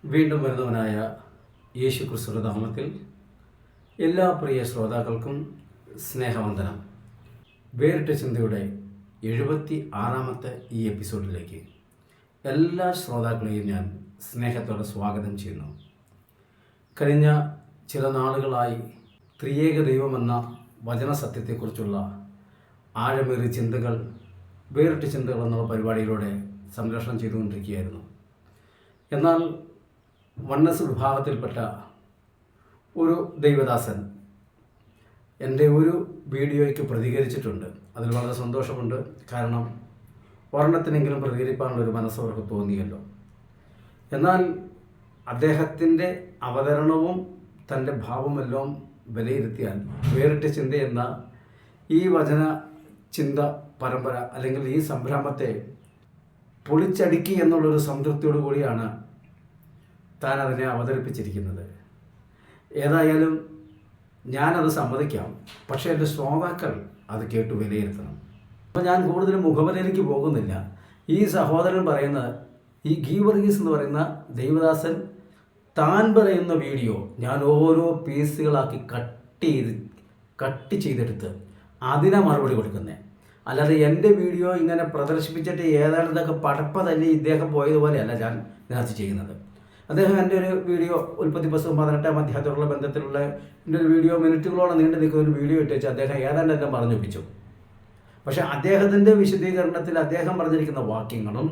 വീണ്ടും വരുന്നവനായ യേശു ക്രിസ്തുവിന്റെ നാമത്തിൽ എല്ലാ പ്രിയ ശ്രോതാക്കൾക്കും സ്നേഹവന്ദനം. വേറിട്ട ചിന്തയുടെ 76ാമത്തെ ഈ എപ്പിസോഡിലേക്ക് എല്ലാ ശ്രോതാക്കളെയും ഞാൻ സ്നേഹത്തോടെ സ്വാഗതം ചെയ്യുന്നു. കഴിഞ്ഞ ചില നാളുകളായി ത്രിയേക ദൈവമെന്ന വചനസത്യത്തെക്കുറിച്ചുള്ള ആഴമേറിയ ചിന്തകൾ, വേറിട്ട ചിന്തകൾ എന്നുള്ള പരിപാടിയിലൂടെ സംരക്ഷണം ചെയ്തുകൊണ്ടിരിക്കുകയായിരുന്നു. എന്നാൽ വണ്ണസ് വിഭാഗത്തിൽപ്പെട്ട ഒരു ദൈവദാസൻ എൻ്റെ ഒരു വീഡിയോയ്ക്ക് പ്രതികരിച്ചിട്ടുണ്ട്. അതിൽ വളരെ സന്തോഷമുണ്ട്. കാരണം ഒരെണ്ണത്തിനെങ്കിലും പ്രതികരിക്കാനുള്ളൊരു മനസ്സ് അവർക്ക് തോന്നിയല്ലോ. എന്നാൽ അദ്ദേഹത്തിൻ്റെ അവതരണവും തൻ്റെ ഭാവമെല്ലാം വിലയിരുത്തിയാൽ വേറിട്ട ചിന്തയെന്ന ഈ വചന ചിന്ത പരമ്പര അല്ലെങ്കിൽ ഈ സംരംഭത്തെ പൊളിച്ചടുക്കി എന്നുള്ളൊരു സംതൃപ്തിയോടു കൂടിയാണ് താൻ അതിനെ അവതരിപ്പിച്ചിരിക്കുന്നത്. ഏതായാലും ഞാനത് സമ്മതിക്കാം, പക്ഷേ എൻ്റെ ശ്രോതാക്കൾ അത് കേട്ട് വിലയിരുത്തണം. അപ്പോൾ ഞാൻ കൂടുതലും മുഖവരയിലേക്ക് പോകുന്നില്ല. ഈ സഹോദരൻ പറയുന്ന ഈ ഗീവർഗീസ് എന്ന് പറയുന്ന ദൈവദാസൻ താൻ പറയുന്ന വീഡിയോ ഞാൻ ഓരോ പീസുകളാക്കി കട്ട് ചെയ്തെടുത്ത് അതിനെ മറുപടി കൊടുക്കുന്നത്. അല്ലാതെ എൻ്റെ വീഡിയോ ഇങ്ങനെ പ്രദർശിപ്പിച്ചിട്ട് ഏതാണ്ട് ഇതൊക്കെ പടപ്പ തന്നെ ഇദ്ദേഹം പോയതുപോലെയല്ല ഞാൻ ഇതിനകത്ത് ചെയ്യുന്നത്. അദ്ദേഹം എൻ്റെ ഒരു വീഡിയോ ഉൽപ്പത്തി പുസ്തകം 18-ാം അധ്യായത്തോടുള്ള ബന്ധത്തിലുള്ള എൻ്റെ ഒരു വീഡിയോ മിനിറ്റുകളോളം നീണ്ടു നിൽക്കുന്ന ഒരു വീഡിയോ ഇട്ട് വെച്ച് അദ്ദേഹം ഏതാണ്ട് എന്നെ പറഞ്ഞൊപ്പിച്ചു. പക്ഷേ അദ്ദേഹത്തിൻ്റെ വിശദീകരണത്തിൽ അദ്ദേഹം പറഞ്ഞിരിക്കുന്ന വാക്യങ്ങളും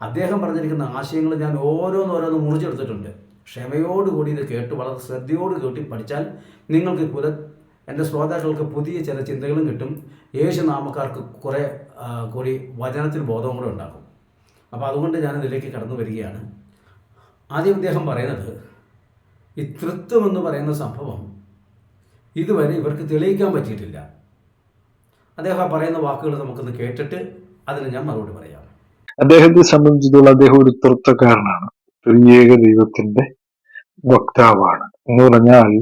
അദ്ദേഹം പറഞ്ഞിരിക്കുന്ന ആശയങ്ങളും ഞാൻ ഓരോന്നോരോന്ന് മുറിച്ചെടുത്തിട്ടുണ്ട്. ക്ഷമയോടുകൂടി ഇത് കേട്ട് വളരെ ശ്രദ്ധയോട് കേട്ടി പഠിച്ചാൽ നിങ്ങൾക്ക് എൻ്റെ ശ്രോതാക്കൾക്ക് പുതിയ ചില ചിന്തകളും കിട്ടും. യേശു നാമക്കാർക്ക് കുറേ കൂടി വചനത്തിൽ ബോധവും കൂടെ ഉണ്ടാകും. അപ്പോൾ അതുകൊണ്ട് ഞാനിതിലേക്ക് കടന്നു വരികയാണ്. ആദ്യം അദ്ദേഹം പറയുന്നത് ഈ തൃത്വം എന്ന് പറയുന്ന സംഭവം ഇതുവരെ ഇവർക്ക് തെളിയിക്കാൻ പറ്റിയിട്ടില്ല. അദ്ദേഹം പറയുന്ന വാക്കുകൾ നമുക്കൊന്ന് കേട്ടിട്ട് അതിന് ഞാൻ മറുപടി പറയാം. അദ്ദേഹത്തെ സംബന്ധിച്ചിടത്തോളം അദ്ദേഹം ഒരു തൃത്വക്കാരനാണ്, ത്രിയേക ദൈവത്തിന്റെ വക്താവാണ്. എന്ന് പറഞ്ഞാൽ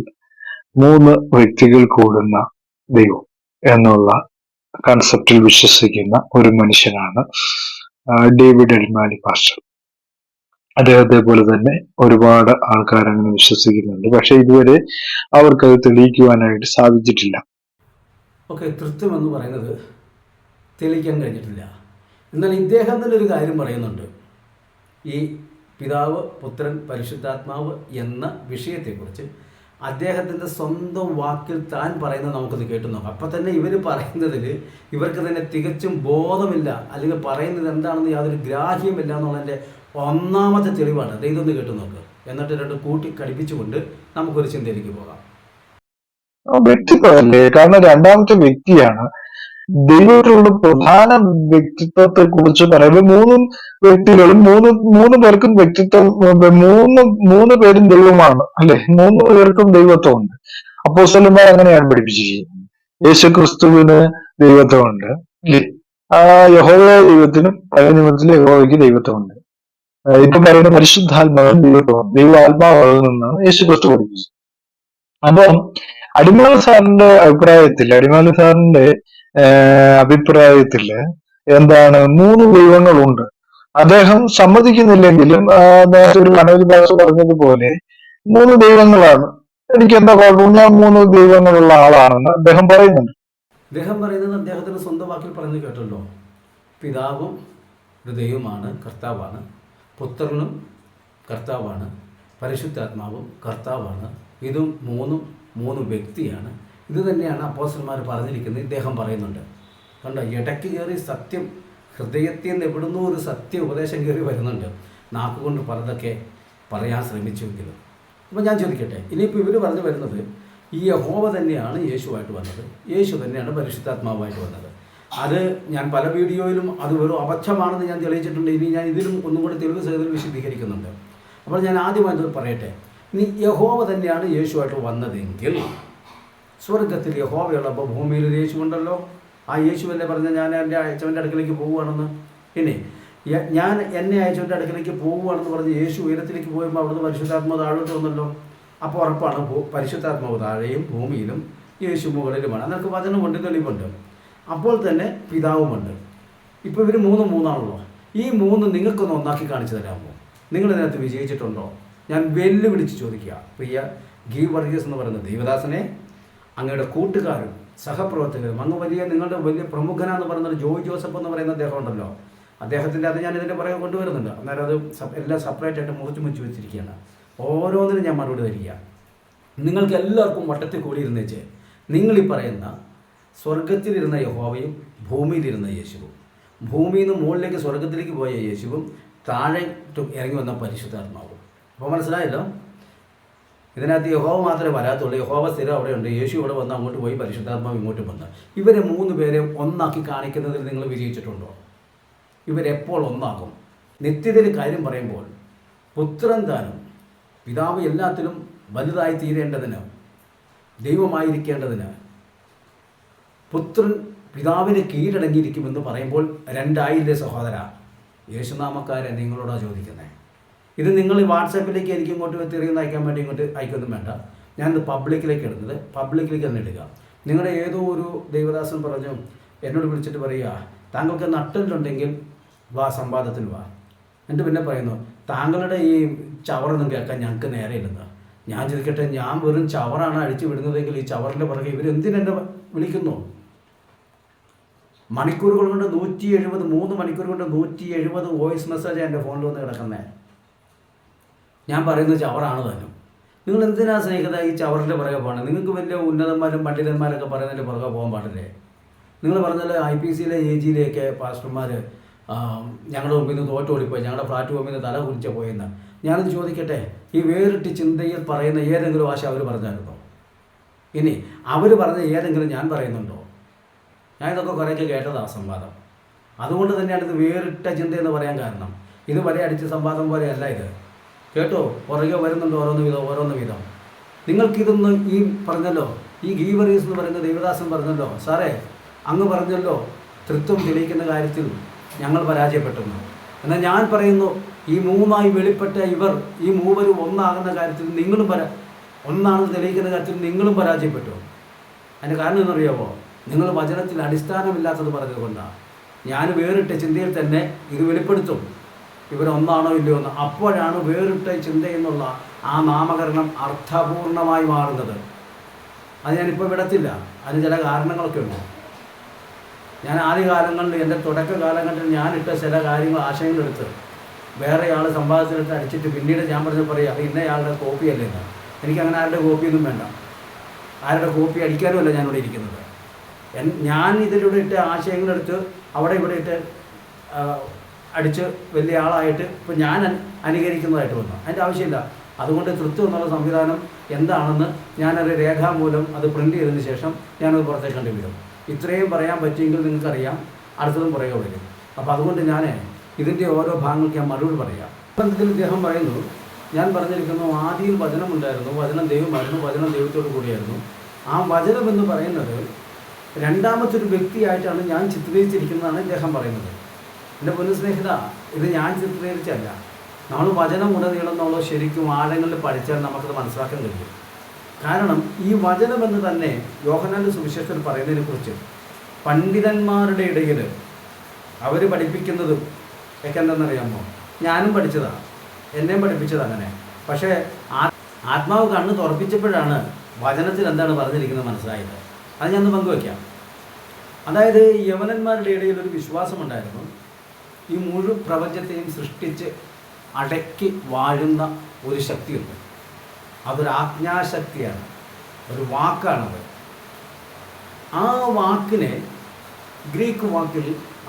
3 വ്യക്തികൾ കൂടുന്ന ദൈവം എന്നുള്ള കൺസെപ്റ്റിൽ വിശ്വസിക്കുന്ന ഒരു മനുഷ്യനാണ് ഡേവിഡ് എൽമാലി പാസ്റ്റർ. അദ്ദേഹത്തെ പോലെ തന്നെ ഒരുപാട് ആൾക്കാർ അങ്ങനെ വിശ്വസിക്കുന്നുണ്ട്. പക്ഷെ ഇതുവരെ അവർക്കത് തെളിയിക്കുവാനായിട്ട് സാധിച്ചിട്ടില്ല. ഓക്കെ, തൃത്വം എന്ന് പറയുന്നത് തെളിയിക്കാൻ കഴിഞ്ഞിട്ടില്ല. എന്നാൽ ഇദ്ദേഹം തന്നെ ഒരു കാര്യം പറയുന്നുണ്ട്. ഈ പിതാവ്, പുത്രൻ, പരിശുദ്ധാത്മാവ് എന്ന വിഷയത്തെക്കുറിച്ച് അദ്ദേഹത്തിൻ്റെ സ്വന്തം വാക്കിൽ താൻ പറയുന്നത് നമുക്കൊന്ന് കേട്ടു നോക്കാം. അപ്പം തന്നെ ഇവർ പറയുന്നതിൽ ഇവർക്ക് തന്നെ തികച്ചും ബോധമില്ല, അല്ലെങ്കിൽ പറയുന്നത് എന്താണെന്ന് യാതൊരു ഗ്രാഹ്യമില്ല എന്നുള്ളതിൻ്റെ ഒന്നാമത്തെ തെളിവാണ്. ഇതൊന്ന് കേട്ടു നോക്കുക. എന്നിട്ട് 2 കൂട്ടി കടിപ്പിച്ചുകൊണ്ട് നമുക്കൊരു ചിന്തയിലേക്ക് പോകാം. വ്യക്തിത്വമല്ലേ? കാരണം രണ്ടാമത്തെ വ്യക്തിയാണ്. ദൈവത്തിലുള്ള പ്രധാന വ്യക്തിത്വത്തെ കുറിച്ച് പറയുമ്പോൾ 3 വ്യക്തികളും 3 പേർക്കും വ്യക്തിത്വം, 3 പേരും ദൈവമാണ് അല്ലെ? 3 പേർക്കും ദൈവത്വമുണ്ട്. അപ്പോസ്തലന്മാർ അങ്ങനെയാണ് പഠിപ്പിച്ചിരിക്കുന്നത്. യേശു ക്രിസ്തുവിന് ദൈവത്വമുണ്ട്, യഹോവ ദൈവത്തിനും പഴയ നിയമത്തിലെ യഹോവയ്ക്ക് ദൈവത്വമുണ്ട്. ഇപ്പൊ പറയുന്ന പരിശുദ്ധാത്മാവിന് ദൈവത്വമുണ്ട്. ദൈവ ആത്മാവിൽ നിന്നാണ് യേശു ക്രിസ്തു പഠിപ്പിച്ചത്. അപ്പം അടിമാലി സാറിന്റെ അഭിപ്രായത്തില് എന്താണ്, 3 ദൈവങ്ങളുണ്ട്. അദ്ദേഹം സമ്മതിക്കുന്നില്ലെങ്കിലും നേരത്തെ ഒരു മനോജ് ദാസ് പറഞ്ഞതുപോലെ 3 ദൈവങ്ങളാണ്. എനിക്ക് എന്താ കുഴപ്പം, ഞാൻ 3 ദൈവങ്ങളുള്ള ആളാണെന്ന് അദ്ദേഹം പറയുന്നുണ്ട്. അദ്ദേഹത്തിന്റെ സ്വന്തം വാക്കിൽ പറഞ്ഞു കേട്ടല്ലോ. പിതാവും ഒരു ദൈവമാണ്, കർത്താവാണ്. പുത്രനും കർത്താവാണ്. പരിശുദ്ധാത്മാവും കർത്താവാണ്. ഇതും 3 വ്യക്തിയാണ്. ഇത് തന്നെയാണ് അപ്പോസ്തലന്മാർ പറഞ്ഞിരിക്കുന്നത്. ഇദ്ദേഹം പറയുന്നുണ്ട്. കണ്ടോ, ഇടയ്ക്ക് കയറി സത്യം, ഹൃദയത്തിൽ നിന്ന് എവിടുന്നോ ഒരു സത്യ ഉപദേശം കയറി വരുന്നുണ്ട്. നാക്കുകൊണ്ട് പലതൊക്കെ പറയാൻ ശ്രമിച്ചുവെങ്കിലും. അപ്പോൾ ഞാൻ ചോദിക്കട്ടെ, ഇനിയിപ്പോൾ ഇവർ പറഞ്ഞു വരുന്നത് ഈ യഹോവ തന്നെയാണ് യേശുവായിട്ട് വന്നത്, യേശു തന്നെയാണ് പരിശുദ്ധാത്മാവായിട്ട് വന്നത്. അത് ഞാൻ പല വീഡിയോയിലും അത് വെറും അബദ്ധമാണെന്ന് ഞാൻ തെളിയിച്ചിട്ടുണ്ട്. ഇനി ഞാൻ ഇതിലും ഒന്നും കൂടി തെളിവ് സഹിതം വിശദീകരിക്കുന്നുണ്ട്. അപ്പോൾ ഞാൻ ആദ്യമായിട്ട് പറയട്ടെ, ഇനി യഹോവ തന്നെയാണ് യേശുവായിട്ട് വന്നതെങ്കിൽ സ്വർഗത്തിൽ യഹോവയുള്ളപ്പോൾ ഭൂമിയിൽ ഒരു യേശു ഉണ്ടല്ലോ. ആ യേശുവല്ലേ പറഞ്ഞ ഞാൻ എൻ്റെ അയച്ചവൻ്റെ അടുക്കലേക്ക് പോവുകയാണെന്ന്. പിന്നെ ഞാൻ എന്നെ അയച്ചവൻ്റെ അടുക്കലേക്ക് പോവുകയാണെന്ന് പറഞ്ഞ് യേശു ഉയരത്തിലേക്ക് പോയപ്പോൾ അവിടുന്ന് പരിശുദ്ധാത്മാവ് താഴോട്ട് വന്നല്ലോ. അപ്പോൾ ഉറപ്പാണ് പരിശുദ്ധാത്മാവ് താഴെയും ഭൂമിയിലും യേശു മുകളിലുമാണ്. അതൊക്കെ വചനമുണ്ട്, തെളിവുണ്ട്. അപ്പോൾ തന്നെ പിതാവുമുണ്ട്. ഇപ്പോൾ ഇവർ 3 ആണല്ലോ. ഈ 3 നിങ്ങൾക്കൊന്ന് ഒന്നാക്കി കാണിച്ചു തരാമോ? നിങ്ങളിതിനകത്ത് വിജയിച്ചിട്ടുണ്ടോ? ഞാൻ വെല്ലുവിളിച്ച് ചോദിക്കുക, പ്രിയ ഗീ വർഗീസ് എന്ന് പറയുന്ന ദൈവദാസനെ, അങ്ങയുടെ കൂട്ടുകാരും സഹപ്രവർത്തകരും, അങ്ങ് നിങ്ങളുടെ വലിയ പ്രമുഖനാന്ന് പറയുന്നത് ജോയ് ജോസഫ് എന്ന് പറയുന്ന അദ്ദേഹം ഉണ്ടല്ലോ, അദ്ദേഹത്തിൻ്റെ അത് ഞാൻ ഇതിൻ്റെ പുറകെ കൊണ്ടുവരുന്നുണ്ട്. അന്നേരം അത് എല്ലാം സെപ്പറേറ്റായിട്ട് മുറിച്ച് വെച്ചിരിക്കുകയാണ്. ഓരോന്നിനും ഞാൻ മറുപടി തരിക. നിങ്ങൾക്ക് എല്ലാവർക്കും വട്ടത്തിൽ കൂടിയിരുന്നേച്ച് നിങ്ങളീ പറയുന്ന സ്വർഗത്തിലിരുന്ന യഹോവയും ഭൂമിയിലിരുന്ന യേശുവും, ഭൂമിയിൽ നിന്ന് മുകളിലേക്ക് സ്വർഗത്തിലേക്ക് പോയ യേശുവും താഴെ ഇറങ്ങി വന്ന പരിശുദ്ധാത്മാവും. അപ്പോൾ മനസ്സിലായല്ലോ, ഇതിനകത്ത് യഹോവ മാത്രമേ വരാത്തുള്ളൂ. യഹോവ സ്ഥിരം അവിടെയുണ്ട്, യേശു ഇവിടെ വന്ന് അങ്ങോട്ട് പോയി, പരിശുദ്ധാത്മാവ് ഇങ്ങോട്ട് വന്ന്. ഇവരെ 3 പേരെ ഒന്നാക്കി കാണിക്കുന്നതിൽ നിങ്ങൾ വിജയിച്ചിട്ടുണ്ടോ? ഇവരെപ്പോൾ ഒന്നാകും? നിത്യതയിൽ കാര്യം പറയുമ്പോൾ പുത്രൻ താനും പിതാവ് എല്ലാത്തിലും വലുതായി തീരേണ്ടതിന്, ദൈവമായിരിക്കേണ്ടതിന് പുത്രൻ പിതാവിന് കീഴടങ്ങിയിരിക്കുമെന്ന് പറയുമ്പോൾ 2 ആയില്ലേ സഹോദര? യേശുനാമക്കാരെ നിങ്ങളോടാണ് ചോദിക്കുന്നത്. ഇത് നിങ്ങൾ വാട്സാപ്പിലേക്ക് എനിക്ക് ഇങ്ങോട്ട് തിരികെ അയക്കാൻ വേണ്ടി ഇങ്ങോട്ട് അയക്കൊന്നും വേണ്ട. ഞാനിത് പബ്ലിക്കിലേക്ക് ഇടുന്നത്, പബ്ലിക്കിലേക്ക് തന്നെ ഇടുക. നിങ്ങളുടെ ഏതോ ഒരു ദൈവദാസൻ പറഞ്ഞു, എന്നോട് വിളിച്ചിട്ട് പറയുക, താങ്കൾക്ക് നട്ടലുണ്ടെങ്കിൽ വാ, സംവാദത്തിൽ വാ. എന്നിട്ട് പിന്നെ പറയുന്നു, താങ്കളുടെ ഈ ചവറൊന്നും കേൾക്കാൻ ഞങ്ങൾക്ക് നേരെയില്ലെന്ന്. ഞാൻ ചോദിക്കട്ടെ, ഞാൻ വെറും ചവറാണ് അഴിച്ചു വിടുന്നതെങ്കിൽ ഈ ചവറിൻ്റെ പുറകെ ഇവരെന്തിനെന്നെ വിളിക്കുന്നു? മണിക്കൂറുകൾ കൊണ്ട് 3 മണിക്കൂർ കൊണ്ട് 170 വോയിസ് മെസ്സേജ് എൻ്റെ ഫോണിൽ വന്ന് കിടക്കുന്നത്. ഞാൻ പറയുന്നത് ചവറാണ് താനും. നിങ്ങൾ എന്തിനാ സ്നേഹിത ഈ ചവറിൻ്റെ പുറകെ പോകണം? നിങ്ങൾക്ക് വലിയ ഉന്നതന്മാരും പണ്ഡിതന്മാരൊക്കെ പറയുന്നതിൻ്റെ പുറകെ പോകാൻ പാടില്ലേ? നിങ്ങൾ പറഞ്ഞാൽ IPCയിലെ AGയിലെയൊക്കെ പാസ്റ്റർമാർ ഞങ്ങളുടെ മുമ്പിൽ നിന്ന് തോറ്റോടിപ്പോയി, ഞങ്ങളുടെ ഫ്ലാറ്റ് മുമ്പിൽ നിന്ന് തല കുരിച്ച പോയെന്ന്. ഞാനത് ചോദിക്കട്ടെ, ഈ വേറിട്ട് ചിന്തയിൽ പറയുന്ന ഏതെങ്കിലും ഭാഷ അവർ പറഞ്ഞായിരുന്നോ? ഇനി അവർ പറഞ്ഞ ഏതെങ്കിലും ഞാൻ പറയുന്നുണ്ടോ? ഞാൻ ഇതൊക്കെ കുറേയൊക്കെ കേട്ടതാണ് സംവാദം. അതുകൊണ്ട് തന്നെയാണ് ഇത് വേറിട്ട ചിന്തയെന്ന് പറയാൻ കാരണം. ഇത് വരെ അടിച്ച സംവാദം പോലെയല്ല ഇത്. കേട്ടോ, പുറകെ വരുന്നുണ്ട് ഓരോന്ന് വീതം. നിങ്ങൾക്കിതൊന്ന് ഈ പറഞ്ഞല്ലോ, ഈ ഗീവറീസ് എന്ന് പറയുന്ന ദൈവദാസൻ പറഞ്ഞല്ലോ, സാറേ അങ്ങ് പറഞ്ഞല്ലോ തൃത്വം തെളിയിക്കുന്ന കാര്യത്തിൽ ഞങ്ങൾ പരാജയപ്പെട്ടെന്ന്. എന്നാൽ ഞാൻ പറയുന്നു, ഈ 3ആയി വെളിപ്പെട്ട ഇവർ, ഈ 3 ഒന്നാകുന്ന കാര്യത്തിൽ നിങ്ങളും ഒന്നാണെന്ന് തെളിയിക്കുന്ന കാര്യത്തിൽ നിങ്ങളും പരാജയപ്പെട്ടു. അതിൻ്റെ കാരണം എന്നറിയാമോ? നിങ്ങൾ വചനത്തിൽ അടിസ്ഥാനമില്ലാത്തത് പറഞ്ഞതുകൊണ്ടാണ്. ഞാൻ വേറിട്ട ചിന്തയിൽ തന്നെ ഇത് വെളിപ്പെടുത്തും, ഇവരൊന്നാണോ ഇല്ലയോ എന്ന്. അപ്പോഴാണ് വേറിട്ട ചിന്തയെന്നുള്ള ആ നാമകരണം അർത്ഥപൂർണമായി മാറുന്നത്. അത് ഞാനിപ്പോൾ വിടത്തില്ല, അതിന് ചില കാരണങ്ങളൊക്കെ ഉണ്ട്. ഞാൻ ആദ്യകാലങ്ങളിൽ, എൻ്റെ തുടക്ക കാലഘട്ടത്തിൽ ഞാനിട്ട ചില കാര്യങ്ങൾ, ആശയങ്ങളെടുത്ത് വേറെ ആൾ സംവാദത്തിലെടുത്ത് അടിച്ചിട്ട് പിന്നീട് ഞാൻ പറയാം അത് ഇന്നയാളുടെ കോപ്പിയല്ലേ എന്ന്. എനിക്കങ്ങനെ ആരുടെ കോപ്പിയൊന്നും വേണ്ട, ആരുടെ കോപ്പി അടിക്കാനുമല്ല ഞാനിവിടെ ഇരിക്കുന്നത്. ഞാൻ ഇതിലൂടെ ഇട്ട ആശയങ്ങളെടുത്ത് അവിടെ ഇവിടെ ഇട്ട് അടിച്ച് വലിയ ആളായിട്ട് ഇപ്പം ഞാൻ അനുകരിക്കുന്നതായിട്ട് വന്നു. അതിൻ്റെ ആവശ്യമില്ല. അതുകൊണ്ട് തൃത്വം എന്നുള്ള സംവിധാനം എന്താണെന്ന് ഞാനൊരു രേഖാമൂലം അത് പ്രിൻ്റ് ചെയ്തതിന് ശേഷം ഞാനത് പുറത്തേക്ക് കണ്ടുവിടും. ഇത്രയും പറയാൻ പറ്റിയെങ്കിൽ നിങ്ങൾക്കറിയാം, അടുത്തതും പുറകെ വരും. അപ്പോൾ അതുകൊണ്ട് ഞാൻ ഇതിൻ്റെ ഓരോ ഭാഗങ്ങൾക്ക് ഞാൻ മറുപടി പറയാം. ബന്ധത്തിൽ ഇദ്ദേഹം പറയുന്നു, ഞാൻ പറഞ്ഞിരിക്കുന്നു, ആദിയിൽ വചനമുണ്ടായിരുന്നു, വചനം ദൈവമായിരുന്നു, വചനം ദൈവത്തോടു കൂടിയായിരുന്നു. ആ വചനം എന്ന് പറയുന്നത് രണ്ടാമത്തൊരു വ്യക്തിയായിട്ടാണ് ഞാൻ ചിത്രീകരിച്ചിരിക്കുന്നതാണ് ഇദ്ദേഹം പറയുന്നത്. എൻ്റെ പൊന്നുസ്നേഹിത, ഇത് ഞാൻ ചിത്രീകരിച്ചല്ല. നമ്മൾ വചനം ഉടനീളെന്നുള്ളത് ശരിക്കും ആഴങ്ങളിൽ പഠിച്ചാൽ നമുക്കത് മനസ്സിലാക്കാൻ കഴിയും. കാരണം ഈ വചനമെന്ന് തന്നെ യോഹന്നാന്റെ സുവിശേഷത്തിൽ പറയുന്നതിനെക്കുറിച്ച് പണ്ഡിതന്മാരുടെ ഇടയിൽ അവർ പഠിപ്പിക്കുന്നതും ഒക്കെ എന്താണെന്നറിയാമോ? ഞാനും പഠിച്ചതാണ്, എന്നെയും പഠിപ്പിച്ചത് അങ്ങനെ. പക്ഷേ ആത്മാവ് കണ്ണ് തുറപ്പിച്ചപ്പോഴാണ് വചനത്തിൽ എന്താണ് പറഞ്ഞിരിക്കുന്നത് മനസ്സിലായത്. അത് ഞാനൊന്ന് പങ്കുവയ്ക്കാം. അതായത് യവനന്മാരുടെ ഇടയിൽ ഒരു വിശ്വാസമുണ്ടായിരുന്നു, ഈ മുഴുവൻ പ്രപഞ്ചത്തെയും സൃഷ്ടിച്ച് അടക്കി വാഴുന്ന ഒരു ശക്തിയുണ്ട്. അതൊരു ആജ്ഞാശക്തിയാണ്, ഒരു വാക്കാണത്. ആ വാക്കിനെ ഗ്രീക്ക് വാക്കിൽ,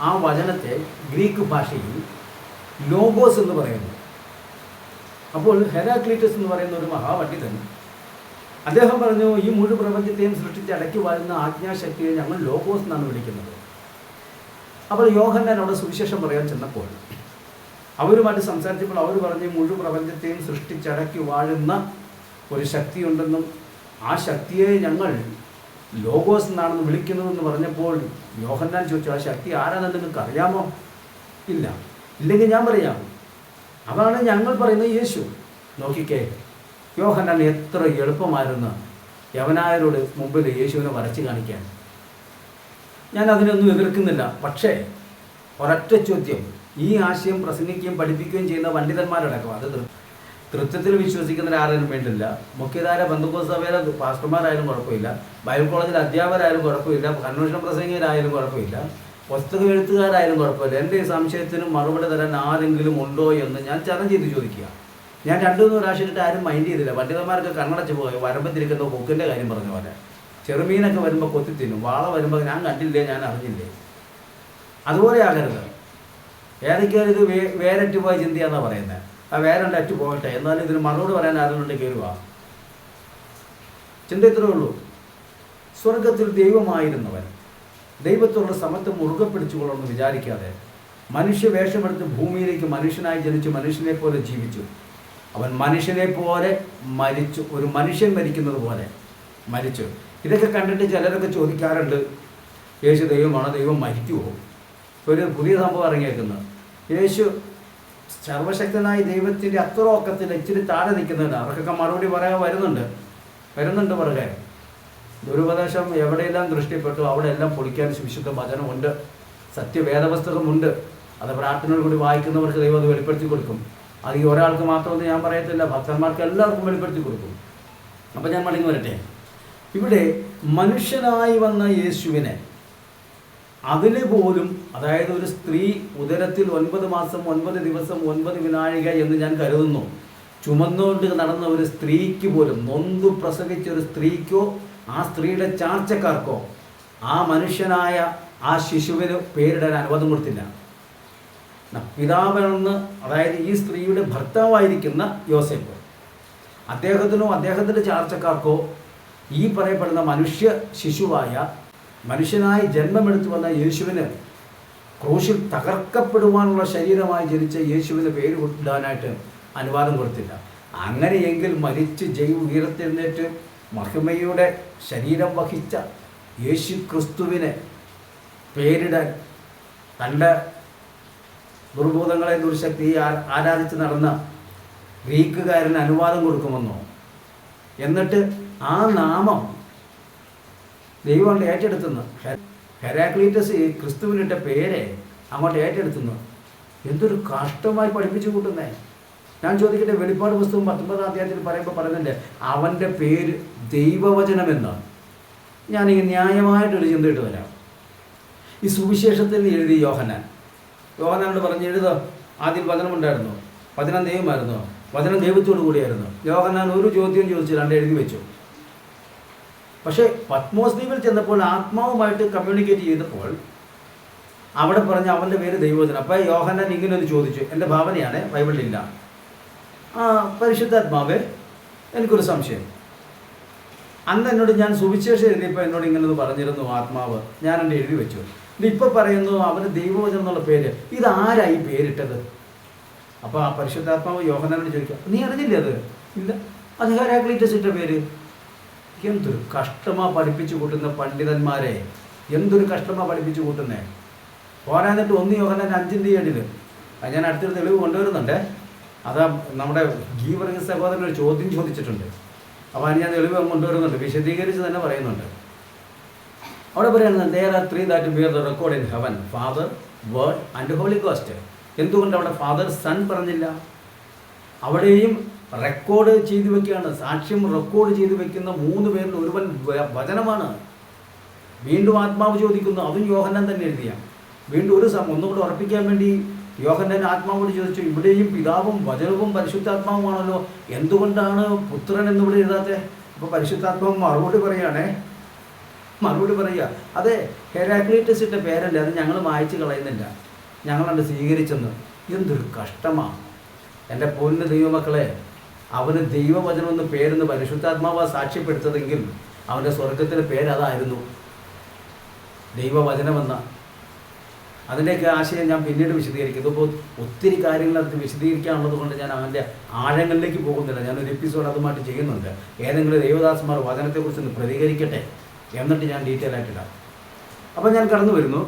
ആ വചനത്തെ ഗ്രീക്ക് ഭാഷയിൽ ലോഗോസ് എന്ന് പറയുന്നു. അപ്പോൾ ഹെരാക്ലീറ്റസ് എന്ന് പറയുന്ന ഒരു മഹാപണ്ഡിതൻ അദ്ദേഹം പറഞ്ഞു, ഈ മുഴുവൻ പ്രപഞ്ചത്തെയും സൃഷ്ടിച്ച് അടക്കി വാഴുന്ന ആജ്ഞാശക്തിയെ ഞങ്ങൾ ലോഗോസ് എന്നാണ് വിളിക്കുന്നത്. അപ്പോൾ യോഹന്നാൻ അവിടെ സുവിശേഷം പറയാൻ ചെന്നപ്പോൾ അവരുമായിട്ട് സംസാരിച്ചപ്പോൾ അവർ പറഞ്ഞു, മുഴുവൻ പ്രപഞ്ചത്തെയും സൃഷ്ടിച്ചടക്കി വാഴുന്ന ഒരു ശക്തിയുണ്ടെന്നും ആ ശക്തിയെ ഞങ്ങൾ ലോഗോസ് എന്നാണെന്ന് വിളിക്കുന്നതെന്ന് പറഞ്ഞപ്പോൾ യോഹന്നാൻ ചോദിച്ചു, ആ ശക്തി ആരാണെന്ന് നിങ്ങൾക്ക് അറിയാമോ? ഇല്ല. ഇല്ലെങ്കിൽ ഞാൻ പറയാം, അതാണ് ഞങ്ങൾ പറയുന്ന യേശു. നോക്കിക്കേ, യോഹന്നാൻ എത്ര എളുപ്പമായിരുന്നു യവനായരോട് മുമ്പിൽ യേശുവിനെ വരച്ച് കാണിക്കാൻ. ഞാൻ അതിനൊന്നും എതിർക്കുന്നില്ല. പക്ഷേ ഒരൊറ്റ ചോദ്യം, ഈ ആശയം പ്രസംഗിക്കുകയും പഠിപ്പിക്കുകയും ചെയ്യുന്ന പണ്ഡിതന്മാരടക്കം, അത് തൃത്വത്തിൽ വിശ്വസിക്കുന്നവർ ആരും വേണ്ടില്ല, മുഖ്യധാര ബന്ധുക്കോസ് സഭയിലെ പാസ്റ്റർമാരായാലും കുഴപ്പമില്ല, ബൈബിൾ കോളേജിലെ അധ്യാപകരായാലും കുഴപ്പമില്ല, കൺവെൻഷൻ പ്രസംഗികരായാലും കുഴപ്പമില്ല, പുസ്തക എഴുത്തുകാരായാലും കുഴപ്പമില്ല. എൻ്റെ ഈ സംശയത്തിന് മറുപടി തരാൻ ആരെങ്കിലും ഉണ്ടോ എന്ന് ഞാൻ ചലഞ്ച് ചെയ്ത് ചോദിക്കുക. ഞാൻ 2-3 പ്രാവശ്യമായിട്ട് ആരും മൈൻഡ് ചെയ്തില്ല. പണ്ഡിതന്മാർക്ക് കണ്ണടച്ച് പോയി വരമ്പത്തിരിക്കുന്ന ബുക്കിൻ്റെ കാര്യം പറഞ്ഞ പോലെ ചെറുമീനൊക്കെ വരുമ്പോൾ കൊത്തി തിന്നും, വാള വരുമ്പോൾ ഞാൻ കണ്ടില്ലേ, ഞാൻ അറിഞ്ഞില്ലേ. അതുപോലെ ആകരുത്. ഏതൊക്കെയാണ് ഇത് വേരറ്റ് പോയ ചിന്തയാണെന്നാണ് പറയുന്നത്. ആ വേരണ്ട് അറ്റ് പോകട്ടെ, എന്നാലും ഇതിന് മറുപടി പറയാൻ ആരുണ്ട് കയറുക. ചിന്ത ഇത്രേ ഉള്ളൂ. സ്വർഗത്തിൽ ദൈവമായിരുന്നവൻ ദൈവത്തോടുള്ള സമത്വം മുറുകെ പിടിച്ചുകൊള്ളണമെന്ന് വിചാരിക്കാതെ മനുഷ്യ വേഷമെടുത്ത് ഭൂമിയിലേക്ക് മനുഷ്യനായി ജനിച്ച് മനുഷ്യനെ പോലെ ജീവിച്ചു. അവൻ മനുഷ്യനെ പോലെ മരിച്ചു, ഒരു മനുഷ്യൻ മരിക്കുന്നത് പോലെ മരിച്ചു. ഇതൊക്കെ കണ്ടിട്ട് ചിലരൊക്കെ ചോദിക്കാറുണ്ട്, യേശു ദൈവമാണോ, ദൈവം മരിക്കുമോ? ഒരു പുതിയ സംഭവം ഇറങ്ങിയേക്കുന്നത്, യേശു സർവശക്തനായ ദൈവത്തിൻ്റെ അത്ര ഒക്കത്തിൽ ഇച്ചിരി താഴെ നിൽക്കുന്നുണ്ട്. അവർക്കൊക്കെ മറുപടി പറയാൻ വരുന്നുണ്ട് പറയാൻ. ദുരുപദേശം എവിടെയെല്ലാം ദൃഷ്ടിപ്പെട്ടു അവിടെ എല്ലാം പൊളിക്കാൻ വിശുദ്ധ വചനമുണ്ട്, സത്യവേദപുസ്തകമുണ്ട്. അത് പ്രാർത്ഥനയോട് കൂടി വായിക്കുന്നവർക്ക് ദൈവം അത് വെളിപ്പെടുത്തി കൊടുക്കും. അത് ഈ ഒരാൾക്ക് മാത്രമെന്ന് ഞാൻ പറയത്തില്ല, ഭക്തന്മാർക്ക് എല്ലാവർക്കും വെളിപ്പെടുത്തി കൊടുക്കും. അപ്പം ഞാൻ മടങ്ങി വരട്ടെ. ഇവിടെ മനുഷ്യനായി വന്ന യേശുവിനെ അതിൽ പോലും, അതായത് ഒരു സ്ത്രീ ഉദരത്തിൽ 9 മാസം 9 ദിവസം 9 വിനാഴിക എന്ന് ഞാൻ കരുതുന്നു, ചുമന്നുകൊണ്ട് നടന്ന ഒരു സ്ത്രീക്ക് പോലും, നൊന്തു പ്രസവിച്ച ഒരു സ്ത്രീക്കോ ആ സ്ത്രീയുടെ ചാർച്ചക്കാർക്കോ ആ മനുഷ്യനായ ആ ശിശുവിന് പേരിടാൻ അനുവാദം കൊടുത്തില്ല. പിതാവെന്ന്, അതായത് ഈ സ്ത്രീയുടെ ഭർത്താവായിരിക്കുന്ന യോസേഫ്, അദ്ദേഹത്തിനോ അദ്ദേഹത്തിൻ്റെ ചാർച്ചക്കാർക്കോ ഈ പറയപ്പെടുന്ന മനുഷ്യ ശിശുവായ മനുഷ്യനായി ജന്മമെടുത്തു വന്ന യേശുവിന്, ക്രൂശിൽ തകർക്കപ്പെടുവാനുള്ള ശരീരമായി ജനിച്ച യേശുവിന് പേര് ഇടാനായിട്ട് അനുവാദം കൊടുത്തില്ല. അങ്ങനെയെങ്കിൽ മരിച്ച് ഉയർത്തെഴുന്നേറ്റ് മഹിമയുടെ ശരീരം വഹിച്ച യേശു ക്രിസ്തുവിനെ പേരിടാൻ തൻ്റെ ദുർബോധങ്ങളെ ദുർശക്തി ആരാധിച്ച് നടന്ന ഗ്രീക്കുകാരന് അനുവാദം കൊടുക്കുമെന്നോ? എന്നിട്ട് ആ നാമം ദൈവം ഏറ്റെടുത്തുന്നു. ഹെരാക്ലീറ്റസ് ഈ ക്രിസ്തുവിനിട്ട പേരെ അങ്ങോട്ട് ഏറ്റെടുത്തുന്നു. എന്തൊരു കഷ്ടമായി പഠിപ്പിച്ചു കൂട്ടുന്നേ. ഞാൻ ചോദിക്കട്ടെ, വെളിപ്പാട് പുസ്തകം 19-ാം അധ്യായത്തിൽ പറയുന്നുണ്ട് അവൻ്റെ പേര് ദൈവവചനമെന്നാണ്. ഞാനിങ്ങനെ ന്യായമായിട്ടൊരു ചിന്തയിട്ട് വരാം. ഈ സുവിശേഷത്തിൽ എഴുതി യോഹന്നാനോട് പറഞ്ഞ് എഴുതുക, ആദ്യം വചനമുണ്ടായിരുന്നു, വചനം ദൈവമായിരുന്നു, വചനം ദൈവത്തോടു കൂടിയായിരുന്നു. യോഹന്നാൻ ഒരു ചോദ്യം ചോദിച്ചില്ലാണ്ട് എഴുതി വെച്ചു. പക്ഷേ പത്മോസ് ദ്വീപിൽ ചെന്നപ്പോൾ ആത്മാവുമായിട്ട് കമ്മ്യൂണിക്കേറ്റ് ചെയ്തപ്പോൾ അവിടെ പറഞ്ഞ അവൻ്റെ പേര് ദൈവവചനം. അപ്പോൾ യോഹന്നാൻ ഇങ്ങനെ ഒന്ന് ചോദിച്ചു, എൻ്റെ ഭാവനയാണ്, ബൈബിളിലില്ല, പരിശുദ്ധാത്മാവേ എനിക്കൊരു സംശയം. അന്ന് എന്നോട് ഞാൻ സുവിശേഷം എഴുതിയപ്പോൾ എന്നോട് ഇങ്ങനെ പറഞ്ഞിരുന്നു ആത്മാവ്, ഞാൻ എൻ്റെ എഴുതി വെച്ചു. ഇതിപ്പോൾ പറയുന്നു അവന് ദൈവവചനം എന്നുള്ള പേര്, ഇതാരായി പേരിട്ടത്? അപ്പോൾ ആ പരിശുദ്ധാത്മാവ് യോഹന്നാനോട് ചോദിക്കുക, നീ അറിഞ്ഞില്ലേ അത്? ഇല്ല. അത് ഹെരാക്ലീറ്റസ് ഇട്ട പേര്. എന്തൊരു കഷ്ടമാ പഠിപ്പിച്ചു കൂട്ടുന്ന പണ്ഡിതന്മാരെ, എന്തൊരു കഷ്ടമാ പഠിപ്പിച്ചു കൂട്ടുന്നേ. പോരാന്നിട്ട് 1 യോഹന്നാൻ 5-ന്റെ 7 അത് ഞാൻ അടുത്തൊരു തെളിവ് കൊണ്ടുവരുന്നുണ്ട്. അതാ നമ്മുടെ ഗീവർഗീസ് സഹോദരൻ ഒരു ചോദ്യം ചോദിച്ചിട്ടുണ്ട്. അപ്പോൾ അതിന് ഞാൻ തെളിവ് കൊണ്ടുവരുന്നുണ്ട്, വിശദീകരിച്ച് തന്നെ പറയുന്നുണ്ട്. അവിടെ പറയുന്നത് there are 3 that bear the record in heaven, Father, Word and Holy Ghost. എന്തുകൊണ്ട് അവിടെ ഫാദർ സൺ പറഞ്ഞില്ല? അവിടെയും റെക്കോർഡ് ചെയ്തു വെക്കുകയാണ്, സാക്ഷ്യം റെക്കോർഡ് ചെയ്തു വെക്കുന്ന 3 പേരിൽ ഒരുവൻ വചനമാണ്. വീണ്ടും ആത്മാവ് ചോദിക്കുന്നു, അതും യോഹന്നാൻ തന്നെ എഴുതിയ. വീണ്ടും ഒന്നുകൂടെ ഉറപ്പിക്കാൻ വേണ്ടി യോഹന്നാൻ ആത്മാവോട് ചോദിച്ചു, ഇവിടെയും പിതാവും വചനവും പരിശുദ്ധാത്മാവുമാണല്ലോ, എന്തുകൊണ്ടാണ് പുത്രൻ എന്നിവിടെ എഴുതാത്തത്? അപ്പോൾ പരിശുദ്ധാത്മാവ് മറുപടി പറയുക, അതെ ഹെരാക്ലീറ്റസ് ഇട്ട പേരല്ലേ, അത് ഞങ്ങൾ മായ്ച്ച് കളയുന്നില്ല, ഞങ്ങളത് സ്വീകരിച്ചെന്ന്. എന്തൊരു കഷ്ടമാണ് എൻ്റെ പൊന്നു ദൈവമക്കളെ. അവന് ദൈവവചനമെന്ന് പേരെന്ന് പരിശുദ്ധാത്മാവ് സാക്ഷ്യപ്പെടുത്തതെങ്കിൽ അവൻ്റെ സ്വർഗത്തിൻ്റെ പേരതായിരുന്നു, ദൈവവചനമെന്ന. അതിൻ്റെയൊക്കെ ആശയം ഞാൻ പിന്നീട് വിശദീകരിക്കും. ഇപ്പോൾ ഒത്തിരി കാര്യങ്ങൾ അത് വിശദീകരിക്കാനുള്ളത് കൊണ്ട് ഞാൻ അവൻ്റെ ആഴങ്ങളിലേക്ക് പോകുന്നില്ല. ഞാനൊരു എപ്പിസോഡ് അതുമായിട്ട് ചെയ്യുന്നുണ്ട്. ഏതെങ്കിലും ദേവദാസന്മാർ വചനത്തെക്കുറിച്ചൊന്ന് പ്രതികരിക്കട്ടെ, എന്നിട്ട് ഞാൻ ഡീറ്റെയിൽ ആയിട്ടിടാം. അപ്പോൾ ഞാൻ കടന്നു വരുന്നു.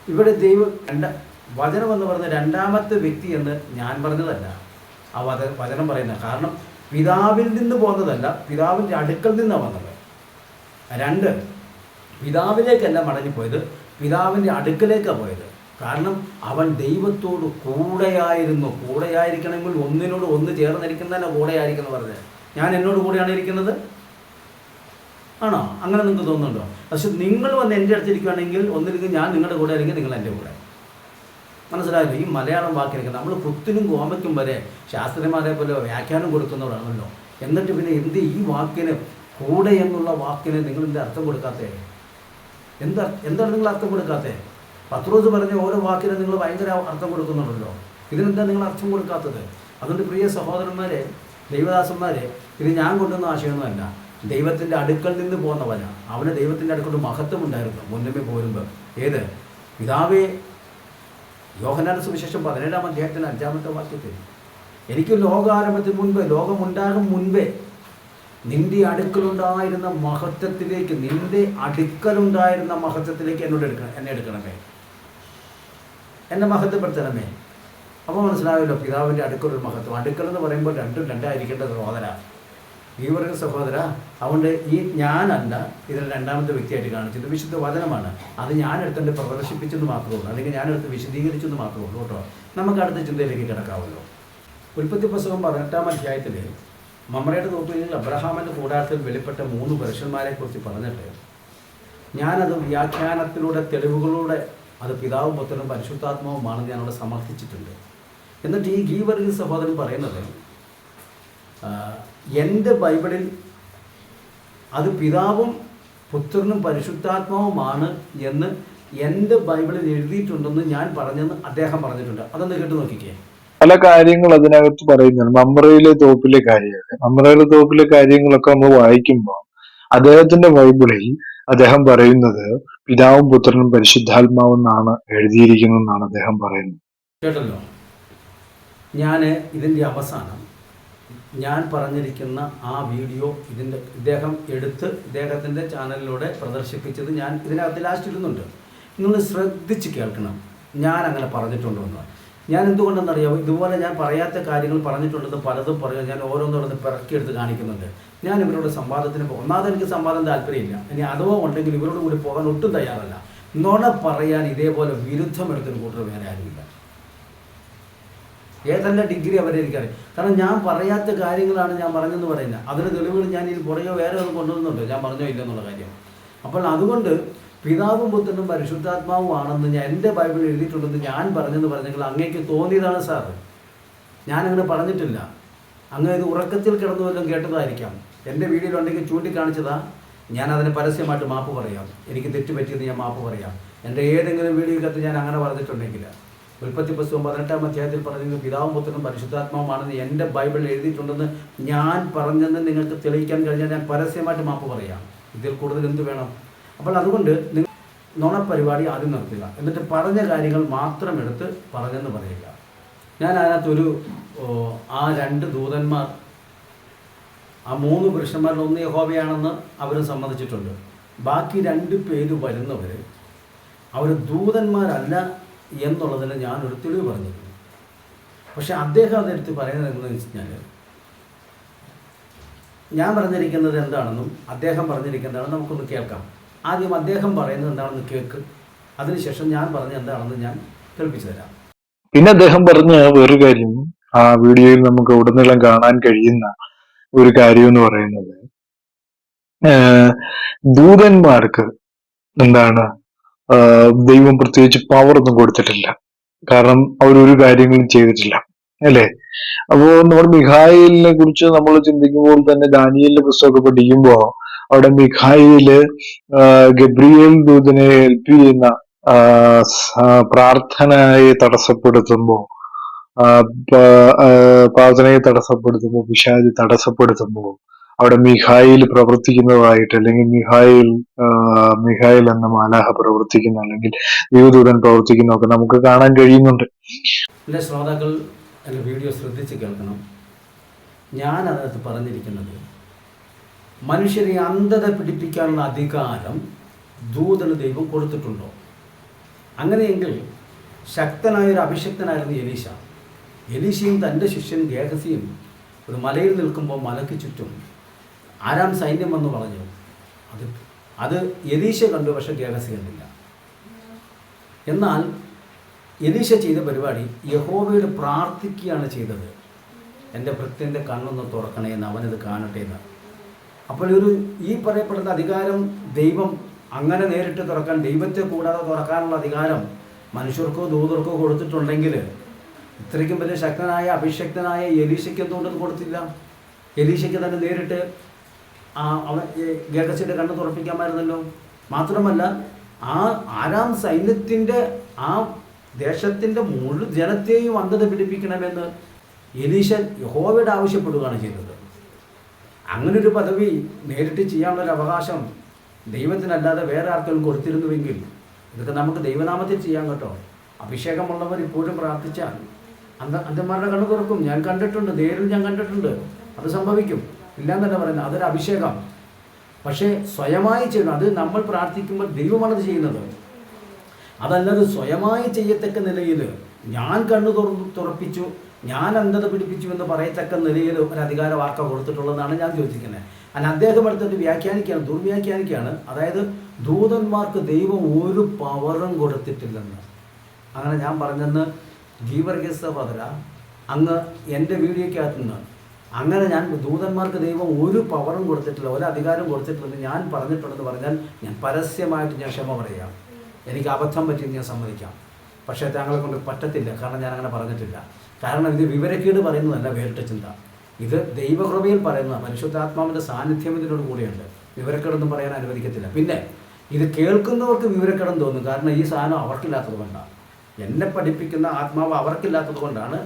ഇവിടെ വചനമെന്ന് പറഞ്ഞ 2ാമത്തെ വ്യക്തി എന്ന് ഞാൻ പറഞ്ഞതല്ല, ആ വചനം പറയുന്നത്. കാരണം പിതാവിൽ നിന്ന് പോകുന്നതല്ല, പിതാവിൻ്റെ അടുക്കൽ നിന്നാണ് വന്നത്. 2, പിതാവിലേക്കല്ല മടങ്ങിപ്പോയത്, പിതാവിൻ്റെ അടുക്കലേക്കാണ് പോയത്. കാരണം അവൻ ദൈവത്തോട് കൂടെയായിരുന്നു. കൂടെയായിരിക്കണമെങ്കിൽ ഒന്നിനോട് ഒന്ന് ചേർന്നിരിക്കുന്നതന്നെ കൂടെയായിരിക്കുന്നു പറഞ്ഞത്. ഞാൻ എന്നോട് കൂടെയാണ് ഇരിക്കുന്നത് ആണോ? അങ്ങനെ നിങ്ങൾക്ക് തോന്നുന്നുണ്ടോ? പക്ഷെ നിങ്ങൾ വന്ന് എൻ്റെ അടുത്തിരിക്കുകയാണെങ്കിൽ ഒന്നിരിക്കും ഞാൻ നിങ്ങളുടെ കൂടെ ആയിരിക്കും, നിങ്ങൾ എൻ്റെ കൂടെ. മനസ്സിലായല്ലോ? ഈ മലയാളം വാക്കിനൊക്കെ നമ്മൾ കുത്തിനും കോമയ്ക്കും വരെ ശാസ്ത്രിമാരെ പോലെ വ്യാഖ്യാനം കൊടുക്കുന്നവരാണല്ലോ. എന്നിട്ട് പിന്നെ എന്ത് ഈ വാക്കിന് കൂടെ എന്നുള്ള വാക്കിന് നിങ്ങൾ എന്ത് അർത്ഥം കൊടുക്കാത്തേ? എന്താണ് നിങ്ങൾ അർത്ഥം കൊടുക്കാത്തേ? പത്രോസ് പറഞ്ഞ ഓരോ വാക്കിന് നിങ്ങൾ ഭയങ്കര അർത്ഥം കൊടുക്കുന്നുണ്ടല്ലോ. ഇതിനെന്താ നിങ്ങൾ അർത്ഥം കൊടുക്കാത്തത്? അതുകൊണ്ട് പ്രിയ സഹോദരന്മാരെ, ദൈവദാസന്മാരെ, ഇത് ഞാൻ കൊണ്ടുവന്ന ആശയമൊന്നുമല്ല. ദൈവത്തിൻ്റെ അടുക്കൽ നിന്ന് പോകുന്നവനാണ്. അവന് ദൈവത്തിൻ്റെ അടുക്കൽ മഹത്വം ഉണ്ടായിരുന്നു മുന്നമേ പോരുമ്പോൾ. ഏത് പിതാവേ, യോഹന്നാന്റെ സുവിശേഷം 17-ാം അധ്യായത്തിന് 5-ാമത്തെ വാക്യത്തിൽ, എനിക്ക് ലോകാരംഭത്തിന് മുൻപേ, ലോകമുണ്ടാകും മുൻപേ നിന്റെ അടുക്കലുണ്ടായിരുന്ന മഹത്വത്തിലേക്ക്, എന്നെ എടുക്കണമേ, എന്നെ മഹത്വപ്പെടുത്തണമേ. അപ്പോൾ മനസ്സിലായല്ലോ പിതാവിൻ്റെ അടുക്കലൊരു മഹത്വം. അടുക്കൽ എന്ന് പറയുമ്പോൾ രണ്ടും രണ്ടായിരിക്കേണ്ട സഹോദര, ഈ പറയുന്ന സഹോദര. അതുകൊണ്ട് ഈ ഞാനല്ല ഇതിൽ രണ്ടാമത്തെ വ്യക്തിയായിട്ട് കാണിച്ചത് വിശുദ്ധ വചനമാണ്. അത് ഞാനെടുത്ത് പ്രദർശിപ്പിച്ചെന്ന് മാത്രമേ ഉള്ളൂ, അല്ലെങ്കിൽ ഞാനെടുത്ത് വിശദീകരിച്ചെന്ന് മാത്രമേ ഉള്ളൂ കേട്ടോ. നമുക്ക് അടുത്ത ചിന്തയിലേക്ക് കിടക്കാമല്ലോ. ഉൽപ്പത്തി പുസ്തകം 18-ാം അധ്യായത്തിൽ മമ്രയുടെ തോപ്പിൽ അബ്രഹാമിൻ്റെ കൂടാരത്തിൽ വെളിപ്പെട്ട 3 പുരുഷന്മാരെ കുറിച്ച് പറഞ്ഞിട്ട് ഞാനത് വ്യാഖ്യാനത്തിലൂടെ, തെളിവുകളിലൂടെ അത് പിതാവും പുത്രനും പരിശുദ്ധാത്മാവുമാണെന്ന് ഞാനവിടെ സമർത്ഥിച്ചിട്ടുണ്ട്. എന്നിട്ട് ഈ ഗീവർഗീസ് സഹോദരൻ പറയുന്നത് എൻ്റെ ബൈബിളിൽ അത് പിതാവും പുത്രനും പരിശുദ്ധാത്മാവുമാണ് എന്ന് എൻ്റെ ബൈബിളിൽ എഴുതിയിട്ടുണ്ടെന്ന് ഞാൻ പറഞ്ഞെന്ന് അദ്ദേഹം പറഞ്ഞിട്ടുണ്ട്. അതൊന്ന് കേട്ട് നോക്കിക്കേ. പല കാര്യങ്ങൾ അതിനകത്ത് പറയുന്നുണ്ട്. മമ്രയിലെ തോപ്പിലെ കാര്യങ്ങളൊക്കെ നമ്മൾ വായിക്കുമ്പോൾ അദ്ദേഹത്തിന്റെ ബൈബിളിൽ അദ്ദേഹം പറയുന്നത് പിതാവും പുത്രനും പരിശുദ്ധാത്മാവും എന്നാണ് എഴുതിയിരിക്കുന്നതെന്നാണ് അദ്ദേഹം പറയുന്നത്. കേട്ടല്ലോ? ഞാൻ ഇതിൻ്റെ അവസാനം ഞാൻ പറഞ്ഞിരിക്കുന്ന ആ വീഡിയോ ഇദ്ദേഹം എടുത്ത് ഇദ്ദേഹത്തിൻ്റെ ചാനലിലൂടെ പ്രദർശിപ്പിച്ചത് ഞാൻ ഇതിനകത്ത് ലാസ്റ്റ് ഇടുന്നുണ്ട്. നിങ്ങൾ ശ്രദ്ധിച്ച് കേൾക്കണം. ഞാൻ അങ്ങനെ പറഞ്ഞിട്ടുണ്ടോ എന്ന്. ഞാൻ എന്തുകൊണ്ടെന്നറിയാമോ? ഇതുപോലെ ഞാൻ പറയാത്ത കാര്യങ്ങൾ പറഞ്ഞിട്ടുണ്ടെന്ന് പലതും പറയുക. ഞാൻ ഓരോന്നോരോന്ന് പിറക്കിയെടുത്ത് കാണിക്കുന്നുണ്ട്. ഞാൻ ഇവരോട് സംവാദത്തിന് ഒന്നാമത് എനിക്ക് സംവാദം താല്പര്യമില്ല. ഇനി അഥവാ ഉണ്ടെങ്കിൽ ഇവരോട് കൂടി പോകാൻ ഒട്ടും തയ്യാറല്ല. നുണ പറയാൻ ഇതേപോലെ വിരുദ്ധമെടുത്തൊരു കൂട്ടർ വേറെ ആരുമില്ല. ഏതെല്ലാം ഡിഗ്രി അവരെ എനിക്കറിയാം. കാരണം ഞാൻ പറയാത്ത കാര്യങ്ങളാണ് ഞാൻ പറഞ്ഞെന്ന് പറയുന്നത്. അതിന് തെളിവുകൾ ഞാൻ ഇനി പുറകെ വേറെ ഒന്നും കൊണ്ടുവരുന്നുണ്ടോ ഞാൻ പറഞ്ഞോ ഇല്ലെന്നുള്ള കാര്യം. അപ്പോൾ അതുകൊണ്ട് പിതാവും പുത്രനും പരിശുദ്ധാത്മാവും ആണെന്ന് ഞാൻ എൻ്റെ ബൈബിളിൽ എഴുതിയിട്ടുണ്ടെന്ന് ഞാൻ പറഞ്ഞെങ്കിൽ അങ്ങേക്ക് തോന്നിയതാണ് സാർ. ഞാനങ്ങനെ പറഞ്ഞിട്ടില്ല. അങ്ങ് ഇത് ഉറക്കത്തിൽ കിടന്നു വല്ലതും കേട്ടതായിരിക്കാം. എൻ്റെ വീഡിയോയിലുണ്ടെങ്കിൽ ചൂണ്ടിക്കാണിച്ചതാ. ഞാൻ അതിന് പരസ്യമായിട്ട് മാപ്പ് പറയാം. എനിക്ക് തെറ്റുപറ്റിയത് ഞാൻ മാപ്പ് പറയാം. എൻ്റെ ഏതെങ്കിലും വീഡിയോക്കകത്ത് ഞാൻ അങ്ങനെ പറഞ്ഞിട്ടുണ്ടെങ്കിൽ, ഉൽപ്പത്തി പുസ്തകം 18-ാം അധ്യായത്തിൽ പറഞ്ഞെങ്കിൽ പിതാവും പുത്രനും പരിശുദ്ധാത്മാവുമാണെന്ന് എൻ്റെ ബൈബിളിൽ എഴുതിയിട്ടുണ്ടെന്ന് ഞാൻ പറഞ്ഞെന്ന് നിങ്ങൾക്ക് തെളിയിക്കാൻ കഴിഞ്ഞാൽ ഞാൻ പരസ്യമായിട്ട് മാപ്പ് പറയാം. ഇതിൽ കൂടുതൽ എന്ത് വേണം? അപ്പോൾ അതുകൊണ്ട് നിങ്ങൾ നുണപ്പരിപാടി ആദ്യം നടത്തുക. എന്നിട്ട് പറഞ്ഞ കാര്യങ്ങൾ മാത്രം എടുത്ത് പറഞ്ഞെന്ന് പറയുക. ഞാൻ അതിനകത്തൊരു ആ 2 ദൂതന്മാർ, ആ 3 പുരുഷന്മാരിൽ ഒന്ന് യഹോവയാണെന്ന് അവരും സമ്മതിച്ചിട്ടുണ്ട്. ബാക്കി 2 പേര് വരുന്നവർ അവർ ദൂതന്മാരല്ല എന്നുള്ളതിന് ഞാനൊരു തെളിവ് പറഞ്ഞിരുന്നു. പക്ഷെ അദ്ദേഹം അതെടുത്ത് പറയുന്നത് എന്താണെന്ന് വെച്ച് കഴിഞ്ഞാൽ, ഞാൻ പറഞ്ഞിരിക്കുന്നത് എന്താണെന്നും അദ്ദേഹം പറഞ്ഞിരിക്കുന്നതാണെന്നും നമുക്കൊന്ന് കേൾക്കാം. ആദ്യം അദ്ദേഹം പറയുന്നത് എന്താണെന്ന് കേൾക്ക്. അതിനുശേഷം ഞാൻ പറഞ്ഞ എന്താണെന്ന് ഞാൻ കേൾപ്പിച്ചു തരാം. പിന്നെ അദ്ദേഹം പറഞ്ഞ വേറൊരു കാര്യം, ആ വീഡിയോയിൽ നമുക്ക് ഉടനീളം കാണാൻ കഴിയുന്ന ഒരു കാര്യം എന്ന് പറയുന്നത്, ദൂതന്മാർക്ക് എന്താണ് ദൈവം പ്രത്യേകിച്ച് പവർ ഒന്നും കൊടുത്തിട്ടില്ല. കാരണം അവരൊരു കാര്യങ്ങളും ചെയ്തിട്ടില്ല, അല്ലേ? അപ്പോ നമ്മൾ മിഖായേലിനെ കുറിച്ച് നമ്മൾ ചിന്തിക്കുമ്പോൾ തന്നെ ദാനിയേലിന്റെ പുസ്തകമൊക്കെ പഠിക്കുമ്പോൾ അവിടെ മിഖായേല് ഗബ്രിയേൽ ദൂതനെ ഹെൽപ്പ് ചെയ്യുന്ന പ്രാർത്ഥനയെ തടസ്സപ്പെടുത്തുമ്പോ പിശാച് തടസ്സപ്പെടുത്തുമ്പോ അവിടെ മിഖായിൽ പ്രവർത്തിക്കുന്നതായിട്ട്, അല്ലെങ്കിൽ മിഖായിൽ എന്ന മാലാഹ പ്രവർത്തിക്കുന്ന, അല്ലെങ്കിൽ ദൈവദൂതൻ പ്രവർത്തിക്കുന്നതൊക്കെ നമുക്ക് കാണാൻ കഴിയുന്നുണ്ട്. എൻ്റെ ശ്രോതാക്കൾ എൻ്റെ വീഡിയോ ശ്രദ്ധിച്ച് കേൾക്കണം. ഞാൻ അതിനകത്ത് പറഞ്ഞിരിക്കുന്നത്, മനുഷ്യരെ അന്ധത പിടിപ്പിക്കാനുള്ള അധികാരം ദൂതന് ദൈവം കൊടുത്തിട്ടുണ്ടോ? അങ്ങനെയെങ്കിൽ ശക്തനായൊരു അഭിഷക്തനായിരുന്നു എലീശ. എലീശയും തൻ്റെ ശിഷ്യൻ ഗേഹസിയും ഒരു മലയിൽ നിൽക്കുമ്പോൾ മലയ്ക്ക് ചുറ്റും ആരാം സൈന്യം വന്ന് പറഞ്ഞു. അത് എലീശ കണ്ടു, പക്ഷെ ഗേഹസി കണ്ടില്ല. എന്നാൽ എലീശ ചെയ്ത പരിപാടി യഹോവയോട് പ്രാർത്ഥിക്കുകയാണ് ചെയ്തത്. എൻ്റെ ഭൃത്യൻ്റെ കണ്ണൊന്ന് തുറക്കണേ എന്ന്, അവനത് കാണട്ടെ എന്ന്. അപ്പോൾ ഈ പറയപ്പെടുന്ന അധികാരം ദൈവം അങ്ങനെ നേരിട്ട് തുറക്കാൻ, ദൈവത്തെ കൂടാതെ തുറക്കാനുള്ള അധികാരം മനുഷ്യർക്കോ ദൂതർക്കോ കൊടുത്തിട്ടുണ്ടെങ്കിൽ ഇത്രയ്ക്കും വലിയ ശക്തനായ അഭിഷക്തനായ എലീശയ്ക്ക് എന്തുകൊണ്ടത് കൊടുത്തില്ല? എലീശയ്ക്ക് തന്നെ നേരിട്ട് അവൻ ഗേഹസിയുടെ കണ്ണ് തുറപ്പിക്കാമായിരുന്നല്ലോ. മാത്രമല്ല ആ ആരാം സൈന്യത്തിൻ്റെ ആ ദേശത്തിൻ്റെ മുഴുവൻ ജനത്തെയും അന്ധത പിടിപ്പിക്കണമെന്ന് എലീശ യഹോവയോട് ആവശ്യപ്പെടുകയാണ് ചെയ്തത്. അങ്ങനൊരു പദവി നേരിട്ട് ചെയ്യാനുള്ളൊരു അവകാശം ദൈവത്തിനല്ലാതെ വേറെ ആർക്കും കൊടുത്തിരുന്നുവെങ്കിൽ ഇതൊക്കെ നമുക്ക് ദൈവനാമത്തിൽ ചെയ്യാൻ കേട്ടോ. അഭിഷേകമുള്ളവർ ഇപ്പോഴും പ്രാർത്ഥിച്ചാൽ അന്ധന്മാരുടെ കണ്ണ് തുറക്കും. ഞാൻ കണ്ടിട്ടുണ്ട്, നേരിൽ ഞാൻ കണ്ടിട്ടുണ്ട്. അത് സംഭവിക്കും, ഇല്ലാന്നല്ല പറയുന്നത്. അതൊരു അഭിഷേകം. പക്ഷേ സ്വയമായി ചെയ്യണം. അത് നമ്മൾ പ്രാർത്ഥിക്കുമ്പോൾ ദൈവമാണത് ചെയ്യുന്നത്. അതല്ലാതെ സ്വയമായി ചെയ്യത്തക്ക നിലയിൽ ഞാൻ കണ്ണു തുറപ്പിച്ചു, ഞാൻ അന്ധത പിടിപ്പിച്ചു എന്ന് പറയത്തക്ക നിലയിൽ ഒരു അധികാര വാക്ക കൊടുത്തിട്ടുള്ളതാണ് ഞാൻ ചോദിക്കുന്നത്. അല്ല, അദ്ദേഹം എടുത്തിട്ട് വ്യാഖ്യാനിക്കുകയാണ്, ദുർവ്യാഖ്യാനിക്കുകയാണ്. അതായത് ദൂതന്മാർക്ക് ദൈവം ഒരു പവറും കൊടുത്തിട്ടില്ലെന്ന്. അങ്ങനെ ഞാൻ പറഞ്ഞെന്ന് ഗീവർഗീസ് സഹോദര, അങ്ങ് എൻ്റെ വീഡിയോയ്ക്കകത്ത് നിന്ന് അങ്ങനെ ഞാൻ ദൂതന്മാർക്ക് ദൈവം ഒരു പവറും കൊടുത്തിട്ടില്ല, ഒരു അധികാരം കൊടുത്തിട്ടില്ലെന്ന് ഞാൻ പറഞ്ഞിട്ടുണ്ടെന്ന് പറഞ്ഞാൽ ഞാൻ പരസ്യമായിട്ട് ഞാൻ ക്ഷമ പറയാം. എനിക്ക് അബദ്ധം പറ്റിയെന്ന് ഞാൻ സമ്മതിക്കാം. പക്ഷേ താങ്കളെ കൊണ്ട് പറ്റത്തില്ല, കാരണം ഞാൻ അങ്ങനെ പറഞ്ഞിട്ടില്ല. കാരണം ഇത് വിവരക്കേട് പറയുന്നതല്ല, വേറിട്ട ചിന്ത. ഇത് ദൈവകൃപയിൽ പറയുന്ന പരിശുദ്ധാത്മാവിൻ്റെ സാന്നിധ്യം ഇതിനോട് കൂടെയുണ്ട്. വിവരക്കേടൊന്നും പറയാൻ അനുവദിക്കത്തില്ല. പിന്നെ ഇത് കേൾക്കുന്നവർക്ക് വിവരക്കേടെന്ന് തോന്നും, കാരണം ഈ സാധനം അവർക്കില്ലാത്തത് കൊണ്ടാണ്. എന്നെ പഠിപ്പിക്കുന്ന ആത്മാവ് അവർക്കില്ലാത്തത് കൊണ്ടാണ്.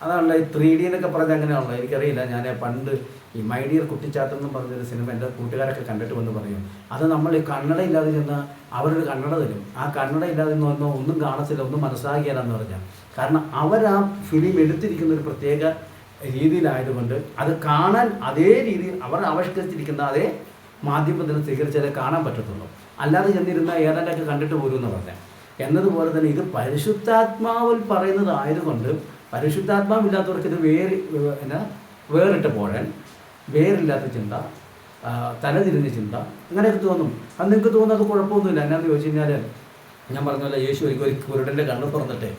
അതാണല്ലോ ഈ 3D എന്നൊക്കെ പറഞ്ഞാൽ അങ്ങനെയാണല്ലോ, എനിക്കറിയില്ല. ഞാൻ പണ്ട് ഈ മൈ ഡിയർ കുട്ടിച്ചാത്തൻ പറഞ്ഞൊരു സിനിമ എൻ്റെ കൂട്ടുകാരൊക്കെ കണ്ടിട്ട് വന്ന് പറയും, അത് നമ്മൾ ഈ കന്നഡ ഇല്ലാതെ ചെന്ന് അവരൊരു കന്നഡ തരും. ആ കന്നഡ ഇല്ലാതെ നിന്ന് വന്നാൽ ഒന്നും കാണത്തില്ല, ഒന്നും മനസ്സിലാക്കിയാലെന്ന് പറഞ്ഞാൽ. കാരണം അവരാ ഫിലിം എടുത്തിരിക്കുന്ന ഒരു പ്രത്യേക രീതിയിലായതുകൊണ്ട് അത് കാണാൻ അതേ രീതിയിൽ അവർ ആവിഷ്കരിച്ചിരിക്കുന്ന അതേ മാധ്യമത്തിന് സ്വീകരിച്ചാലേ കാണാൻ പറ്റത്തുള്ളൂ. അല്ലാതെ ചെന്നിരുന്ന ഏതാണ്ടൊക്കെ കണ്ടിട്ട് പോരും എന്ന് പറഞ്ഞാൽ. എന്നതുപോലെ തന്നെ ഇത് പരിശുദ്ധാത്മാവിൽ പറയുന്നതായതുകൊണ്ട് പരിശുദ്ധാത്മാവില്ലാത്തവർക്ക് ഇത് വേറിട്ട് പോഴൻ, വേറില്ലാത്ത ചിന്ത, തലതിരിഞ്ഞ ചിന്ത, അങ്ങനെയൊക്കെ തോന്നും. അത് നിങ്ങൾക്ക് തോന്നുന്നത് കുഴപ്പമൊന്നുമില്ല. എന്നാന്ന് ചോദിച്ചു കഴിഞ്ഞാൽ, ഞാൻ പറഞ്ഞ പോലെ യേശു ഒരു കുരുടൻ്റെ കണ്ണ് തുറന്നിട്ട്,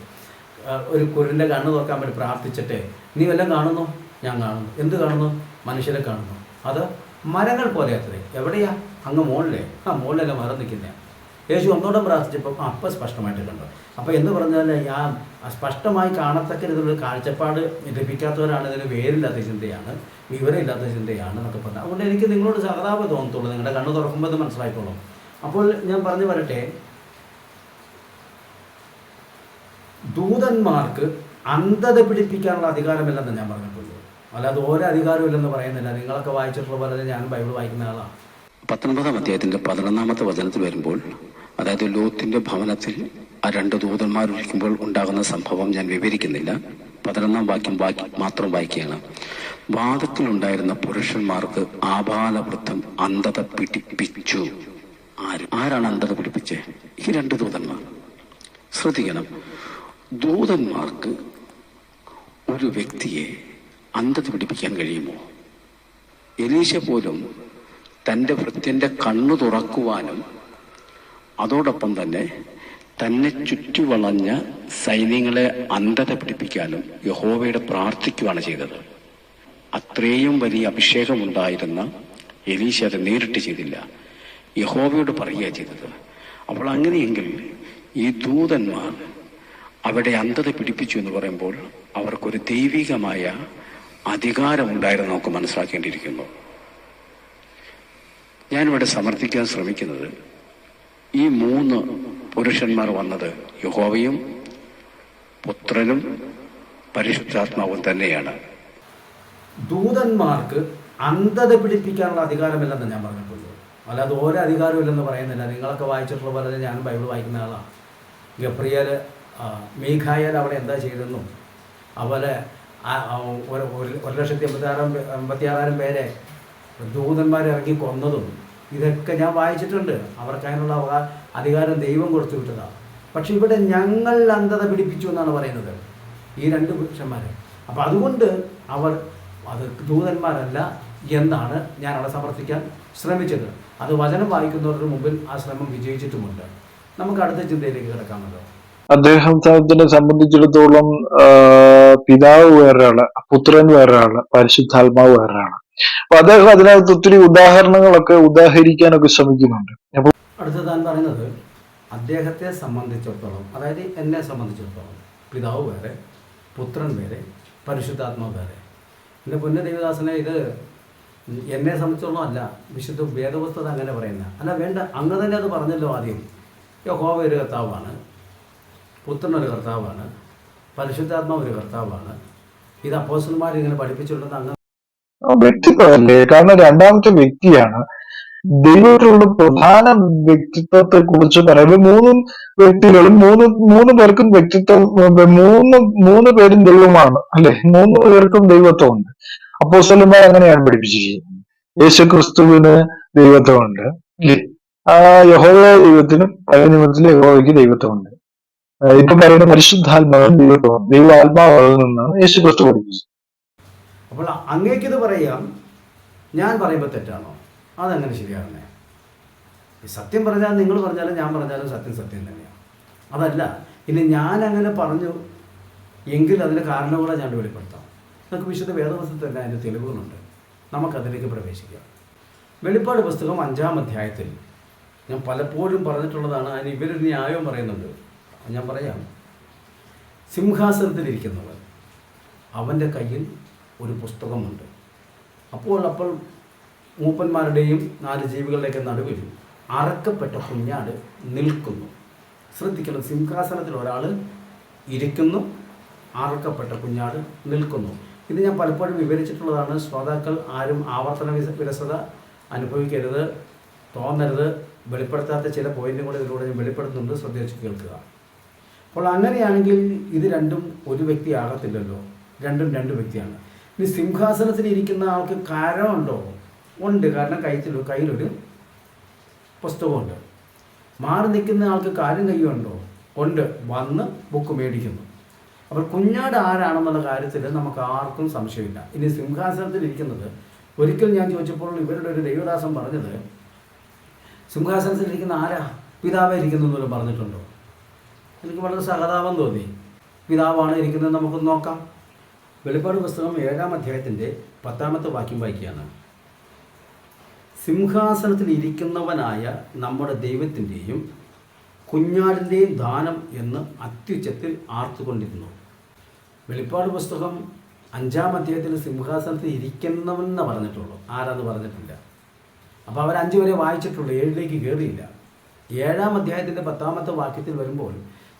ഒരു കുരുടൻ്റെ കണ്ണ് തുറക്കാൻ വേണ്ടി പ്രാർത്ഥിച്ചിട്ട്, നീ വല്ലതും കാണുന്നു? ഞാൻ കാണുന്നു. എന്ത് കാണുന്നു? മനുഷ്യരെ കാണുന്നു. അത് മരങ്ങൾ പോലെ അത്രേ. എവിടെയാ? അങ്ങ് മുകളിലേ. മുകളിലല്ല മരം നിൽക്കുന്നതാണ്. യേശു ഒന്നോടെ പ്രാർത്ഥിച്ചപ്പോൾ അപ്പം സ്പഷ്ടമായിട്ട് കണ്ടു. അപ്പോൾ എന്ന് പറഞ്ഞാൽ സ്പഷ്ടമായി കാണത്തക്ക രീതിയിലുള്ള കാഴ്ചപ്പാട് ലഭിക്കാത്തവരാണ് ഇതിന് വേരില്ലാത്ത ചിന്തയാണ്, വിവരമില്ലാത്ത ചിന്തയാണ് എന്നൊക്കെ പറഞ്ഞത്. അതുകൊണ്ട് എനിക്ക് നിങ്ങളോട് സഹതാപം തോന്നത്തുള്ളൂ. നിങ്ങളുടെ കണ്ണ് തുറക്കുമ്പോൾ അത് മനസ്സിലായിക്കോളും. അപ്പോൾ ഞാൻ പറഞ്ഞു വരട്ടെ, ദൂതന്മാർക്ക് അന്ധത പിടിപ്പിക്കാനുള്ള അധികാരമില്ലെന്ന് ഞാൻ പറഞ്ഞിട്ടുള്ളൂ. അല്ലാതെ ഓരോ അധികാരവും ഇല്ലെന്ന് പറയുന്നില്ല. നിങ്ങളൊക്കെ വായിച്ചിട്ടുള്ള പോലെ ഞാൻ ബൈബിൾ വായിക്കുന്ന ആളാണ്. 19-ാം അധ്യായത്തിന്റെ 11-ാമത്തെ വചനത്തിൽ വരുമ്പോൾ, അതായത് ലോത്തിന്റെ ഭവനത്തിൽ ആ 2 ദൂതന്മാരിരിക്കുമ്പോൾ ഉണ്ടാകുന്ന സംഭവം ഞാൻ വിവരിക്കുന്നില്ല. 11-ാം വാക്യം മാത്രം വായിക്കുകയാണ്. വാദത്തിലുണ്ടായിരുന്ന പുരുഷന്മാർക്ക് ആബാലവൃദ്ധം അന്ധത പിടിപ്പിച്ചു. ആരാണ് അന്ധത പിടിപ്പിച്ചേ? ഈ 2 ദൂതന്മാർ. ശ്രദ്ധിക്കണം, ദൂതന്മാർക്ക് ഒരു വ്യക്തിയെ അന്ധത പിടിപ്പിക്കാൻ കഴിയുമോ? എലീശ പോലും തൻ്റെ ഭൃത്യന്റെ കണ്ണു തുറക്കുവാനും അതോടൊപ്പം തന്നെ തന്നെ ചുറ്റുവളഞ്ഞ സൈന്യങ്ങളെ അന്ധത പിടിപ്പിക്കാനും യഹോവയുടെ പ്രാർത്ഥിക്കുകയാണ് ചെയ്തത്. അത്രയും വലിയ അഭിഷേകമുണ്ടായിരുന്ന എലീശ അത് നേരിട്ട് ചെയ്തില്ല, യഹോവയോട് പറയുക ചെയ്തത്. അപ്പോൾ അങ്ങനെയെങ്കിൽ ഈ ദൂതന്മാർ അവിടെ അന്ധത പിടിപ്പിച്ചു എന്ന് പറയുമ്പോൾ അവർക്കൊരു ദൈവികമായ അധികാരമുണ്ടായിരുന്നു നമുക്ക് മനസ്സിലാക്കേണ്ടിയിരിക്കുന്നു. ഞാനിവിടെ സമർത്ഥിക്കാൻ ശ്രമിക്കുന്നത്, ഈ 3 പുരുഷന്മാർ വന്നത് യഹോവയും പുത്രനും പരിശുദ്ധാത്മാവും തന്നെയാണ്. ദൂതന്മാർക്ക് അന്ധത പിടിപ്പിക്കാനുള്ള അധികാരമില്ലെന്ന് ഞാൻ പറഞ്ഞിട്ടുള്ളൂ. അല്ലാതെ ഓരോ അധികാരവും ഇല്ലെന്ന് പറയുന്നില്ല. നിങ്ങളൊക്കെ വായിച്ചിട്ടുള്ള പോലെ ഞാൻ ബൈബിൾ വായിക്കുന്ന ആളാണ്. ഗബ്രിയേൽ, മീഖായേൽ അവിടെ എന്താ ചെയ്തെന്നും, അതുപോലെ 1,86,000 പേരെ ദൂതന്മാരിറങ്ങി കൊന്നതും ഇതൊക്കെ ഞാൻ വായിച്ചിട്ടുണ്ട്. അവർക്ക് അതിനുള്ള അധികാരം ദൈവം കൊടുത്തു വിട്ടതാണ്. പക്ഷെ ഇവിടെ ഞങ്ങൾ അന്ധത പിടിപ്പിച്ചു എന്നാണ് പറയുന്നത് ഈ 2 പുരുഷന്മാർ. അപ്പം അതുകൊണ്ട് അത് ദൂതന്മാരല്ല എന്നാണ് ഞാൻ അവിടെ സമർത്ഥിക്കാൻ ശ്രമിച്ചത്. അത് വചനം വായിക്കുന്നവരുടെ മുമ്പിൽ ആ ശ്രമം വിജയിച്ചിട്ടുമുണ്ട്. നമുക്ക് അടുത്ത ചിന്തയിലേക്ക് കിടക്കാമല്ലോ. അദ്ദേഹത്തിനെ സംബന്ധിച്ചിടത്തോളം പിതാവ് വേറൊരാള്, പുത്രൻ വേറൊരാള്, പരിശുദ്ധാത്മാവ് വേറൊരാള്. അപ്പൊ അദ്ദേഹം അതിനകത്ത് ഒത്തിരി ഉദാഹരണങ്ങളൊക്കെ ഉദാഹരിക്കാനൊക്കെ ശ്രമിക്കുന്നുണ്ട്. അപ്പൊ അടുത്ത താൻ പറയുന്നത് അദ്ദേഹത്തെ സംബന്ധിച്ചിടത്തോളം, അതായത് എന്നെ സംബന്ധിച്ചിടത്തോളം പിതാവ് വേറെ, പുത്രൻ വേറെ, പരിശുദ്ധാത്മാവ് വേറെ. എൻ്റെ പൊന്ന ദേവദാസനെ, ഇത് എന്നെ സംബന്ധിച്ചോളം അല്ല, വിശുദ്ധ വേദപുസ്തകം അങ്ങനെ പറയുന്ന അല്ല. വേണ്ട, അങ്ങ് തന്നെ അത് പറഞ്ഞല്ലോ ആദ്യം. യഹോവ ഒരു കർത്താവാണ്, പുത്രൻ ഒരു കർത്താവാണ്, പരിശുദ്ധാത്മാവ് ഒരു കർത്താവാണ്. ഇത് അപ്പോസ്തലന്മാർ ഇങ്ങനെ പഠിപ്പിച്ചിട്ടുണ്ടെന്ന് അങ്ങ് വ്യക്തിത്വമല്ലേ? കാരണം രണ്ടാമത്തെ വ്യക്തിയാണ്. ദൈവത്തിലുള്ള പ്രധാന വ്യക്തിത്വത്തെ കുറിച്ച് പറയുമ്പോൾ വ്യക്തികളും മൂന്ന് പേർക്കും വ്യക്തിത്വം, മൂന്ന് പേരും ദൈവമാണ് അല്ലെ? 3 പേർക്കും ദൈവത്വമുണ്ട്. അപ്പോസ്തലന്മാർ അങ്ങനെയാണ് പഠിപ്പിച്ചിരിക്കുന്നത്. യേശു ക്രിസ്തുവിന് ദൈവത്വമുണ്ട്, യഹോവ ദൈവത്തിനും പഴയ നിയമത്തിലെ യഹോവയ്ക്ക് ദൈവത്വമുണ്ട്. ഇപ്പൊ പറയുന്ന പരിശുദ്ധാത്മാവിന് ദൈവത്വമുണ്ട്. ദൈവാത്മാവിൽ നിന്നാണ് യേശു ക്രിസ്തു പഠിപ്പിച്ചത്. അപ്പോൾ അങ്ങേക്കിത് പറയാം, ഞാൻ പറയുമ്പോൾ തെറ്റാണോ? അതെങ്ങനെ ശരിയാകുന്നേ? സത്യം പറഞ്ഞാൽ നിങ്ങൾ പറഞ്ഞാലും ഞാൻ പറഞ്ഞാലും സത്യം സത്യം തന്നെയാണ്. അതല്ല, ഇനി ഞാൻ അങ്ങനെ പറഞ്ഞു എങ്കിൽ അതിൻ്റെ കാരണങ്ങളെ ഞാൻ വെളിപ്പെടുത്താം. നമുക്ക് വിശുദ്ധ വേദപുസ്തകത്തിൽ തന്നെ അതിൻ്റെ തെളിവുകളുണ്ട്. നമുക്കതിലേക്ക് പ്രവേശിക്കാം. വെളിപ്പാട് പുസ്തകം 5-ാം അധ്യായത്തിൽ ഞാൻ പലപ്പോഴും പറഞ്ഞിട്ടുള്ളതാണ്. അതിന് ഇവരൊരു ന്യായവും പറയുന്നുണ്ട്. ഞാൻ പറയാം. സിംഹാസനത്തിലിരിക്കുന്നവൻ, അവൻ്റെ കയ്യിൽ ഒരു പുസ്തകമുണ്ട്. അപ്പോൾ മൂപ്പന്മാരുടെയും 4 ജീവികളുടെയൊക്കെ നടുവിൽ അറക്കപ്പെട്ട കുഞ്ഞാട് നിൽക്കുന്നു. ശ്രദ്ധിക്കണം, സിംഹാസനത്തിൽ ഒരാൾ ഇരിക്കുന്നു, അറക്കപ്പെട്ട കുഞ്ഞാട് നിൽക്കുന്നു. ഇത് ഞാൻ പലപ്പോഴും വിവരിച്ചിട്ടുള്ളതാണ്. ശ്രോതാക്കൾ ആരും ആവർത്തന വിരസത അനുഭവിക്കരുത്, തോന്നരുത്. വെളിപ്പെടുത്താത്ത ചില പോയിന്റും കൂടെ ഇതിലൂടെ ഞാൻ വെളിപ്പെടുത്തുന്നുണ്ട്, ശ്രദ്ധിച്ച് കേൾക്കുക. അപ്പോൾ അങ്ങനെയാണെങ്കിൽ ഇത് രണ്ടും ഒരു വ്യക്തി ആകത്തില്ലല്ലോ, രണ്ടും 2 വ്യക്തിയാണ്. ഇനി സിംഹാസനത്തിൽ ഇരിക്കുന്ന ആൾക്ക് കാരണമുണ്ടോ? ഉണ്ട്. കാരണം കയ്യിലൊരു പുസ്തകമുണ്ട്. മാറി നിൽക്കുന്ന ആൾക്ക് കാര്യം കയ്യുണ്ടോ? ഉണ്ട്. വന്ന് ബുക്ക് മേടിക്കുന്നു. അപ്പോൾ കുഞ്ഞാട് ആരാണെന്നുള്ള കാര്യത്തിൽ നമുക്ക് ആർക്കും സംശയമില്ല. ഇനി സിംഹാസനത്തിൽ ഇരിക്കുന്നത്, ഒരിക്കൽ ഞാൻ ചോദിച്ചപ്പോൾ ഇവരുടെ ഒരു ദൈവദാസൻ പറഞ്ഞത്, സിംഹാസനത്തിൽ ഇരിക്കുന്ന ആരാ? പിതാവേ ഇരിക്കുന്നു എന്നുള്ളത് പറഞ്ഞിട്ടുണ്ടോ? എനിക്ക് വളരെ സഹതാപം തോന്നി. പിതാവാണ് ഇരിക്കുന്നത്, നമുക്കൊന്ന് നോക്കാം. വെളിപ്പാട് പുസ്തകം 7-ാം അധ്യായത്തിൻ്റെ 10-ാമത്തെ വാക്യം വായിക്കുകയാണ്. സിംഹാസനത്തിൽ ഇരിക്കുന്നവനായ നമ്മുടെ ദൈവത്തിൻ്റെയും കുഞ്ഞാടിൻ്റെയും ദാനം എന്ന് അത്യുച്ചത്തിൽ ആർത്തുകൊണ്ടിരുന്നു. വെളിപ്പാട് പുസ്തകം 5-ാം അധ്യായത്തിൽ സിംഹാസനത്തിൽ ഇരിക്കുന്നവനെന്ന് പറഞ്ഞിട്ടുള്ളൂ, ആരാന്ന് പറഞ്ഞിട്ടില്ല. അപ്പോൾ അവർ 5 വരെ വായിച്ചിട്ടുള്ളൂ, 7ലേക്ക് കയറിയില്ല. 7-ാം അധ്യായത്തിൻ്റെ 10-ാമത്തെ വാക്യത്തിൽ വരുമ്പോൾ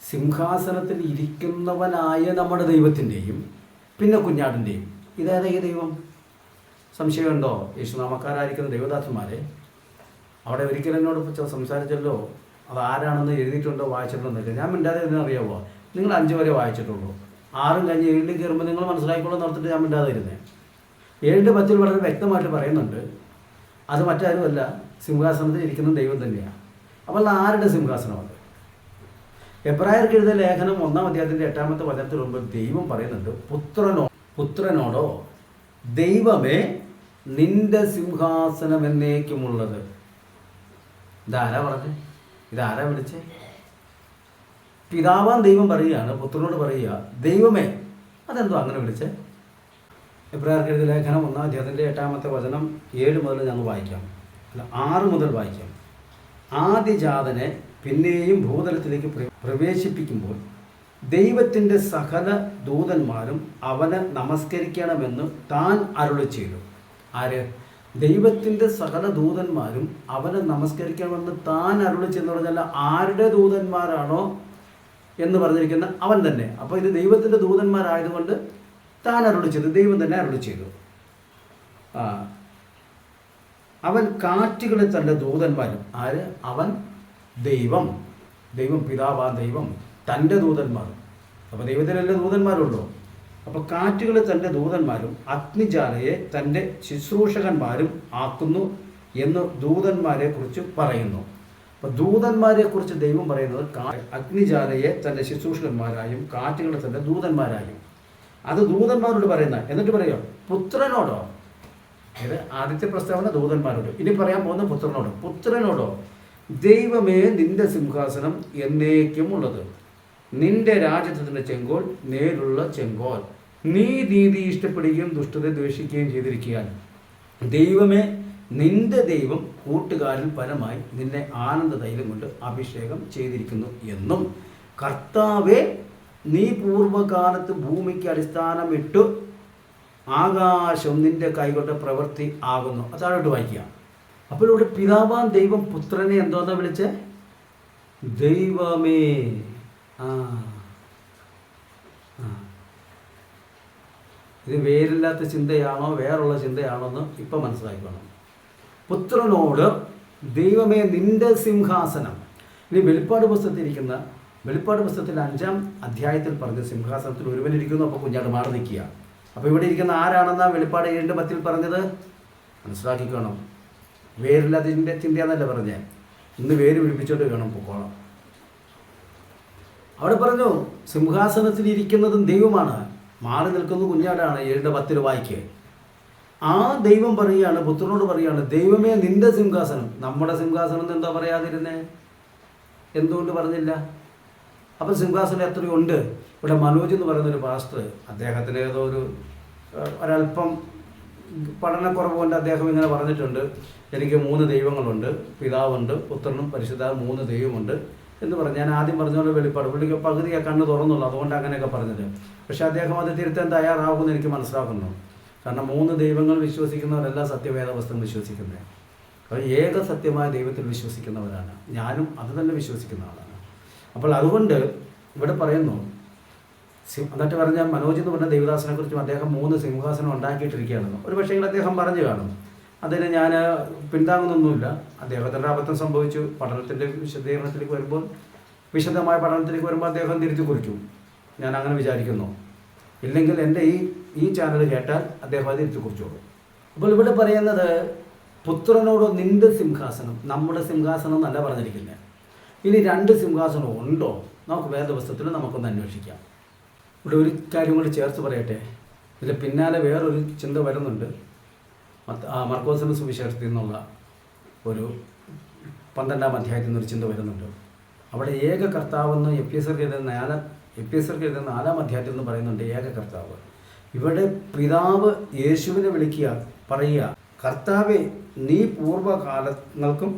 സിംഹാസനത്തിൽ ഇരിക്കുന്നവനായ നമ്മുടെ ദൈവത്തിൻ്റെയും പിന്നെ കുഞ്ഞാടിൻ്റെയും. ഇതേതാ ഈ ദൈവം? സംശയമുണ്ടോ? യേശുനാമക്കാരായിരിക്കുന്ന ദൈവദാസന്മാരെ അവിടെ ഒരിക്കലും എന്നോട് സംസാരിച്ചല്ലോ, അത് ആരാണെന്ന് എഴുതിയിട്ടുണ്ടോ വായിച്ചിട്ടുണ്ടോ? ഞാൻ മിണ്ടാതെ ഇതിനറിയാവോ? നിങ്ങൾ 5 വരെ വായിച്ചിട്ടുള്ളൂ, 6 കഴിഞ്ഞ് 7 കയറുമ്പോൾ നിങ്ങൾ മനസ്സിലാക്കിക്കോളൂ നടത്തിട്ട് ഞാൻ മിണ്ടാതെ ഇരുന്നേ. 7-10 വളരെ വ്യക്തമായിട്ട് പറയുന്നുണ്ട്, അത് മറ്റാരുമല്ല, സിംഹാസനത്തിൽ ഇരിക്കുന്ന ദൈവം തന്നെയാണ്. അപ്പോൾ ആരുടെ സിംഹാസനമാണ്? എബ്രായർക്ക് എഴുതിയ ലേഖനം 1-ാം അധ്യായത്തിൻ്റെ 8-ാമത്തെ വചനത്തിൽ മുമ്പ് ദൈവം പറയുന്നുണ്ട്, പുത്രനോടോ ദൈവമേ നിന്റെ സിംഹാസനം എന്നേക്കുമുള്ളത്. ഇതാരാ പറഞ്ഞേ? ഇതാരാ വിളിച്ചേ? പിതാവാൻ ദൈവം പറയുകയാണ്, പുത്രനോട് പറയുക, ദൈവമേ. അതെന്തോ അങ്ങനെ വിളിച്ചേ? എബ്രായർക്ക് എഴുതിയ ലേഖനം 1-ാം അധ്യായത്തിൻ്റെ 8-ാമത്തെ വചനം 7 മുതൽ ഞങ്ങൾ വായിക്കാം, അല്ല 6 മുതൽ വായിക്കാം. ആദിജാതനെ പിന്നെയും ഭൂതലത്തിലേക്ക് പ്രവേശിപ്പിക്കുമ്പോൾ ദൈവത്തിൻ്റെ സകല ദൂതന്മാരും അവനെ നമസ്കരിക്കണമെന്ന് താൻ അരുളി ചെയ്തു. ആര്? ദൈവത്തിൻ്റെ സകല ദൂതന്മാരും അവനെ നമസ്കരിക്കണമെന്ന് താൻ അരുളി ചെയ്തെന്ന് പറഞ്ഞാൽ ആരുടെ ദൂതന്മാരാണോ എന്ന് പറഞ്ഞിരിക്കുന്ന അവൻ തന്നെ. അപ്പോൾ ഇത് ദൈവത്തിൻ്റെ ദൂതന്മാരായതുകൊണ്ട് താൻ അരുളി ചെയ്തു, ദൈവം തന്നെ അരുളി ചെയ്തു. അവൻ കാറ്റുകളെ തൻ്റെ ദൂതന്മാരും. ആര്? അവൻ ദൈവം പിതാവാ ദൈവം തൻ്റെ ദൂതന്മാരും. അപ്പോൾ ദൈവത്തിനെല്ലാം ദൂതന്മാരുള്ളൂ. അപ്പോൾ കാറ്റുകളെ തൻ്റെ ദൂതന്മാരും അഗ്നിജാലയെ തൻ്റെ ശുശ്രൂഷകന്മാരും ആക്കുന്നു എന്ന് ദൂതന്മാരെ കുറിച്ച് പറയുന്നു. അപ്പോൾ ദൂതന്മാരെ കുറിച്ച് ദൈവം പറയുന്നത് അഗ്നിജാലയെ തൻ്റെ ശുശ്രൂഷകന്മാരായും കാറ്റുകളെ തൻ്റെ ദൂതന്മാരായും. അത് ദൂതന്മാരോട് പറയുന്ന. എന്നിട്ട് പറയുക പുത്രനോടോ. ഇത് ആദ്യത്തെ പ്രസ്താവന ദൂതന്മാരോട്. ഇനി പറയാൻ പോകുന്ന പുത്രനോടോ. ദൈവമേ നിന്റെ സിംഹാസനം എന്നേക്കും ഉള്ളത്, നിന്റെ രാജ്യത്വത്തിൻ്റെ ചെങ്കോൽ നേരുള്ള ചെങ്കോൽ. നീ നീതി ഇഷ്ടപ്പെടുകയും ദുഷ്ടത ദ്വേഷിക്കുകയും ചെയ്തിരിക്കുകയാൽ ദൈവമേ നിന്റെ ദൈവം കൂട്ടുകാരിൽ പരമായി നിന്നെ ആനന്ദ തൈലം കൊണ്ട് അഭിഷേകം ചെയ്തിരിക്കുന്നു എന്നും കർത്താവെ നീ പൂർവ്വകാലത്ത് ഭൂമിക്ക് അടിസ്ഥാനമിട്ടു ആകാശം നിന്റെ കൈകൊണ്ട് പ്രവൃത്തി ആകുന്നു. അതാഴോട്ട് വായിക്കുക. അപ്പോൾ ഇവിടെ പിതാവാൻ ദൈവം പുത്രനെ എന്തോന്നാ വിളിച്ചേ? ദൈവമേ. ഇത് വേരില്ലാത്ത ചിന്തയാണോ വേറുള്ള ചിന്തയാണോ എന്ന് ഇപ്പം മനസ്സിലാക്കണം. പുത്രനോട് ദൈവമേ നിന്റെ സിംഹാസനം. ഇനി വെളിപ്പാട് പുസ്തകത്തിലിരിക്കുന്ന വെളിപ്പാട് പുസ്തകത്തിൽ 5-ാം അധ്യായത്തിൽ പറഞ്ഞ സിംഹാസനത്തിൽ ഒരുവനിരിക്കുന്നു. അപ്പോൾ കുഞ്ഞാട് മാറി നിൽക്കുക. അപ്പോൾ ഇവിടെ ഇരിക്കുന്ന ആരാണെന്നാ വെളിപ്പാട് 7:10 പറഞ്ഞത്? മനസ്സിലാക്കിക്കണം. വേരില്ലാത്തതിൻ്റെ ചിന്തയാണെന്നല്ല പറഞ്ഞേ. ഇന്ന് വേര് പിടിപ്പിച്ചോട്ട് വേണം പൊക്കോളം. അവിടെ പറഞ്ഞു സിംഹാസനത്തിലിരിക്കുന്നതും ദൈവമാണ്, മാറി നിൽക്കുന്ന കുഞ്ഞാടാണ്. 7:10 വായിക്ക്. ആ ദൈവം പറയുകയാണ്, പുത്രനോട് പറയുകയാണ്, ദൈവമേ നിന്റെ സിംഹാസനം. നമ്മുടെ സിംഹാസനം എന്താ പറയാതിരുന്നേ? എന്തുകൊണ്ട് പറഞ്ഞില്ല? അപ്പം സിംഹാസനം എത്രയുണ്ട്? ഇവിടെ മനോജ് എന്ന് പറയുന്നൊരു പാസ്റ്റർ, അദ്ദേഹത്തിന് ഏതോ ഒരല്പം പഠനക്കുറവ് കൊണ്ട് അദ്ദേഹം ഇങ്ങനെ പറഞ്ഞിട്ടുണ്ട്, എനിക്ക് 3 ദൈവങ്ങളുണ്ട്, പിതാവുണ്ട്, പുത്രനും പരിശുദ്ധാവും 3 ദൈവമുണ്ട് എന്ന് പറഞ്ഞ്. ഞാൻ ആദ്യം പറഞ്ഞുകൊണ്ട് വെളിപ്പാട് പുള്ളിക്ക് പകുതിയാ കണ്ണ് തുറന്നുള്ളൂ, അതുകൊണ്ട് അങ്ങനെയൊക്കെ പറഞ്ഞത്. പക്ഷേ അദ്ദേഹം അത് തിരുത്താൻ തയ്യാറാകുമെന്ന് എനിക്ക് മനസ്സിലാക്കുന്നു. കാരണം 3 ദൈവങ്ങൾ വിശ്വസിക്കുന്നവരല്ല സത്യവേദ പുസ്തകം വിശ്വസിക്കുന്നത്. അവർ ഏക സത്യമായ ദൈവത്തിൽ വിശ്വസിക്കുന്നവരാണ്. ഞാനും അത് തന്നെ വിശ്വസിക്കുന്ന ആളാണ്. അപ്പോൾ അതുകൊണ്ട് ഇവിടെ പറയുന്നു, എന്നിട്ട് പറഞ്ഞാൽ മനോജ് എന്ന് പറഞ്ഞ ദേവദാസനെ കുറിച്ചും അദ്ദേഹം 3 സിംഹാസനം ഉണ്ടാക്കിയിട്ടിരിക്കുകയാണെന്ന്. ഒരു പക്ഷേ അദ്ദേഹം പറഞ്ഞു കാണും. അതിന് ഞാൻ പിന്താങ്ങുന്നൊന്നുമില്ല. അദ്ദേഹത്തിൻ്റെ അബദ്ധം സംഭവിച്ചു. പഠനത്തിൻ്റെ വിശദീകരണത്തിലേക്ക് വരുമ്പോൾ, വിശദമായ പഠനത്തിലേക്ക് വരുമ്പോൾ അദ്ദേഹം തിരിച്ചു കുറിക്കും. ഞാൻ അങ്ങനെ വിചാരിക്കുന്നു. ഇല്ലെങ്കിൽ എൻ്റെ ഈ ചാനൽ കേട്ടാൽ അദ്ദേഹം അത് തിരിച്ചു കുറിച്ചോളൂ. അപ്പോൾ ഇവിടെ പറയുന്നത് പുത്രനോട് നിന്റെ സിംഹാസനം, നമ്മുടെ സിംഹാസനം എന്നല്ല പറഞ്ഞിരിക്കുന്നത്. ഇനി 2 സിംഹാസനം ഉണ്ടോ? നമുക്ക് വേദപുസ്തകത്തിൽ നമുക്കൊന്ന് അന്വേഷിക്കാം. ഇവിടെ ഒരു കാര്യം കൂടി ചേർത്ത് പറയട്ടെ. ഇതിൽ പിന്നാലെ വേറൊരു ചിന്ത വരുന്നുണ്ട്. മർക്കോസിന്റെ സുവിശേഷത്തിൽ നിന്നുള്ള ഒരു 12-ാം അധ്യായത്തിൽ നിന്നൊരു ചിന്ത വരുന്നുണ്ട്. അവിടെ ഏക കർത്താവെന്ന് എഫെസ്യർക്ക് എഴുതുന്ന 4-ാം അധ്യായത്തിൽ നിന്ന് പറയുന്നുണ്ട്. ഏക കർത്താവ്. ഇവിടെ പിതാവ് യേശുവിനെ വിളിക്കുക, പറയുക, കർത്താവെ നീ പൂർവ്വകാലങ്ങൾക്കും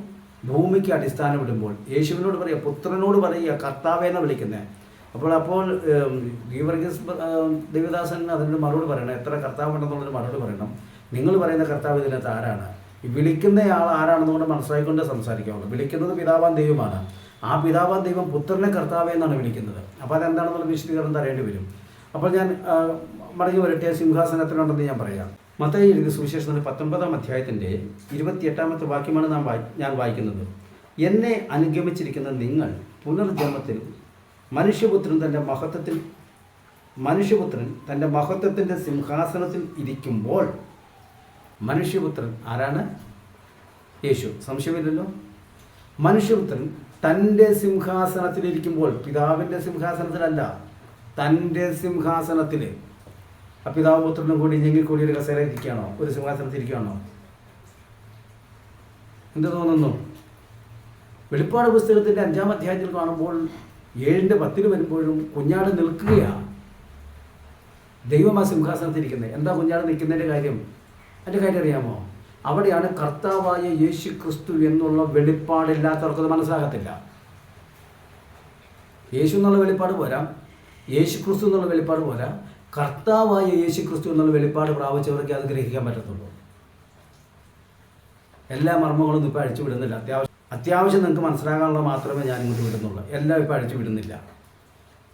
ഭൂമിക്ക് അടിസ്ഥാനമിടുമ്പോൾ. യേശുവിനോട് പറയുക, പുത്രനോട് പറയുക, കർത്താവേനെ വിളിക്കുന്നത്. അപ്പോൾ ഗീവർഗീസ് ദേവദാസൻ അതിൻ്റെ മറുപടി പറയണം. എത്ര കർത്താവുണ്ടെന്നുള്ളൊരു മറുപടി പറയണം. നിങ്ങൾ പറയുന്ന കർത്താവ് ഇതിനകത്ത് ആരാണ്? ഈ വിളിക്കുന്നയാൾ ആരാണെന്നുകൊണ്ട് മനസ്സിലാക്കിക്കൊണ്ട് സംസാരിക്കാവുള്ളൂ. വിളിക്കുന്നത് പിതാവാൻ ദൈവമാണ്. ആ പിതാവാൻ ദൈവം പുത്രനെ കർത്താവേ എന്നാണ് വിളിക്കുന്നത്. അപ്പോൾ അതെന്താണെന്നുള്ള വിശദീകരണം തരേണ്ടി വരും. അപ്പോൾ ഞാൻ മടങ്ങി വരട്ടെ. സിംഹാസനത്തിലുണ്ടെന്ന് ഞാൻ പറയാം. മത്തായി എഴുതിയ സുവിശേഷത്തിൻ്റെ 19-ാം അധ്യായത്തിൻ്റെ 28-ാമത്തെ വാക്യമാണ് ഞാൻ വായിക്കുന്നത്. എന്നെ അനുഗമിച്ചിരിക്കുന്ന നിങ്ങൾ പുനർജന്മത്തിൽ മനുഷ്യപുത്രൻ തൻ്റെ മഹത്വത്തിൻ്റെ സിംഹാസനത്തിൽ ഇരിക്കുമ്പോൾ. മനുഷ്യപുത്രൻ ആരാണ്? യേശു, സംശയമില്ലല്ലോ. മനുഷ്യപുത്രൻ തൻ്റെ സിംഹാസനത്തിലിരിക്കുമ്പോൾ, പിതാവിൻ്റെ സിംഹാസനത്തിലല്ല, തൻ്റെ സിംഹാസനത്തിൽ. ആ പിതാവ് പുത്രനും കൂടി ഞെങ്ങിക്കൂടി ഒരു കസേര ഇരിക്കുകയാണോ? ഒരു സിംഹാസനത്തിൽ ഇരിക്കുകയാണോ? എന്ത് തോന്നുന്നു? വെളിപ്പാട് പുസ്തകത്തിൻ്റെ 5-ാം അധ്യായത്തിൽ കാണുമ്പോൾ 7:10 വരുമ്പോഴും കുഞ്ഞാട് നിൽക്കുകയാണ്. ദൈവം ആ സിംഹാസനത്തിരിക്കുന്നത്. എന്താ കുഞ്ഞാട് നിൽക്കുന്നതിൻ്റെ കാര്യം? അതിൻ്റെ കാര്യം അറിയാമോ? അവിടെയാണ് കർത്താവായ യേശു ക്രിസ്തു എന്നുള്ള വെളിപ്പാടില്ലാത്തവർക്കത് മനസ്സിലാകത്തില്ല. യേശു എന്നുള്ള വെളിപ്പാട് പോരാ, യേശു ക്രിസ്തു എന്നുള്ള വെളിപ്പാട് പോരാ, കർത്താവായ യേശു ക്രിസ്തു എന്നുള്ള വെളിപ്പാട് പ്രാപിച്ചവർക്ക് അത് ഗ്രഹിക്കാൻ പറ്റത്തുള്ളൂ. എല്ലാ മർമ്മങ്ങളും ഇപ്പോൾ അഴിച്ചു വിടുന്നില്ല. അത്യാവശ്യം നിങ്ങൾക്ക് മനസ്സിലാക്കാനുള്ള മാത്രമേ ഞാൻ ഇങ്ങോട്ട് വിടുന്നുള്ളൂ. എല്ലാം ഇപ്പോൾ അഴിച്ചു വിടുന്നില്ല.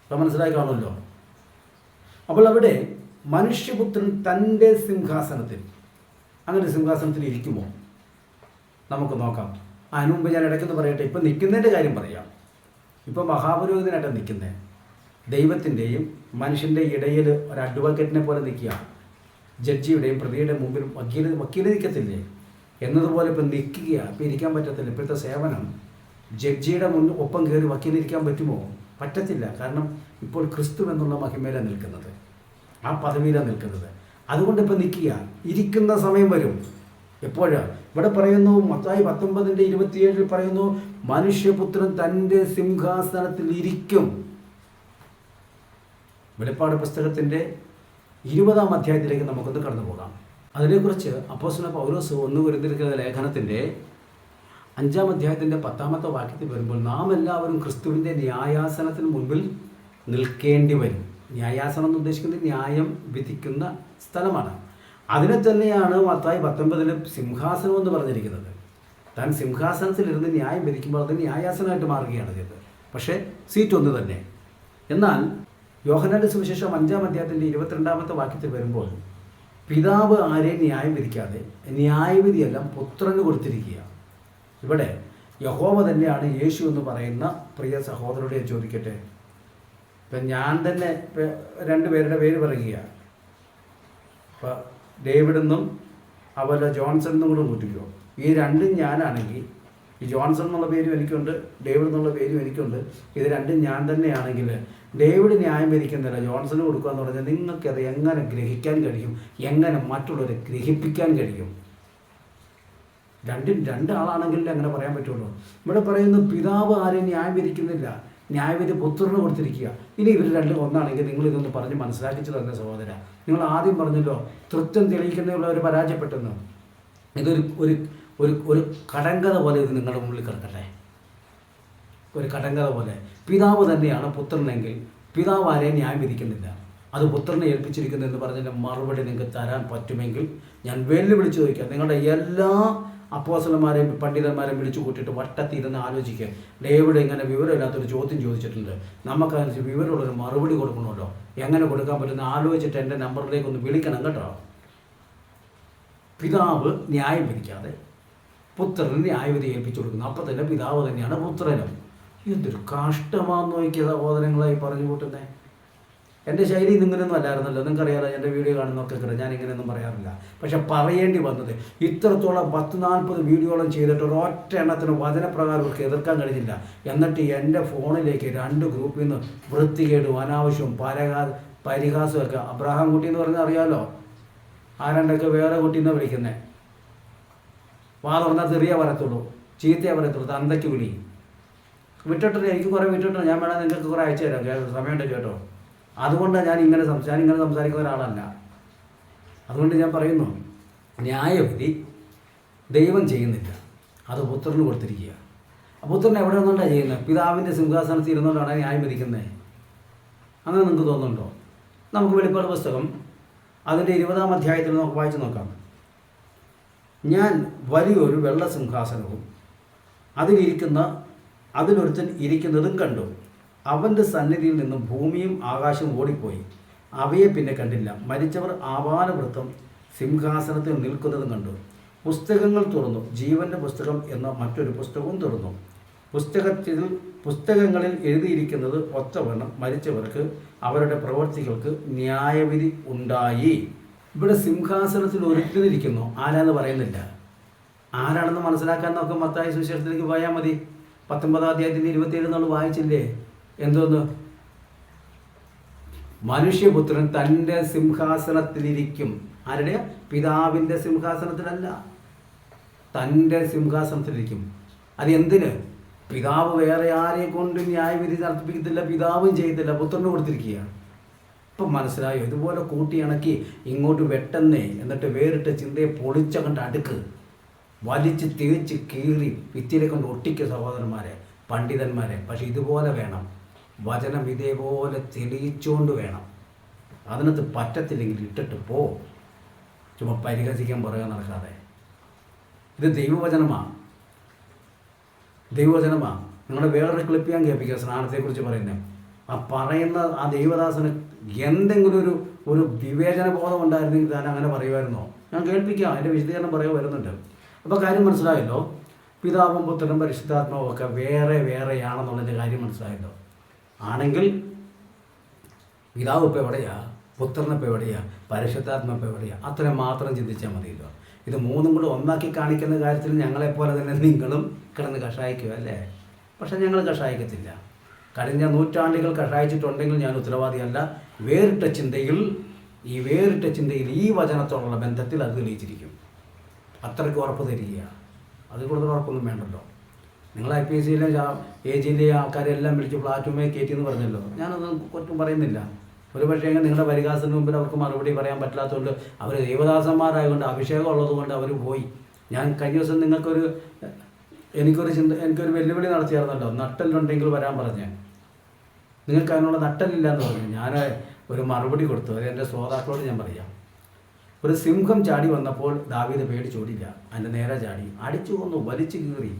അപ്പോൾ മനസ്സിലാക്കി കാണുമല്ലോ. അപ്പോൾ അവിടെ മനുഷ്യപുത്രൻ തൻ്റെ സിംഹാസനത്തിൽ, അങ്ങനെ സിംഹാസനത്തിൽ ഇരിക്കുമോ? നമുക്ക് നോക്കാം. അതിനു മുമ്പ് ഞാൻ ഇടയ്ക്കൊന്ന് പറയട്ടെ. ഇപ്പം നിൽക്കുന്നതിൻ്റെ കാര്യം പറയാം. ഇപ്പം മഹാപുരോഹിതനായിട്ടാണ് നിൽക്കുന്നത്. ദൈവത്തിൻ്റെയും മനുഷ്യൻ്റെ ഇടയിൽ ഒരു അഡ്വക്കേറ്റിനെ പോലെ നിൽക്കുക. ജഡ്ജിയുടെയും പ്രതിയുടെ മുമ്പിൽ വക്കീൽ നിൽക്കത്തില്ലേ എന്നതുപോലെ ഇപ്പം നിൽക്കുക. ഇപ്പം ഇരിക്കാൻ പറ്റത്തില്ല. ഇപ്പോഴത്തെ സേവനം ജഡ്ജിയുടെ ഒപ്പം കയറി വക്കീലിരിക്കാൻ പറ്റുമോ? പറ്റത്തില്ല. കാരണം ഇപ്പോൾ ക്രിസ്തു എന്നുള്ള മഹിമയിലാണ് നിൽക്കുന്നത്, ആ പദവിയിലാണ് നിൽക്കുന്നത്. അതുകൊണ്ട് ഇപ്പം നിൽക്കുക. ഇരിക്കുന്ന സമയം വരും. എപ്പോഴാണ്? ഇവിടെ പറയുന്നു, മത്തായി 19:27 പറയുന്നു, മനുഷ്യപുത്രൻ തൻ്റെ സിംഹാസനത്തിൽ ഇരിക്കും. വെളിപ്പാട് പുസ്തകത്തിൻ്റെ 20-ാം അധ്യായത്തിലേക്ക് നമുക്കൊന്ന് കടന്നു പോകാം. അതിനെക്കുറിച്ച് അപ്പോസ്തലൻ പൗലോസ് 1 കൊരിന്ത്യർക്കെഴുതിയ ലേഖനത്തിൻ്റെ 5-ാം അധ്യായത്തിൻ്റെ 10-ാമത്തെ വാക്യത്തിൽ വരുമ്പോൾ നാം എല്ലാവരും ക്രിസ്തുവിൻ്റെ ന്യായാസനത്തിന് മുൻപിൽ നിൽക്കേണ്ടി വരും. ന്യായാസനം എന്ന് ഉദ്ദേശിക്കുന്നത് ന്യായം വിധിക്കുന്ന സ്ഥലമാണ്. അതിനെ തന്നെയാണ് മത്തായി 19 സിംഹാസനം എന്ന് പറഞ്ഞിരിക്കുന്നത്. താൻ സിംഹാസനത്തിലിരുന്ന് ന്യായം വിധിക്കുമ്പോൾ അത് ന്യായാസനമായിട്ട് മാറുകയാണ് ചെയ്തത്. പക്ഷേ സീറ്റ് ഒന്ന് തന്നെ. എന്നാൽ യോഹന്നാന്റെ സുവിശേഷം 5-ാം അധ്യായത്തിൻ്റെ 22-ാമത്തെ വാക്യത്തിൽ വരുമ്പോൾ പിതാവ് ആരെയും ന്യായം വിധിക്കാതെ ന്യായവിധിയെല്ലാം പുത്രന് കൊടുത്തിരിക്കുക. ഇവിടെ യഹോവ തന്നെയാണ് യേശു എന്ന് പറയുന്ന പ്രിയ സഹോദരരോട് ഞാൻ ചോദിക്കട്ടെ, ഇപ്പം ഞാൻ തന്നെ 2 പേരുടെ പേര് പറയുക. ഇപ്പം ഡേവിഡ് എന്നും അതുപോലെ ജോൺസൺ എന്നും കൂടെ കൂട്ടിക്കോ. ഈ രണ്ടും ഞാനാണെങ്കിൽ, ഈ ജോൺസൺ എന്നുള്ള പേരും എനിക്കുണ്ട്, ഡേവിഡ് എന്നുള്ള പേരും എനിക്കുണ്ട്. ഇത് രണ്ടും ഞാൻ തന്നെയാണെങ്കിൽ ഡേവിഡ് ന്യായം വിധിക്കുന്നില്ല, ജോൺസന് കൊടുക്കുക എന്ന് പറഞ്ഞാൽ നിങ്ങൾക്കത് എങ്ങനെ ഗ്രഹിക്കാൻ കഴിയും? എങ്ങനെ മറ്റുള്ളവരെ ഗ്രഹിപ്പിക്കാൻ കഴിയും? രണ്ടാളാണെങ്കിലും അങ്ങനെ പറയാൻ പറ്റുള്ളൂ. ഇവിടെ പറയുന്നു പിതാവ് ആരെയും ന്യായം വിധിക്കുന്നില്ല, ന്യായവിധി പുത്രന് കൊടുത്തിരിക്കുക. ഇനി ഇവർ രണ്ടും ഒന്നാണെങ്കിൽ നിങ്ങൾ ഇതൊന്ന് പറഞ്ഞ് മനസ്സിലാക്കിച്ചു തന്നെ സഹോദര. നിങ്ങൾ ആദ്യം പറഞ്ഞല്ലോ തൃത്വം തെളിയിക്കുന്നവർ പരാജയപ്പെട്ടെന്ന്. ഇതൊരു ഒരു ഒരു ഒരു കടങ്കഥ പോലെ ഇത് നിങ്ങളുടെ മുന്നിൽ കിടക്കട്ടെ. ഒരു കടങ്കഥ പോലെ. പിതാവ് തന്നെയാണ് പുത്രനെങ്കിൽ പിതാവ് ആരെയും ന്യായം വിധിക്കുന്നില്ല, അത് പുത്രനെ ഏൽപ്പിച്ചിരിക്കുന്നു എന്ന് പറഞ്ഞതിൻ്റെ മറുപടി നിങ്ങൾക്ക് തരാൻ പറ്റുമെങ്കിൽ ഞാൻ വെല്ലുവിളിച്ച് ചോദിക്കാം. നിങ്ങളുടെ എല്ലാ അപ്പോസ്തലന്മാരെയും പണ്ഡിതന്മാരെയും വിളിച്ചു കൂട്ടിയിട്ട് വട്ടത്തിരുന്ന് ആലോചിക്കുക. ഡേവിഡ് ഇങ്ങനെ വിവരമില്ലാത്തൊരു ചോദ്യം ചോദിച്ചിട്ടുണ്ട്, നമുക്കതിന് വിവരമുള്ളൊരു മറുപടി കൊടുക്കണമല്ലോ. എങ്ങനെ കൊടുക്കാൻ പറ്റുന്ന ആലോചിച്ചിട്ട് എൻ്റെ നമ്പറിലേക്ക് ഒന്ന് വിളിക്കണം കേട്ടോ. പിതാവ് ന്യായം വിധിക്കാതെ പുത്രന് ന്യായവിധി ഏൽപ്പിച്ചു കൊടുക്കുന്നു. അപ്പം തന്നെ പിതാവ് തന്നെയാണ് പുത്രനും. എന്തൊരു കഷ്ടമാണെന്ന് നോക്കിയ സഹോദരങ്ങളായി പറഞ്ഞു കൂട്ടുന്നേ. എൻ്റെ ശൈലി ഇങ്ങനെയൊന്നും അല്ലായിരുന്നല്ലോ, നിങ്ങൾക്കറിയാലോ. എൻ്റെ വീഡിയോ കാണുന്നൊക്കെ കിട്ടും, ഞാൻ ഇങ്ങനെയൊന്നും പറയാറില്ല. പക്ഷെ പറയേണ്ടി വന്നത് ഇത്രത്തോളം 10-40 വീഡിയോകളും ചെയ്തിട്ട് ഒരൊറ്റ എണ്ണത്തിന് വചനപ്രകാരം അവർക്ക് എതിർക്കാൻ കഴിഞ്ഞില്ല. എന്നിട്ട് എൻ്റെ ഫോണിലേക്ക് 2 ഗ്രൂപ്പിൽ നിന്ന് വൃത്തികേടും അനാവശ്യവും പരിഹാസമൊക്കെ. അബ്രഹാം കുട്ടി എന്ന് പറഞ്ഞാൽ അറിയാമല്ലോ, ആരണ്ടൊക്കെ വേറെ കുട്ടിയെന്നാണ് വിളിക്കുന്നത്. വാ തുറന്നാൽ ചെറിയ പറയത്തുള്ളൂ, ചീത്തയെ പറയത്തുള്ളൂ, തന്തയ്ക്ക് വിളി. വിട്ടിട്ടില്ല, എനിക്ക് കുറേ വിട്ടിട്ടുണ്ട്. ഞാൻ വേണം നിങ്ങൾക്ക് കുറേ അയച്ചു തരാം, സമയമുണ്ട് കേട്ടോ. അതുകൊണ്ടാണ് ഞാൻ ഇങ്ങനെ സംസാരിക്കുന്ന ഒരാളല്ല. അതുകൊണ്ട് ഞാൻ പറയുന്നു, ന്യായവിധി ദൈവം ചെയ്യുന്നില്ല, അത് പുത്രന് കൊടുത്തിരിക്കുക. പുത്രൻ എവിടെ നിന്നുകൊണ്ടാണ് ചെയ്യുന്നത്? പിതാവിൻ്റെ സിംഹാസനത്തിൽ ഇരുന്നുകൊണ്ടാണ് ന്യായം വിധിക്കുന്നത്. അങ്ങനെ നിങ്ങൾക്ക് തോന്നുന്നുണ്ടോ? നമുക്ക് വെളിപ്പാട് പുസ്തകം അതിൻ്റെ 20-ാം അധ്യായത്തിൽ നമുക്ക് വായിച്ചു നോക്കാം. ഞാൻ വലിയൊരു വെള്ള സിംഹാസനവും അതിലൊരുത്തൻ ഇരിക്കുന്നതും കണ്ടു. അവൻ്റെ സന്നിധിയിൽ നിന്നും ഭൂമിയും ആകാശവും ഓടിപ്പോയി, അവയെ പിന്നെ കണ്ടില്ല. മരിച്ചവർ ആപാലവൃത്തം സിംഹാസനത്തിൽ നിൽക്കുന്നതും കണ്ടു. പുസ്തകങ്ങൾ തുറന്നു, ജീവൻ്റെ പുസ്തകം എന്ന മറ്റൊരു പുസ്തകവും തുറന്നു. പുസ്തകങ്ങളിൽ എഴുതിയിരിക്കുന്നത് ഒത്തവണ്ണം മരിച്ചവർക്ക് അവരുടെ പ്രവൃത്തികൾക്ക് ന്യായവിധി ഉണ്ടായി. ഇവിടെ സിംഹാസനത്തിൽ ഒരുക്കിയിരിക്കുന്നു, ആരാന്ന് പറയുന്നില്ല. ആരാണെന്ന് മനസ്സിലാക്കാൻ നമുക്ക് മത്തായി സുവിശേഷത്തിലേക്ക് പോയാൽ മതി. 19-ാം അധ്യായത്തിൻ്റെ 27 നമ്മൾ വായിച്ചില്ലേ? എന്തോന്ന്? മനുഷ്യപുത്രൻ തൻ്റെ സിംഹാസനത്തിലിരിക്കും. ആരുടെ? പിതാവിൻ്റെ സിംഹാസനത്തിലല്ല, തൻ്റെ സിംഹാസനത്തിലിരിക്കും. അത് എന്തിന്? പിതാവ് വേറെ ആരെ കൊണ്ട് ന്യായവിധി നടത്തിപ്പിക്കത്തില്ല, പിതാവും ചെയ്യത്തില്ല, പുത്രന് കൊടുത്തിരിക്കുകയാണ്. ഇപ്പം മനസ്സിലായോ? ഇതുപോലെ കൂട്ടിയിണക്കി ഇങ്ങോട്ട് വെട്ടുന്നേ, എന്നിട്ട് വേറിട്ട ചിന്തയെ പൊളിച്ചങ്ങോട്ട് അടുക്ക്, വലിച്ച് തേച്ച് കീറി ഭിത്തിയിലെ കൊണ്ട് ഒട്ടിക്കുക സഹോദരന്മാരെ, പണ്ഡിതന്മാരെ. പക്ഷെ ഇതുപോലെ വേണം, വചനം ഇതേപോലെ തെളിയിച്ചുകൊണ്ട് വേണം. അതിനകത്ത് പറ്റത്തില്ലെങ്കിൽ ഇട്ടിട്ട് പോ, ചുമ്മാ പരിഹസിക്കാൻ പറയാൻ നടക്കാതെ. ഇത് ദൈവവചനമാണ്. നിങ്ങളുടെ വേറൊരു ക്ലിപ്പ് ഞാൻ കേൾപ്പിക്കുക, സ്നാനത്തെക്കുറിച്ച് പറയുന്നത്. ആ പറയുന്ന ആ ദൈവദാസന് എന്തെങ്കിലും ഒരു വിവേചന ബോധം ഉണ്ടായിരുന്നെങ്കിൽ താൻ അങ്ങനെ പറയുമായിരുന്നോ? ഞാൻ കേൾപ്പിക്കാം, അതിൻ്റെ വിശദീകരണം പറയുക വരുന്നുണ്ട്. അപ്പോൾ കാര്യം മനസ്സിലായല്ലോ. പിതാവും പുത്രനും പരിശുദ്ധാത്മാവും ഒക്കെ വേറെയാണെന്നുള്ളതിൻ്റെ കാര്യം മനസ്സിലായല്ലോ. ആണെങ്കിൽ പിതാവ് ഇപ്പോൾ എവിടെയാ, പുത്രനിപ്പോൾ എവിടെയാ, പരിശുദ്ധാത്മാവ് എവിടെയാ? അത്രയും മാത്രം ചിന്തിച്ചാൽ മതിയല്ലോ. ഇത് മൂന്നും കൂടെ ഒന്നാക്കി കാണിക്കുന്ന കാര്യത്തിൽ ഞങ്ങളെപ്പോലെ തന്നെ നിങ്ങളും കിടന്ന് കഷായിക്കുക അല്ലേ? പക്ഷെ ഞങ്ങൾ കഷായിക്കത്തില്ല. കഴിഞ്ഞ നൂറ്റാണ്ടുകൾ കഷായിച്ചിട്ടുണ്ടെങ്കിൽ ഞാൻ ഉത്തരവാദിയല്ല. വേറിട്ട ചിന്തയിൽ ഈ വചനത്തോടുള്ള ബന്ധത്തിൽ അത് തെളിയിച്ചിരിക്കും. അത്രയ്ക്ക് ഉറപ്പ് തരിക. അതിൽ കൂടുതൽ ഉറപ്പൊന്നും വേണ്ടല്ലോ. നിങ്ങൾ IPSCയിലെ AGയിലെ ആൾക്കാരെല്ലാം വിളിച്ച് പ്ലാറ്റ്ഫോമേ കയറ്റിയെന്ന് പറഞ്ഞല്ലോ. ഞാനൊന്നും കുറ്റം പറയുന്നില്ല. ഒരു പക്ഷേ നിങ്ങളുടെ പരിഹാസത്തിന് മുമ്പിൽ അവർക്ക് മറുപടി പറയാൻ പറ്റാത്തതുകൊണ്ട് അവർ ദൈവദാസന്മാരായതുകൊണ്ട് അഭിഷേകം ഉള്ളതുകൊണ്ട് അവർ പോയി. ഞാൻ കഴിഞ്ഞ ദിവസം എനിക്കൊരു വെല്ലുവിളി നടത്തിയായിരുന്നല്ലോ, നട്ടലുണ്ടെങ്കിൽ വരാൻ പറഞ്ഞ്. നിങ്ങൾക്ക് അതിനുള്ള നട്ടലില്ല എന്ന് പറഞ്ഞു. ഞാൻ ഒരു മറുപടി കൊടുത്തു. അത് എൻ്റെ ശ്രോതാക്കളോട് ഞാൻ പറയാം. ഒരു സിംഹം ചാടി വന്നപ്പോൾ ദാവീദ് പേടിച്ചോടില്ല, അതിൻ്റെ നേരെ ചാടി അടിച്ചു കൊന്നു, വലിച്ചു കീറി.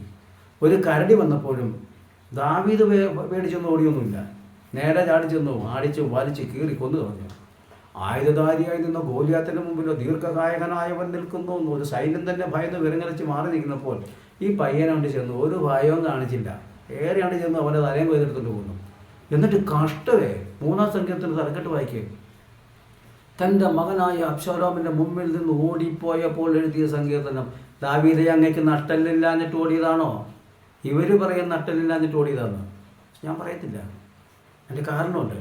ഒരു കരടി വന്നപ്പോഴും ദാവീദ് പേടിച്ചൊന്നും ഓടിയൊന്നുമില്ല, നേരെ ചാടി ചെന്നു, അടിച്ചു വലിച്ച് കീറി കൊന്നു കളഞ്ഞു. ആയുധധാരിയായി നിന്ന ഗോലിയാത്തിൻ്റെ മുമ്പിലോ ദീർഘകായകനായവൻ നിൽക്കുന്നു. ഒരു സൈന്യം തന്നെ ഭയന്ന് വിറങ്ങലിച്ച് മാറി നിൽക്കുന്നപ്പോൾ ഈ പയ്യനോണ്ട് ചെന്നു, ഒരു ഭയവും കാണിച്ചില്ല, ഏറെയാണ് ചെന്ന് അവൻ്റെ തലയും കൊയ്തെടുത്തുകൊണ്ട് പോകുന്നു. എന്നിട്ട് കഷ്ടമേ 3-ാം സങ്കീർത്തനത്തിൽ തലക്കെട്ട് വായിക്കുക, തൻ്റെ മകനായ അബ്ശാലോമിൻ്റെ മുമ്പിൽ നിന്ന് ഓടിപ്പോയപ്പോൾ എഴുതിയ സങ്കീർത്തനം. ദാവീദേ, അങ്ങേക്ക് നട്ടലില്ലാഞ്ഞിട്ട് ഓടിയതാണോ? ഇവർ പറയും നട്ടലില്ലാഞ്ഞിട്ട് ഓടിയതാണെന്ന്. ഞാൻ പറയത്തില്ല. അതിൻ്റെ കാരണമുണ്ട്.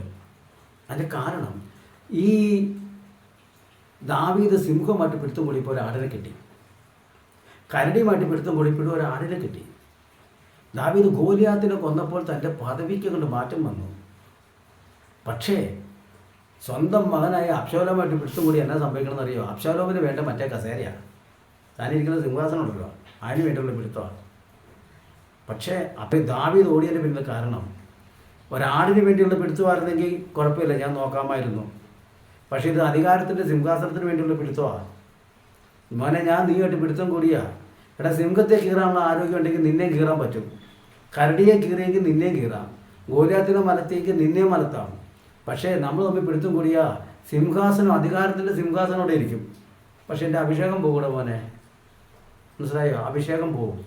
അതിൻ്റെ കാരണം ഈ ദാവീദ് സിംഹമായിട്ട് പിടുത്തം കൂടിയപ്പോൾ ഒരാടിനെ കിട്ടി, കരടിയുമായിട്ട് പിടുത്തം കൂടിയപ്പോഴും ഒരാടിനെ കിട്ടി. ദാവീദ് ഗോലിയാത്തിനെ കൊന്നപ്പോൾ തൻ്റെ പദവിക്ക് കൊണ്ട് മാറ്റം വന്നു. പക്ഷേ സ്വന്തം മകനായ അബ്ശാലോമായിട്ട് പിടുത്തം കൂടി എന്നാ സംഭവിക്കണമെന്ന് അറിയോ? അബ്ശാലോമിന് വേണ്ട മറ്റേ കസേരയാണ്, താനിരിക്കുന്ന സിംഹാസനം ഉണ്ടല്ലോ, അതിന് വേണ്ടിയുള്ള പിടുത്തമാണ്. പക്ഷേ അപ്പോൾ ദാവീദ് ഓടിയതിന് പിന്നിൽ കാരണം ഒരാടിന് വേണ്ടിയുള്ള പിടുത്തമായിരുന്നെങ്കിൽ കുഴപ്പമില്ല, ഞാൻ നോക്കാമായിരുന്നു. പക്ഷേ ഇത് അധികാരത്തിൻ്റെ സിംഹാസനത്തിന് വേണ്ടിയുള്ള പിടുത്തമാണ്. മോനെ, ഞാൻ നീയായിട്ട് പിടുത്തം കൂടിയാ. എടാ, സിംഹത്തെ കീറാനുള്ള ആരോഗ്യം ഉണ്ടെങ്കിൽ നിന്നെയും കീറാൻ പറ്റും, കരടിയെ കീറിയെങ്കിൽ നിന്നെയും കീറാം, ഗോലിയാത്തിനെ മലത്തേക്ക് നിന്നെയും മലത്താം. പക്ഷേ നമ്മൾ തമ്മിൽ പിടുത്തം കൂടിയാ സിംഹാസനം, അധികാരത്തിൻ്റെ സിംഹാസനം അവിടെ ഇരിക്കും. പക്ഷേ എൻ്റെ അഭിഷേകം പോകൂടെ മോനെ, മനസ്സിലായോ? അഭിഷേകം പോകും.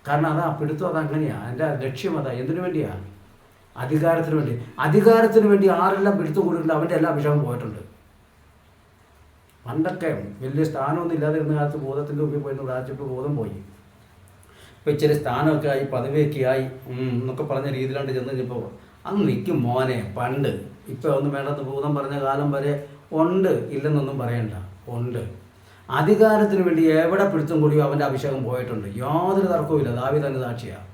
കാരണം അതാ പിടുത്തം, അതങ്ങനെയാണ്. എൻ്റെ ലക്ഷ്യം അതാ. എന്തിനു വേണ്ടിയാണ്? അധികാരത്തിന് വേണ്ടി. അധികാരത്തിന് വേണ്ടി ആരെല്ലാം പിടുത്തം കൂടിയിട്ടുണ്ട് അവൻ്റെ എല്ലാം അഭിഷേകം പോയിട്ടുണ്ട്. പണ്ടൊക്കെ വലിയ സ്ഥാനമൊന്നും ഇല്ലാതിരുന്ന കാലത്ത് ബോധത്തിൻ്റെ മുമ്പിൽ പോയിരുന്നു പ്രാർത്ഥിച്ചപ്പോൾ ബോധം പോയി. ഇപ്പോൾ ഇച്ചിരി സ്ഥാനമൊക്കെ ആയി, പദവിയൊക്കെ ആയി എന്നൊക്കെ പറഞ്ഞ രീതിയിലാണ്ട് ചെന്ന് കഴിഞ്ഞപ്പോൾ അങ്ങ് നിൽക്കും മോനെ. പണ്ട് ഇപ്പോൾ ഒന്നും വേണ്ടെന്ന് ഭൂതം പറഞ്ഞ കാലം വരെ ഉണ്ട്, ഇല്ലെന്നൊന്നും പറയണ്ട, ഉണ്ട്. അധികാരത്തിന് വേണ്ടി എവിടെ പിടുത്തം കൂടിയോ അവൻ്റെ അഭിഷേകം പോയിട്ടുണ്ട്, യാതൊരു തർക്കവുമില്ല. ദാവീദ് തന്നെ സാക്ഷിയാണ്.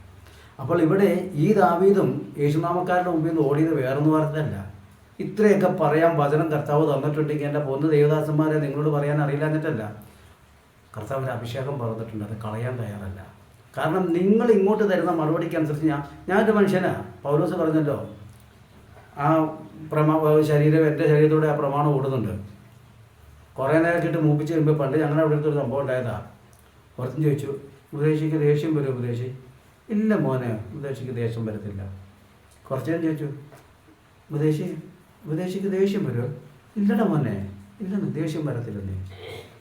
അപ്പോൾ ഇവിടെ ഈ ദാവീദും യേശുനാമക്കാരുടെ മുമ്പിൽ നിന്ന് ഓടിയത് വേറൊന്നും പറഞ്ഞല്ല. ഇത്രയൊക്കെ പറയാൻ വചനം കർത്താവ് തന്നിട്ടുണ്ടെങ്കിൽ എൻ്റെ പൊന്ന് ദേവദാസന്മാരെ നിങ്ങളോട് പറയാൻ അറിയില്ല എന്നിട്ടല്ല, കർത്താവിൻ്റെ അഭിഷേകം പറഞ്ഞിട്ടുണ്ട്, അത് കളയാൻ തയ്യാറല്ല. കാരണം നിങ്ങൾ ഇങ്ങോട്ട് തരുന്ന മറുപടിക്കനുസരിച്ച് ഞാനൊരു മനുഷ്യനാണ്. പൗലോസ് പറഞ്ഞല്ലോ, ആ ശരീരം എൻ്റെ ശരീരത്തോടെ ആ പ്രമാണം ഓടുന്നുണ്ട്. കുറേ നേരം ഇട്ട് മൂപ്പിച്ച് കഴിയുമ്പോൾ പണ്ട് ഞങ്ങളുടെ അവിടെ അടുത്തൊരു സംഭവം ഉണ്ടായതാ. പുറത്തും ചോദിച്ചു, ഉപദേശിക്ക് ദേഷ്യം വരും? ഉപദേശി ഇല്ല മോനെ, ഉപദേശിക്ക് ദേഷ്യം വരത്തില്ല. കുറച്ച് നേരം ചോദിച്ചു, ഉപദേശിക്ക് ദേഷ്യം വരുമോ? ഇല്ലടാ മോനെ, ഇല്ലെന്ന്, ദേഷ്യം വരത്തില്ലെന്നേ.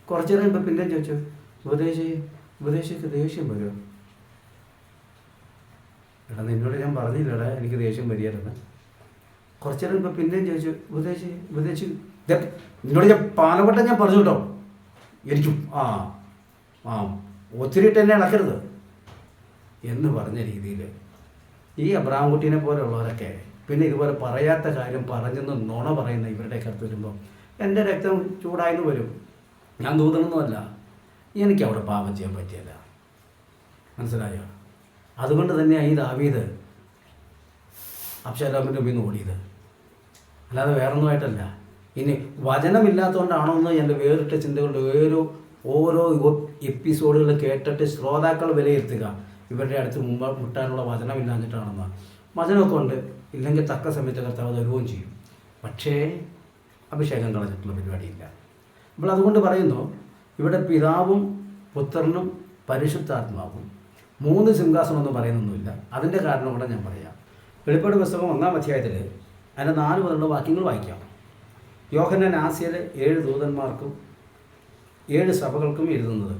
കുറച്ച് നേരം ഇപ്പോൾ പിന്നെ ചോദിച്ചു, ഉപദേശിക്ക് ദേഷ്യം വരുമോ? എടാ, നിന്നോട് ഞാൻ പറഞ്ഞില്ലടാ എനിക്ക് ദേഷ്യം വരികയായിരുന്നു. കുറച്ച് നേരം ഇപ്പോൾ പിന്നെയും ചോദിച്ചു, ഉപദേശി നിന്നോട് ഞാൻ പാലവട്ടം ഞാൻ പറഞ്ഞു കേട്ടോ, എനിക്കും ഒത്തിരി ഇട്ട് എന്നെ ഇളക്കരുത് എന്ന് പറഞ്ഞ രീതിയിൽ ഈ അബ്രഹാം കുട്ടീനെ പോലെയുള്ളവരൊക്കെ പിന്നെ ഇതുപോലെ പറയാത്ത കാര്യം പറഞ്ഞെന്ന് നുണ പറയുന്ന ഇവരുടെയൊക്കെ അടുത്ത് വരുമ്പോൾ എൻ്റെ രക്തം ചൂടായെന്ന് വരും. ഞാൻ ദൂതനൊന്നുമല്ല, എനിക്ക് അവിടെ പാപം ചെയ്യാൻ പറ്റിയല്ല, മനസ്സിലായോ? അതുകൊണ്ട് തന്നെയാണ് ഈ ദാവീദ് അബ്ശാലോമിൻ്റെ മുമ്പിൽ നിന്ന് ഓടിയത്, അല്ലാതെ വേറൊന്നുമായിട്ടല്ല. ഇനി വചനമില്ലാത്തതുകൊണ്ടാണോ എന്ന് എൻ്റെ വേറിട്ട ചിന്തകളുടെ ഓരോ എപ്പിസോഡുകൾ കേട്ടിട്ട് ശ്രോതാക്കൾ വിലയിരുത്തുക. ഇവരുടെ അടുത്ത് മുട്ടാനുള്ള വചനമില്ലാഞ്ഞിട്ടാണെന്ന്. വചനമൊക്കെ ഉണ്ട്, ഇല്ലെങ്കിൽ തക്ക സമയത്ത് കർത്താവ് തരുകയും ചെയ്യും. പക്ഷേ അഭിഷേകം കളഞ്ഞിട്ടുള്ള പരിപാടിയില്ല. അപ്പോൾ അതുകൊണ്ട് പറയുന്നു, ഇവിടെ പിതാവും പുത്രനും പരിശുദ്ധാത്മാവും 3 സിംഹാസനമൊന്നും പറയുന്നൊന്നുമില്ല. അതിൻ്റെ കാരണം കൂടെ ഞാൻ പറയാം. വെളിപ്പാട് പുസ്തകം 1-ാം അധ്യായത്തിൽ അതിൻ്റെ 4 മുതലുള്ള വാക്യങ്ങൾ വായിക്കാം. യോഹന്നാൻ ആസ്യയിലെ 7 ദൂതന്മാർക്കും 7 സഭകൾക്കും എഴുതുന്നത്,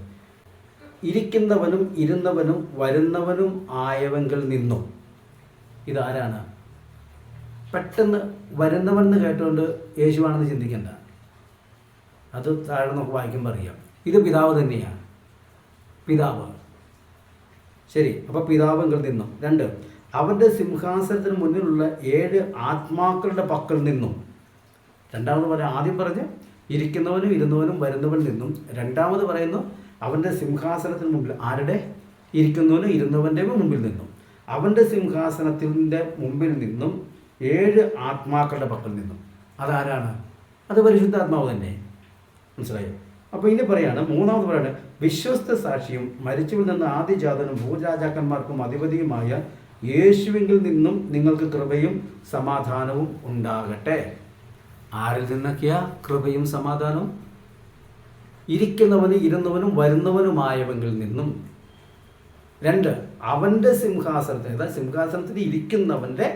ഇരിക്കുന്നവനും ഇരുന്നവനും വരുന്നവനും ആയവങ്കിൽ നിന്നും. ഇതാരാണ്? പെട്ടെന്ന് വരുന്നവൻ എന്ന് കേട്ടുകൊണ്ട് യേശുവാണെന്ന് ചിന്തിക്കേണ്ട. അത് താഴെ നമുക്ക് വായിക്കുമ്പോൾ അറിയാം. ഇത് പിതാവ് തന്നെയാണ്, പിതാവ്. ശരി, അപ്പോൾ പിതാവെങ്കിൽ നിന്നും. 2, അവൻ്റെ സിംഹാസനത്തിന് മുന്നിലുള്ള 7 ആത്മാക്കളുടെ പക്കൽ നിന്നും. രണ്ടാമത് പറയാം, ആദ്യം പറഞ്ഞ് ഇരിക്കുന്നവനും ഇരുന്നവനും വരുന്നവൻ നിന്നും. രണ്ടാമത് പറയുന്നു അവൻ്റെ സിംഹാസനത്തിന് മുമ്പിൽ. ആരുടെ? ഇരിക്കുന്നവനും ഇരുന്നവൻ്റെ മുമ്പിൽ നിന്നും. അവൻ്റെ സിംഹാസനത്തിൻ്റെ മുമ്പിൽ നിന്നും 7 ആത്മാക്കളുടെ പക്കൽ നിന്നും. അതാരാണ്? അത് പരിശുദ്ധാത്മാവ് തന്നെ. മനസ്സിലായോ? അപ്പോൾ ഇനി പറയാണ്, മൂന്നാമത് പറയാണ്, വിശ്വസ്ത സാക്ഷിയും മരിച്ചവരിൽ നിന്ന് ആദിജാതനും ഭൂരാജാക്കന്മാർക്കും അധിപതിയുമായ യേശുവിങ്കിൽ നിന്നും നിങ്ങൾക്ക് കൃപയും സമാധാനവും ഉണ്ടാകട്ടെ. ആരിൽ നിന്നൊക്കെയാ കൃപയും സമാധാനവും? ഇരിക്കുന്നവനും ഇരുന്നവനും വരുന്നവനുമായവങ്കിൽ നിന്നും. 2, അവൻ്റെ സിംഹാസനത്തിൽ, അതായത് സിംഹാസനത്തിൽ ഇരിക്കുന്നവൻ്റെ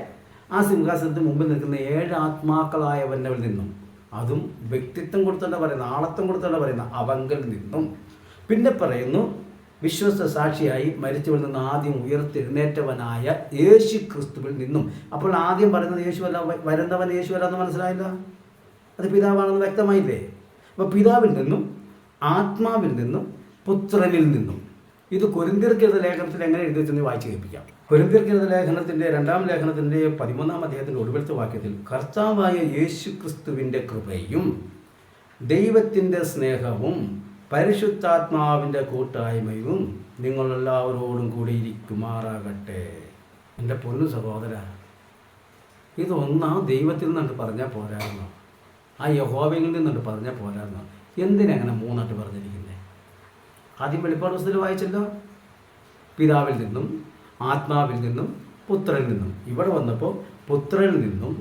ആ സിംഹാസനത്തിന് മുമ്പിൽ നിൽക്കുന്ന 7 ആത്മാക്കളായവനിൽ നിന്നും. അതും വ്യക്തിത്വം കൊടുത്തോണ്ട് പറയുന്ന, ആളത്വം കൊടുത്തോണ്ട് പറയുന്ന അവങ്കിൽ നിന്നും. പിന്നെ പറയുന്നു, വിശ്വസ്ത സാക്ഷിയായി മരിച്ചവരിൽ നിന്ന് ആദ്യം ഉയർത്തെഴുന്നേറ്റവനായ യേശു ക്രിസ്തുവിൽ നിന്നും. അപ്പോൾ ആദ്യം പറയുന്നത് യേശുവല്ല, വരുന്നവൻ യേശുവല്ല എന്ന് മനസ്സിലായില്ല? അത് പിതാവാണെന്ന് വ്യക്തമായില്ലേ? അപ്പോൾ പിതാവിൽ നിന്നും, ആത്മാവിൽ നിന്നും, പുത്രനിൽ നിന്നും. ഇത് കൊരിന്ത്യർക്കെഴുതിയ ലേഖനത്തിൽ എങ്ങനെ എഴുതി വെച്ചെന്ന് വായിച്ച് കേൾപ്പിക്കാം. കൊരിന്ത്യർക്കെഴുതിയ ലേഖനത്തിൻ്റെ 2-ാം ലേഖനത്തിൻ്റെ 13-ാം അധ്യായത്തിൻ്റെ ഒടുവിലത്തെ വാക്യത്തിൽ, കർത്താവായ യേശു ക്രിസ്തുവിൻ്റെ കൃപയും ദൈവത്തിൻ്റെ സ്നേഹവും പരിശുദ്ധാത്മാവിൻ്റെ കൂട്ടായ്മയും നിങ്ങളെല്ലാവരോടും കൂടി ഇരിക്കുമാറാകട്ടെ. എൻ്റെ പൊന്നു സഹോദര, ഇതൊന്നാ ദൈവത്തിൽ നിന്നിട്ട് പറഞ്ഞാൽ പോരായിരുന്നോ? ആ യഹോവയിൽ നിന്നിട്ട് പറഞ്ഞാൽ പോരായിരുന്നോ? എന്തിനങ്ങനെ 3 പറഞ്ഞിരിക്കുന്നത്? ആദ്യം വെളിപ്പാട് പുസ്തകത്തിൽ വായിച്ചല്ലോ, പിതാവിൽ നിന്നും, ആത്മാവിൽ നിന്നും, പുത്രനിൽ നിന്നും. ഇവിടെ വന്നപ്പോൾ പുത്രനിൽ നിന്നും,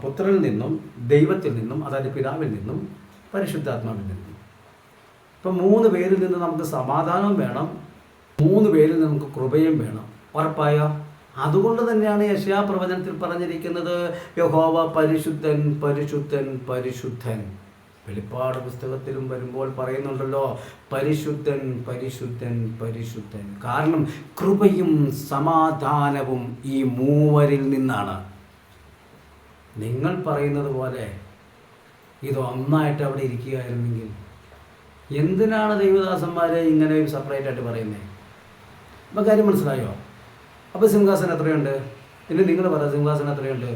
പുത്രനിൽ നിന്നും, ദൈവത്തിൽ നിന്നും, അതായത് പിതാവിൽ നിന്നും, പരിശുദ്ധാത്മാവിൽ നിന്നും. ഇപ്പം 3 പേരിൽ നിന്ന് നമുക്ക് സമാധാനവും വേണം, 3 പേരിൽ നമുക്ക് കൃപയും വേണം. ഉറപ്പായോ? അതുകൊണ്ട് തന്നെയാണ് യെശയ്യാ പ്രവചനത്തിൽ പറഞ്ഞിരിക്കുന്നത്, യഹോവ പരിശുദ്ധൻ പരിശുദ്ധൻ പരിശുദ്ധൻ. വെളിപ്പാട് പുസ്തകത്തിലും വരുമ്പോൾ പറയുന്നുണ്ടല്ലോ, പരിശുദ്ധൻ പരിശുദ്ധൻ പരിശുദ്ധൻ. കാരണം കൃപയും സമാധാനവും ഈ 3 നിന്നാണ്. നിങ്ങൾ പറയുന്നത് പോലെ ഇതൊന്നായിട്ട് അവിടെ ഇരിക്കുകയായിരുന്നെങ്കിൽ എന്തിനാണ് ദൈവദാസന്മാരെ ഇങ്ങനെ സെപ്പറേറ്റ് ആയിട്ട് പറയുന്നത്? അപ്പോൾ കാര്യം മനസ്സിലായോ? അപ്പോൾ സിംഹാസനം എത്രയുണ്ട്? ഇനി നിങ്ങൾ പറയാം, സിംഹാസനം എത്രയുണ്ട്?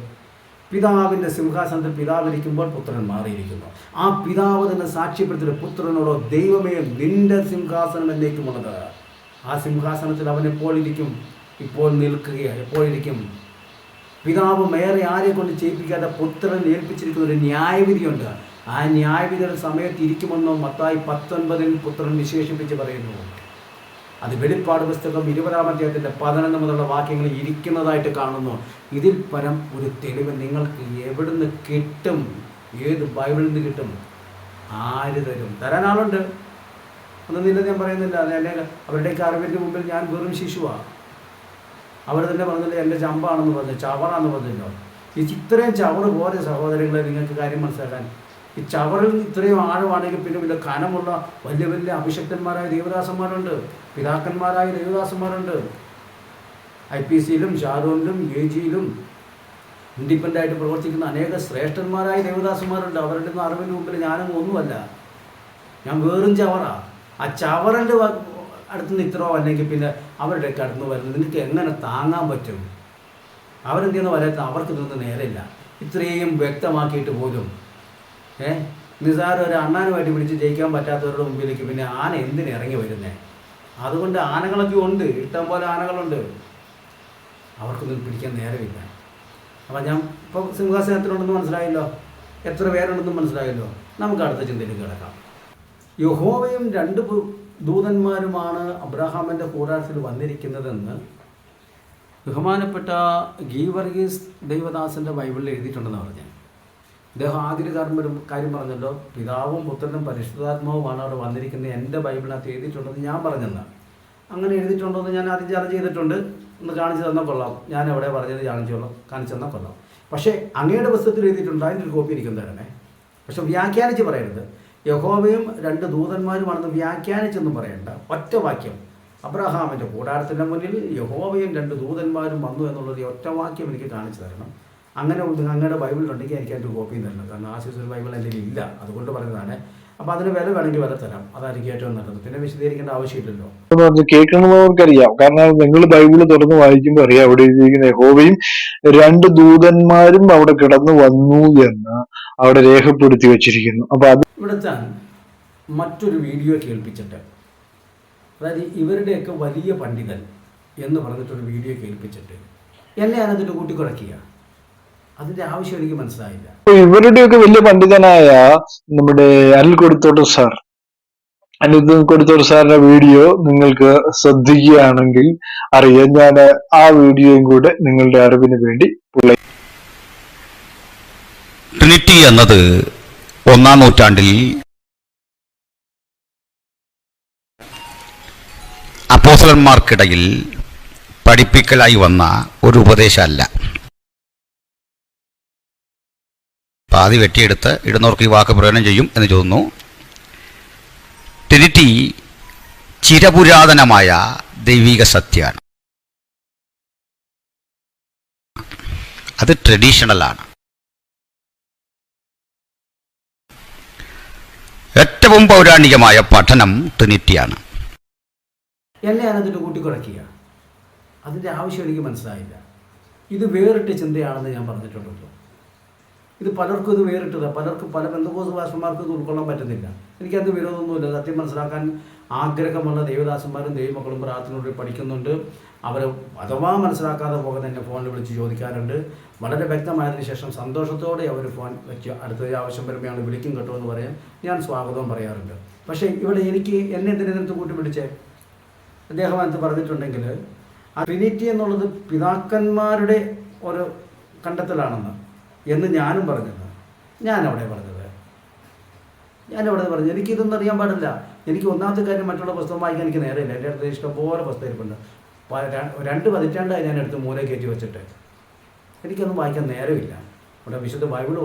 പിതാവിൻ്റെ സിംഹാസനത്തിൽ പിതാവിരിക്കുമ്പോൾ പുത്രൻ മാറിയിരിക്കുന്നു. ആ പിതാവ് തന്നെ സാക്ഷ്യപ്പെടുത്തിയ പുത്രനോടോ, ദൈവമേ നിന്റെ സിംഹാസനം എന്നേക്കുമുള്ളത്. ആ സിംഹാസനത്തിൽ അവൻ എപ്പോൾ ഇരിക്കും? ഇപ്പോൾ നിൽക്കുകയാണ്. എപ്പോഴിരിക്കും? പിതാവ് വേറെ ആരെ കൊണ്ട് ചെയ്യിപ്പിക്കാതെ പുത്രൻ ഏൽപ്പിച്ചിരിക്കുന്ന ഒരു ന്യായവിധിയുണ്ട്. ആ ന്യായവിധിയുടെ സമയത്ത് ഇരിക്കുമെന്നോ മത്തായി 19 പുത്രൻ വിശേഷിപ്പിച്ച് പറയുന്നു. അത് വെളിപ്പാട് പുസ്തകം 20-ാം അധ്യായത്തിൻ്റെ 11 മുതലുള്ള വാക്യങ്ങളിൽ ഇരിക്കുന്നതായിട്ട് കാണുന്നു. ഇതിൽ പരം ഒരു തെളിവ് നിങ്ങൾക്ക് എവിടുന്ന് കിട്ടും? ഏത് ബൈബിളിൽ നിന്ന് കിട്ടും? ആര് തരും? തരാൻ ആളുണ്ട്, ഒന്നും ഞാൻ പറയുന്നില്ല. അവരുടെയൊക്കെ അറിവിൻ്റെ മുമ്പിൽ ഞാൻ വെറും ശിശുവാണ്. അവർ തന്നെ പറഞ്ഞില്ല എൻ്റെ ചമ്പാണെന്ന് പറഞ്ഞു, ചവറാന്ന് പറഞ്ഞല്ലോ. ഇത്രയും ചവറ് പോലെ സഹോദരങ്ങളെ നിങ്ങൾക്ക് കാര്യം മനസ്സിലാക്കാൻ. ഈ ചവറിൽ ഇത്രയും ആഴമാണെങ്കിൽ പിന്നെ വലിയ കനമുള്ള വലിയ വലിയ അഭിഷക്തന്മാരായ ദേവദാസന്മാരുണ്ട്, പിതാക്കന്മാരായ ദേവദാസന്മാരുണ്ട്. IPCയിലും ഷാരോണിലും AGയിലും ഇൻഡിപെൻഡൻ്റായിട്ട് പ്രവർത്തിക്കുന്ന അനേക ശ്രേഷ്ഠന്മാരായ ദേവദാസന്മാരുണ്ട്. അവരുടെ അറിവിന് മുമ്പിൽ ഞാനൊന്നും ഒന്നുമല്ല, ഞാൻ വേറും ചവറാ. ആ ചവറിൻ്റെ അടുത്തുനിന്ന് ഇത്രയോ അല്ലെങ്കിൽ പിന്നെ അവരുടെയൊക്കെ അടുത്ത് വരുന്നത് നിങ്ങൾക്ക് എങ്ങനെ താങ്ങാൻ പറ്റും? അവരെന്ത് ചെയ്യുന്ന വരാത്ത അവർക്ക് ഇതൊന്നും നേരമില്ല. ഇത്രയും വ്യക്തമാക്കിയിട്ട് പോലും നിസാരം ഒരു അണ്ണാനുമായിട്ട് പിടിച്ച് ജയിക്കാൻ പറ്റാത്തവരുടെ മുമ്പിലേക്ക് പിന്നെ ആന എന്തിന് ഇറങ്ങി വരുന്നേ? അതുകൊണ്ട് ആനകളൊക്കെ ഉണ്ട്, ഇഷ്ടം പോലെ ആനകളുണ്ട്, അവർക്കൊന്നും പിടിക്കാൻ നേരമില്ല. അപ്പം ഞാൻ ഇപ്പോൾ സിംഹാസനത്തിലുണ്ടെന്ന് മനസ്സിലായല്ലോ, എത്ര പേരുണ്ടെന്നും മനസ്സിലായല്ലോ. നമുക്ക് അടുത്ത ചിന്തയിലേക്ക് കിടക്കാം. യഹോവയും 2 ദൂതന്മാരുമാണ് അബ്രഹാമിൻ്റെ കൂടാരത്തിൽ വന്നിരിക്കുന്നതെന്ന് ബഹുമാനപ്പെട്ട ഗീവർഗീസ് ദൈവദാസൻ്റെ ബൈബിളിൽ എഴുതിയിട്ടുണ്ടെന്ന് പറഞ്ഞു. അദ്ദേഹം ആദ്യ കാര്യം പറഞ്ഞല്ലോ, പിതാവും പുത്രനും പരിശുദ്ധാത്മാവുമാണ് അവിടെ വന്നിരിക്കുന്നത്. എൻ്റെ ബൈബിളിനകത്ത് എഴുതിയിട്ടുണ്ടെന്ന് ഞാൻ പറഞ്ഞെന്ന്. അങ്ങനെ എഴുതിയിട്ടുണ്ടോ എന്ന് ഞാൻ ആദ്യം ചർച്ച ചെയ്തിട്ടുണ്ട്. ഒന്ന് കാണിച്ചു തന്നാൽ കൊള്ളാം. ഞാൻ എവിടെ പറഞ്ഞത് കാണിച്ചു തന്നാൽ കൊള്ളാം. പക്ഷേ അങ്ങയുടെ പുസ്തകത്തിൽ എഴുതിയിട്ടുണ്ട്, അതിൻ്റെ ഒരു കോപ്പി ഇരിക്കും തരണേ. പക്ഷെ വ്യാഖ്യാനിച്ച് പറയരുത്. യഹോവയും 2 ദൂതന്മാരുമാണെന്ന് വ്യാഖ്യാനിച്ചെന്നും പറയണ്ട. ഒറ്റ വാക്യം, അബ്രഹാമിൻ്റെ കൂടാരത്തിൻ്റെ മുന്നിൽ യഹോവയും 2 ദൂതന്മാരും വന്നു എന്നുള്ളത് ഒറ്റ വാക്യം എനിക്ക് കാണിച്ചു തരണം. അങ്ങനെ അങ്ങയുടെ ബൈബിളിലുണ്ടെങ്കിൽ എനിക്ക് അതിൻ്റെ ഒരു കോപ്പിയും തരണം. കാരണം ആശുപത്രി ബൈബിൾ എൻ്റെ ഇല്ല, അതുകൊണ്ട് പറയുന്നതാണ്. അപ്പോൾ അതിന് വില വേണമെങ്കിൽ വില തരാം, അതായിരിക്കും ഏറ്റവും നല്ലത്. പിന്നെ വിശദീകരിക്കേണ്ട ആവശ്യമില്ലല്ലോ. കേൾക്കുന്നവർക്കറിയാം, കാരണം നിങ്ങൾ ബൈബിള് തുറന്ന് വായിക്കുമ്പോൾ അറിയാം, അവിടെ എഴുതിയിരിക്കുന്ന യഹോവയും 2 ദൂതന്മാരും അവിടെ കിടന്നു വന്നു എന്ന് അവിടെ രേഖപ്പെടുത്തി വെച്ചിരിക്കുന്നു. അപ്പൊ അത് ഇവിടുത്തെ മറ്റൊരു വീഡിയോ കേൾപ്പിച്ചിട്ട്, അതായത് ഇവരുടെയൊക്കെ വലിയ പണ്ഡിതൻ എന്ന് പറഞ്ഞിട്ടൊരു വീഡിയോ കേൾപ്പിച്ചിട്ട് എന്നെ അതിനകത്തിട്ട് കൂട്ടിക്കുറയ്ക്കുക. അതിൻ്റെ ആവശ്യം എനിക്ക് മനസ്സിലായില്ല. അപ്പൊ ഇവരുടെയൊക്കെ വലിയ പണ്ഡിതനായ നമ്മുടെ അനിൽ കൊടുത്തോട്ട് സാർ, അനിൽ കൊടുത്തോട്ട് സാറിന്റെ വീഡിയോ നിങ്ങൾക്ക് ശ്രദ്ധിക്കുകയാണെങ്കിൽ അറിയാം. ഞാൻ ആ വീഡിയോയും കൂടെ നിങ്ങളുടെ അറിവിന് വേണ്ടി ട്രിനിറ്റി എന്നത് 1-ാം നൂറ്റാണ്ടിൽ അപ്പോസ്തലന്മാർക്കിടയിൽ പഠിപ്പിക്കലായി വന്ന ഒരു ഉപദേശമല്ല. പാതി വെട്ടിയെടുത്ത് ഇടുന്നവർക്ക് ഈ വാക്ക് പ്രയോജനം ചെയ്യും എന്ന് തോന്നുന്നു. ട്രിനിറ്റി ചിരപുരാതനമായ ദൈവിക സത്യമാണ്. അത് ട്രഡീഷണലാണ്. ഏറ്റവും പൗരാണികമായ പഠനം ട്രിനിറ്റിയാണ്. എന്നെ അതിൻ്റെ കൂട്ടിക്കുറയ്ക്കുക, അതിൻ്റെ ആവശ്യം എനിക്ക് മനസ്സിലായില്ല. ഇത് വേറിട്ട ചിന്തയാണെന്ന് ഞാൻ പറഞ്ഞിട്ടുണ്ടല്ലോ. ഇത് പലർക്കും ഇത് വേറിട്ടതാണ്. പലർക്കും പല ബന്ധുക്കോസ് ഭാഷന്മാർക്ക് ഇത് ഉൾക്കൊള്ളാൻ പറ്റുന്നില്ല. എനിക്കത് വിരോധമൊന്നുമില്ല. സത്യം മനസ്സിലാക്കാൻ ആഗ്രഹമുള്ള ദൈവദാസന്മാരും ദൈവമക്കളും പ്രാർത്ഥനയോട് പഠിക്കുന്നുണ്ട്. അവർ അഥവാ മനസ്സിലാക്കാതെ പോകുന്ന എന്നെ ഫോണിൽ വിളിച്ച് ചോദിക്കാറുണ്ട്. വളരെ വ്യക്തമായതിനു ശേഷം സന്തോഷത്തോടെ അവർ ഫോൺ വെച്ച് അടുത്ത ആവശ്യം വരുമ്പോഴാണ് വിളിക്കും കേട്ടോ എന്ന് പറയാൻ ഞാൻ സ്വാഗതവും പറയാറുണ്ട്. പക്ഷേ ഇവിടെ എനിക്ക് എന്നെ എന്തിനകത്ത് കൂട്ടി പിടിച്ചേ? അദ്ദേഹം അത് പറഞ്ഞിട്ടുണ്ടെങ്കിൽ ആ ട്രിനിറ്റി എന്നുള്ളത് പിതാക്കന്മാരുടെ ഒരു കണ്ടെത്തലാണെന്ന് എന്ന് ഞാനും പറഞ്ഞത്. ഞാനവിടെ പറഞ്ഞു എനിക്കിതൊന്നും അറിയാൻ പാടില്ല. എനിക്ക് ഒന്നാമത്തെ കാര്യം മറ്റുള്ള പുസ്തകം വായിക്കാൻ എനിക്ക് നേരമില്ല. എൻ്റെ അടുത്ത് ഇഷ്ടംപോലെ പുസ്തകം ഇരിപ്പുണ്ട്. 2 പതിറ്റാണ്ടായി ഞാൻ എടുത്ത് മൂല കയറ്റി വെച്ചിട്ട് എനിക്കൊന്നും വായിക്കാൻ നേരമില്ല. ഇവിടെ വിശുദ്ധ ബൈബിൾ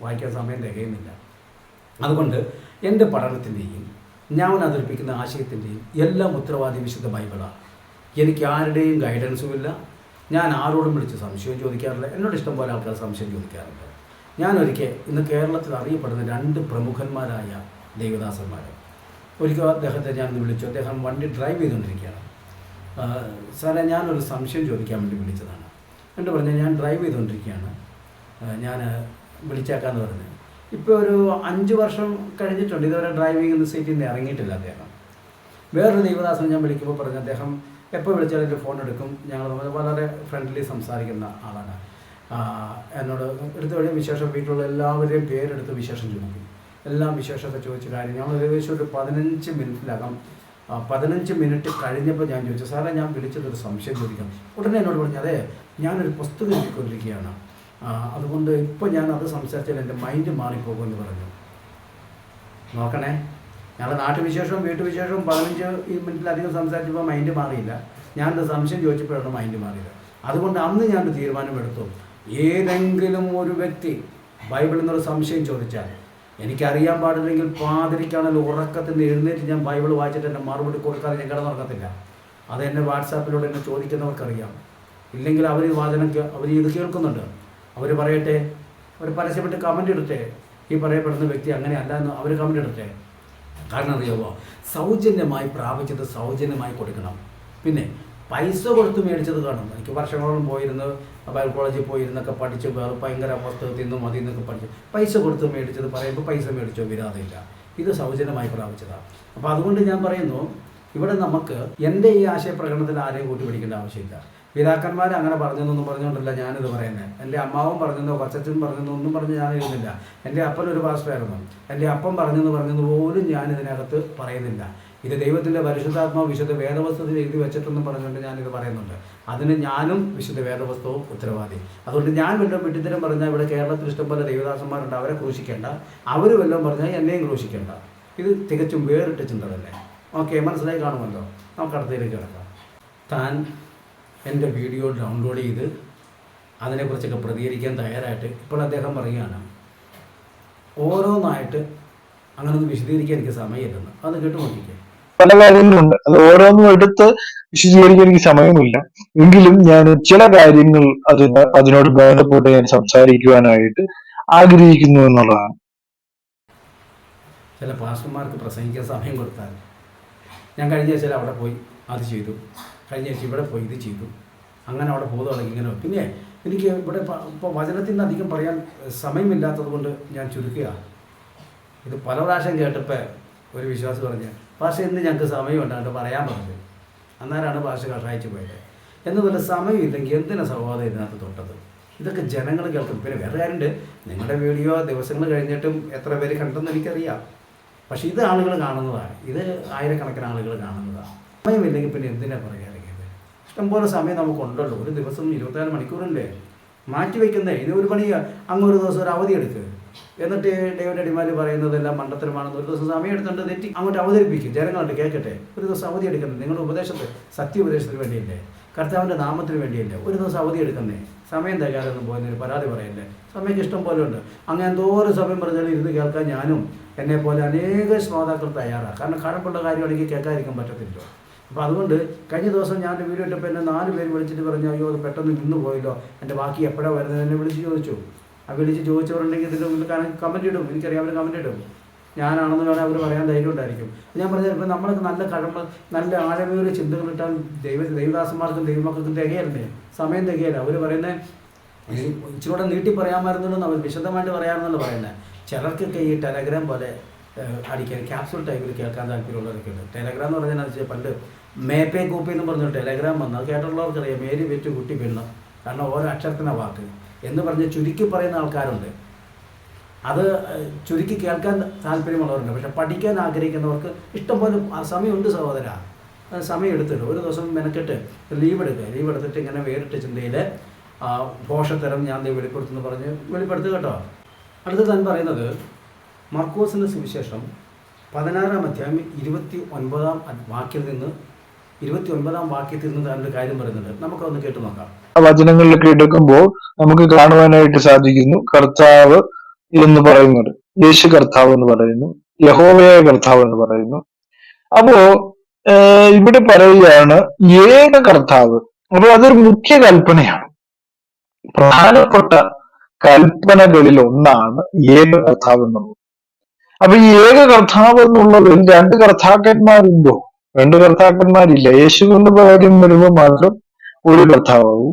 വായിക്കാൻ സമയം തികയുന്നില്ല. അതുകൊണ്ട് എൻ്റെ പഠനത്തിൻ്റെയും ഞാൻ അവതരിപ്പിക്കുന്ന ആശയത്തിൻ്റെയും എല്ലാം ഉത്തരവാദി വിശുദ്ധ ബൈബിളാണ്. എനിക്ക് ആരുടെയും ഗൈഡൻസും ഇല്ല. ഞാൻ ആരോടും വിളിച്ച് സംശയം ചോദിക്കാറില്ല. എന്നോട് ഇഷ്ടം പോലെ ആൾക്കാർ സംശയം ചോദിക്കാറുണ്ട്. ഞാനൊരിക്കൽ ഇന്ന് കേരളത്തിൽ അറിയപ്പെടുന്ന 2 പ്രമുഖന്മാരായ ദൈവദാസന്മാർ, ഒരിക്കൽ അദ്ദേഹത്തെ ഞാൻ വിളിച്ചു. അദ്ദേഹം വണ്ടി ഡ്രൈവ് ചെയ്തുകൊണ്ടിരിക്കുകയാണ്. സാറേ, ഞാനൊരു സംശയം ചോദിക്കാൻ വേണ്ടി വിളിച്ചതാണ്. എന്നിട്ട് പറഞ്ഞു, ഞാൻ ഡ്രൈവ് ചെയ്തുകൊണ്ടിരിക്കുകയാണ്, ഞാൻ വിളിച്ചേക്കാമെന്ന് പറഞ്ഞു. ഇപ്പോൾ ഒരു 5 വർഷം കഴിഞ്ഞിട്ടുണ്ട്. ഇതുവരെ ഡ്രൈവിംഗ് സീറ്റിൽ നിന്ന് ഇറങ്ങിയിട്ടില്ല അദ്ദേഹം. വേറൊരു ദൈവദാസനെ ഞാൻ വിളിക്കുമ്പോൾ പറഞ്ഞു, അദ്ദേഹം എപ്പോൾ വിളിച്ചാലും എൻ്റെ ഫോൺ എടുക്കും. ഞങ്ങൾ വളരെ ഫ്രണ്ട്ലി സംസാരിക്കുന്ന ആളാണ്. എന്നോട് എടുത്ത വഴി വിശേഷം, വീട്ടിലുള്ള എല്ലാവരെയും പേരെടുത്ത് വിശേഷം ചോദിക്കും. എല്ലാം വിശേഷമൊക്കെ ചോദിച്ച കാര്യം ഞങ്ങൾ ഏകദേശം ഒരു 15 മിനിറ്റിനകം 15 മിനിറ്റ് കഴിഞ്ഞപ്പോൾ ഞാൻ ചോദിച്ചു, സാറേ ഞാൻ വിളിച്ചതൊരു സംശയം ചോദിക്കാം. ഉടനെ എന്നോട് പറഞ്ഞു, അതെ ഞാനൊരു പുസ്തകം എഴുതിക്കൊണ്ടിരിക്കുകയാണ്, അതുകൊണ്ട് ഇപ്പോൾ ഞാൻ അത് സംസാരിച്ചാൽ എൻ്റെ മൈൻഡ് മാറിപ്പോകുമെന്ന് പറഞ്ഞു. നോക്കണേ, ഞങ്ങളുടെ നാട്ടുവിശേഷവും വീട്ടുവിശേഷവും 15 മിനിറ്റിലധികം സംസാരിച്ചപ്പോൾ മൈൻഡ് മാറിയില്ല. ഞാനൊരു സംശയം ചോദിച്ചപ്പോഴാണ് മൈൻഡ് മാറിയത്. അതുകൊണ്ട് അന്ന് ഞാനൊരു തീരുമാനമെടുത്തു, ഏതെങ്കിലും ഒരു വ്യക്തി ബൈബിളിൽ നിന്നൊരു സംശയം ചോദിച്ചാൽ എനിക്കറിയാൻ പാടില്ലെങ്കിൽ പാതിരിക്കാണല്ലോ ഉറക്കത്തിൽ നിന്ന് എഴുന്നേറ്റ് ഞാൻ ബൈബിൾ വായിച്ചിട്ട് എൻ്റെ മറുപടി കൊടുക്കാതെ ഞാൻ കിടന്നുറക്കത്തില്ല. അത് എന്നെ വാട്സാപ്പിലൂടെ എന്നെ ചോദിക്കുന്നവർക്കറിയാം. ഇല്ലെങ്കിൽ അവർ ഇത് കേൾക്കുന്നുണ്ട്. അവർ പറയട്ടെ, അവർ പരസ്യപ്പെട്ട് കമൻ്റ് ഇടട്ടെ, ഈ പറയപ്പെടുന്ന വ്യക്തി അങ്ങനെയല്ല എന്ന് അവർ കമൻ്റ് ഇടട്ടെ. കാരണം അറിയാമോ, സൗജന്യമായി പ്രാപിച്ചത് സൗജന്യമായി കൊടുക്കണം. പിന്നെ പൈസ കൊടുത്ത് മേടിച്ചത് കാണും. എനിക്ക് വർഷങ്ങളോളം പോയിരുന്ന് ബൈബിൾ കോളേജിൽ പോയിരുന്നൊക്കെ പഠിച്ച് ഭയങ്കര പുസ്തകത്തിൽ നിന്നും അതിൽ നിന്നൊക്കെ പഠിച്ച് പൈസ കൊടുത്ത് മേടിച്ചത് പറയുമ്പോൾ പൈസ മേടിച്ചോ വിരാതമില്ല. ഇത് സൗജന്യമായി പ്രാപിച്ചതാണ്. അപ്പോൾ അതുകൊണ്ട് ഞാൻ പറയുന്നു, ഇവിടെ നമുക്ക് എൻ്റെ ഈ ആശയപ്രകടനത്തിൽ ആരെയും കൂട്ടി പിടിക്കേണ്ട ആവശ്യമില്ല. പിതാക്കന്മാർ അങ്ങനെ പറഞ്ഞെന്നൊന്നും പറഞ്ഞുകൊണ്ടല്ല ഞാനിത് പറയുന്നത്. എൻ്റെ അമ്മാവും പറഞ്ഞെന്നോ കൊച്ചച്ഛൻ പറഞ്ഞെന്നോ ഒന്നും പറഞ്ഞ് ഞാനിരുന്നില്ല. എൻ്റെ അപ്പനൊരു പാസ്റ്ററായിരുന്നു. എൻ്റെ അപ്പം പറഞ്ഞെന്ന് പോലും ഞാനിതിനകത്ത് പറയുന്നില്ല. ഇത് ദൈവത്തിൻ്റെ പരിശുദ്ധാത്മാവ് വിശുദ്ധ വേദവസ്തുവിൽ എഴുതി വെച്ചിട്ടെന്നും പറഞ്ഞുകൊണ്ട് ഞാനിത് പറയുന്നുണ്ട്. അതിന് ഞാനും വിശുദ്ധ വേദവസ്തുവും ഉത്തരവാദി. അതുകൊണ്ട് ഞാൻ വല്ലതും വിട്ടിത്തരം പറഞ്ഞാൽ ഇവിടെ കേരളത്തിൽ ഇഷ്ടംപോലെ ദൈവദാസന്മാരുണ്ട്, അവരെ ക്രൂശിക്കേണ്ട. അവർ വല്ലതും പറഞ്ഞാൽ എന്നെയും ക്രൂശിക്കേണ്ട. ഇത് തികച്ചും വേറിട്ട ചിന്ത തന്നെ. ഓക്കെ, മനസ്സിലായി കാണുമല്ലോ. നമുക്ക് അടുത്തതിലേക്ക് കിടക്കാം. താൻ എൻ്റെ വീഡിയോ ഡൗൺലോഡ് ചെയ്ത് അതിനെക്കുറിച്ചൊക്കെ പ്രതികരിക്കാൻ തയ്യാറായിട്ട് ഇപ്പോൾ അദ്ദേഹം പറയുകയാണ്, ഓരോന്നായിട്ട് അങ്ങനൊന്നും വിശദീകരിക്കാൻ എനിക്ക് സമയമില്ലെന്ന്. അത് കേട്ടുകൊണ്ടിരിക്കുക. പല കാര്യങ്ങളുണ്ട്, അത് ഓരോന്നും എടുത്ത് വിശദീകരിക്കാൻ എനിക്ക് സമയമില്ല. എങ്കിലും ഞാൻ ചില കാര്യങ്ങൾ അതിനോട് ബന്ധപ്പെട്ട് ഞാൻ സംസാരിക്കുവാനായിട്ട് ആഗ്രഹിക്കുന്നു എന്നുള്ളതാണ്. ചില പാസ്റ്റർമാർക്ക് പ്രസംഗിക്കാൻ സമയം കൊടുത്താൽ, ഞാൻ കഴിഞ്ഞ ആഴ്ച അവിടെ പോയി അത് ചെയ്തു, കഴിഞ്ഞ ആഴ്ച ഇവിടെ പോയി ഇത് ചെയ്തു, അങ്ങനെ അവിടെ പോകുന്നതാണ് ഇങ്ങനെ. പിന്നെ എനിക്ക് ഇവിടെ ഇപ്പോൾ വചനത്തിൽ നിന്ന് അധികം പറയാൻ സമയമില്ലാത്തത് കൊണ്ട് ഞാൻ ചുരുക്കുക. ഇത് പല പ്രാവശ്യം കേട്ടപ്പോൾ ഒരു വിശ്വാസം പറഞ്ഞ്, പക്ഷേ ഇന്ന് ഞങ്ങൾക്ക് സമയമുണ്ടായിട്ട് പറയാൻ പറഞ്ഞത്. അന്നേരമാണ് ഭാഷ കഷായിച്ച് പോയത്. എന്നതുപോലെ സമയമില്ലെങ്കിൽ എന്തിനാ സഹോദരൻ ഇതിനകത്ത് തൊട്ടത്? ഇതൊക്കെ ജനങ്ങൾ കേൾക്കും. പിന്നെ വേറെ കാര്യമുണ്ട്, നിങ്ങളുടെ വീഡിയോ ദിവസങ്ങൾ കഴിഞ്ഞിട്ടും എത്ര പേര് കണ്ടെന്ന് എനിക്കറിയാം. പക്ഷേ ഇത് ആളുകൾ കാണുന്നതാണ്, ഇത് ആയിരക്കണക്കിന് ആളുകൾ കാണുന്നതാണ്. സമയമില്ലെങ്കിൽ പിന്നെ എന്തിനാ പറയാറിയത്? ഇഷ്ടംപോലെ സമയം നമുക്കുണ്ടല്ലോ. ഒരു ദിവസം 24 മണിക്കൂറല്ലേ മാറ്റിവെക്കുന്നേ. ഇനി ഒരു പണി അങ്ങൊരു ദിവസം ഒരു അവധി എടുക്കുക, എന്നിട്ട് ഡേവിഡ് അടിമാലി പറയുന്നതെല്ലാം മണ്ടത്തരമാണെന്ന് ഒരു ദിവസം സമയം എടുത്തുകൊണ്ട് തെറ്റി അങ്ങോട്ട് അവതരിപ്പിക്കും. ജനങ്ങളുണ്ട് കേൾക്കട്ടെ. ഒരു ദിവസം അവധി എടുക്കുന്നത് നിങ്ങളുടെ ഉപദേശത്തെ സത്യോപദേശത്തിന് വേണ്ടിയല്ലേ, കർത്താവിൻ്റെ നാമത്തിന് വേണ്ടിയല്ലേ. ഒരു ദിവസം അവധി എടുക്കുന്നേ. സമയം തികയാതൊന്നും പോയെന്നൊരു പരാതി പറയല്ലേ. സമയത്ത് ഇഷ്ടം പോലെ ഉണ്ട്. അങ്ങനെ എന്തോരം സമയം പറഞ്ഞാലും ഇരുന്ന് കേൾക്കാൻ ഞാനും എന്നെപ്പോലെ അനേക ശ്രോതാക്കൾ തയ്യാറാണ്. കാരണം കഴപ്പുള്ള കാര്യമാണെങ്കിൽ കേൾക്കാതിരിക്കാൻ പറ്റത്തില്ലോ. അപ്പോൾ അതുകൊണ്ട് കഴിഞ്ഞ ദിവസം ഞാൻ വീഡിയോ ഇട്ടപ്പോൾ എന്നെ 4 പേര് വിളിച്ചിട്ട് പറഞ്ഞു, അയ്യോ അത് പെട്ടെന്ന് നിന്ന് പോയല്ലോ, എൻ്റെ ബാക്കി എപ്പോഴാണ് വരുന്നത് എന്നെ വിളിച്ച് ചോദിച്ചു. ആ വിളിച്ച് ചോദിച്ചവരുണ്ടെങ്കിൽ ഇതിൻ്റെ മുന്നിൽ കമൻറ്റ് ഇടും. എനിക്കറിയാം അവർ കമൻറ്റ് ഇടും. ഞാനാണെന്ന് വേണം അവർ പറയാൻ ധൈര്യം ഉണ്ടായിരിക്കും. ഞാൻ പറഞ്ഞത് ഇപ്പം നമ്മൾക്ക് നല്ല കഴമ്പ നല്ല ആഴമേറിയ ചിന്തകൾ ഇട്ടാൽ ദൈവദാസന്മാർക്കും ദൈവമക്കൾക്കും തികയല്ലേ, സമയം തികയല്ല. അവർ പറയുന്നത് ഇച്ചിരൂടെ നീട്ടി പറയാമായിരുന്നല്ലോ, അവർ വിശദമായിട്ട് പറയാമെന്നല്ലോ പറയുന്നത്. ചിലർക്കൊക്കെ ഈ ടെലഗ്രാം പോലെ അടിക്കാൻ ക്യാപ്സൂൾ ടൈപ്പിൽ കേൾക്കാൻ താല്പര്യമുള്ളവരൊക്കെ ഉണ്ട്. ടെലഗ്രാം എന്ന് പറഞ്ഞാൽ പണ്ട് മേപ്പേ കൂപ്പി എന്ന് പറഞ്ഞൊരു ടെലഗ്രാം വന്നു. അത് കേട്ടുള്ളവർക്കറിയാം, മേരി വെറ്റ് കുട്ടി പിണ്ണ്. കാരണം ഓരോ അക്ഷരത്തിൻ്റെ വാക്ക് എന്ന് പറഞ്ഞ് ചുരുക്കി പറയുന്ന ആൾക്കാരുണ്ട്. അത് ചുരുക്കി കേൾക്കാൻ താല്പര്യമുള്ളവരുണ്ട്. പക്ഷെ പഠിക്കാൻ ആഗ്രഹിക്കുന്നവർക്ക് ഇഷ്ടംപോലെ സമയമുണ്ട് സഹോദര. സമയം എടുത്തിട്ട് ഒരു ദിവസം മെനക്കെട്ട് ലീവ് എടുക്കുക. ലീവ് എടുത്തിട്ട് ഇങ്ങനെ വേറിട്ട ചിന്തയിൽ ഭോഷത്തരം ഞാൻ വെളിപ്പെടുത്തുന്നു പറഞ്ഞ് വെളിപ്പെടുത്തുക കേട്ടോ. അടുത്ത് താൻ പറയുന്നത് മർക്കോസിൻ്റെ സുവിശേഷം 16-ാം അധ്യായം 29-ാം വാക്യത്തിൽ നിന്ന് താനൊരു കാര്യം പറയുന്നുണ്ട്. നമുക്കൊന്ന് കേട്ടു നോക്കാം. വചനങ്ങളിലൊക്കെ എടുക്കുമ്പോൾ നമുക്ക് കാണുവാനായിട്ട് സാധിക്കുന്നു, കർത്താവ് എന്ന് പറയുന്നത് യേശു കർത്താവ് എന്ന് പറയുന്നു, യഹോവയായ കർത്താവ് എന്ന് പറയുന്നു. അപ്പോ ഇവിടെ പറയുകയാണ് ഏക കർത്താവ്. അപ്പൊ അതൊരു മുഖ്യ കൽപ്പനയാണ്. പ്രധാനപ്പെട്ട കൽപ്പനകളിൽ ഒന്നാണ് ഏക കർത്താവ് എന്നുള്ളത്. അപ്പൊ ഈ ഏക കർത്താവ് എന്നുള്ളതിൽ 2 കർത്താക്കന്മാരുണ്ടോ? 2 കർത്താക്കന്മാരില്ല. യേശുവിന്റെ കാര്യം വരുമ്പോൾ മാത്രം ഒരു കർത്താവും.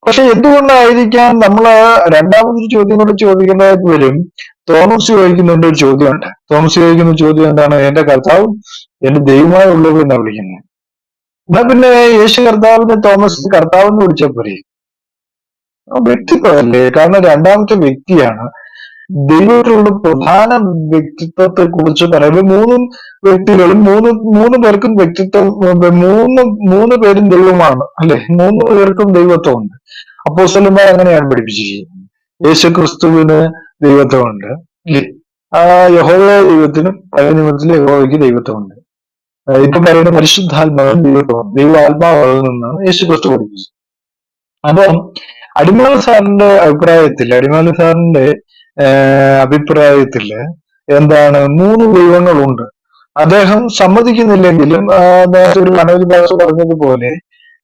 പക്ഷെ എന്തുകൊണ്ടായിരിക്കാം നമ്മള് രണ്ടാമതൊരു ചോദ്യം കൂടെ ചോദിക്കേണ്ടതായിട്ട് വരും. തോമസ് ചോദിക്കുന്നുണ്ട് ഒരു ചോദ്യമുണ്ട്. തോമസ് ചോദിക്കുന്ന ചോദ്യം എന്താണ്? എന്റെ കർത്താവും എന്റെ ദൈവമായ ഉള്ളവർ എന്നാ വിളിക്കുന്നത്. എന്നാ പിന്നെ യേശു കർത്താവിനെ തോമസ് കർത്താവ് എന്ന് വിളിച്ചാൽ പോരെ? വ്യക്തിത്വമല്ലേ? കാരണം രണ്ടാമത്തെ വ്യക്തിയാണ്. ദൈവത്തിലുള്ള പ്രധാന വ്യക്തിത്വത്തെ കുറിച്ച് പറയുമ്പോൾ 3 വ്യക്തികളും 3 പേർക്കും വ്യക്തിത്വം, 3 പേരും ദൈവമാണ് അല്ലെ? 3 പേർക്കും ദൈവത്വമുണ്ട്. അപ്പോസ്തലന്മാർ അങ്ങനെയാണ് പഠിപ്പിച്ചിരിക്കുന്നത്. യേശു ക്രിസ്തുവിന് ദൈവത്വമുണ്ട് അല്ലേ? ആ യഹോവ ദൈവത്തിനും പഴയ നിയമത്തിലെ യഹോവയ്ക്ക് ദൈവത്വമുണ്ട്. ഇപ്പൊ പറയുന്ന പരിശുദ്ധാത്മാവിന് ദൈവത്വമുണ്ട്. ദൈവ ആത്മാവിൽ നിന്നാണ് യേശു ക്രിസ്തു പഠിപ്പിച്ചത്. അപ്പം അടിമാലി സാറിന്റെ അഭിപ്രായത്തില് എന്താണ്, 3 ദൈവങ്ങളുണ്ട്. അദ്ദേഹം സമ്മതിക്കുന്നില്ലെങ്കിലും നേരത്തെ ഒരു മനോജ് ദാസ് പറഞ്ഞതുപോലെ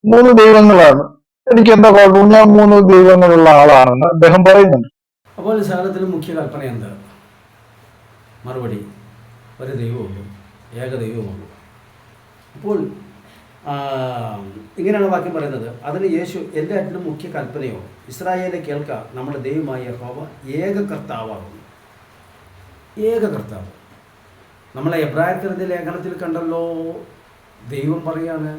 3 ദൈവങ്ങളാണ്. എനിക്ക് എന്താ കുഴപ്പം, ഞാൻ 3 ദൈവങ്ങളുള്ള ആളാണെന്ന് അദ്ദേഹം പറയുന്നുണ്ട്. അപ്പോൾ സകലത്തിൽ മുഖ്യ കൽപ്പന എന്താ? മറുപടി ഒരു ദൈവമുള്ളൂ, ഏക ദൈവമുള്ളൂ. അപ്പോൾ ഇങ്ങനെയാണ് വാക്യം പറയുന്നത്. അതിന് യേശു എല്ലാറ്റിലും മുഖ്യ കൽപ്പനയോ ഇസ്രായേലെ കേൾക്കുക, നമ്മുടെ ദൈവമായ യഹോവ ഏക കർത്താവാകുന്നു. ഏക കർത്താവ്. നമ്മളെ എബ്രായർക്കെഴുതിയ ലേഖനത്തിൽ കണ്ടല്ലോ, ദൈവം പറയാണ്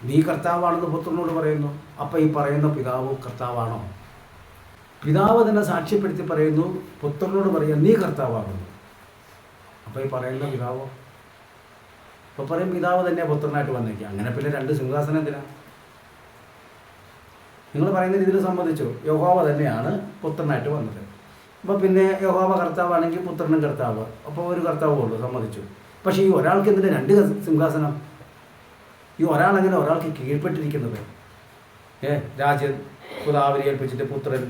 നീ കർത്താവാണെന്ന് പുത്രനോട് പറയുന്നു. അപ്പം ഈ പറയുന്ന പിതാവ് കർത്താവാണോ? പിതാവ് തന്നെ സാക്ഷ്യപ്പെടുത്തി പറയുന്നു, പുത്രനോട് പറയുക നീ കർത്താവാകുന്നു. അപ്പം ഈ പറയുന്ന പിതാവോ? അപ്പോൾ പറയും പിതാവ് തന്നെ പുത്രനായിട്ട് വന്നേക്കുക. അങ്ങനെ പിന്നെ 2 സിംഹാസനം എന്തിനാ? നിങ്ങൾ പറയുന്ന രീതിയിൽ സമ്മതിച്ചു, യഹോവ തന്നെയാണ് പുത്രനായിട്ട് വന്നത്. അപ്പോൾ പിന്നെ യഹോവ കർത്താവാണെങ്കിൽ പുത്രനും കർത്താവ്, അപ്പോൾ ഒരു കർത്താവേ ഉള്ളൂ, സമ്മതിച്ചു. പക്ഷേ ഈ ഒരാൾക്ക് എന്തിനാ 2 സിംഹാസനം? ഈ ഒരാളെങ്ങനെ ഒരാൾക്ക് കീഴ്പ്പെട്ടിരിക്കുന്നത്? രാജ്യം പിതാവിനെ ഏൽപ്പിച്ചിട്ട് പുത്രൻ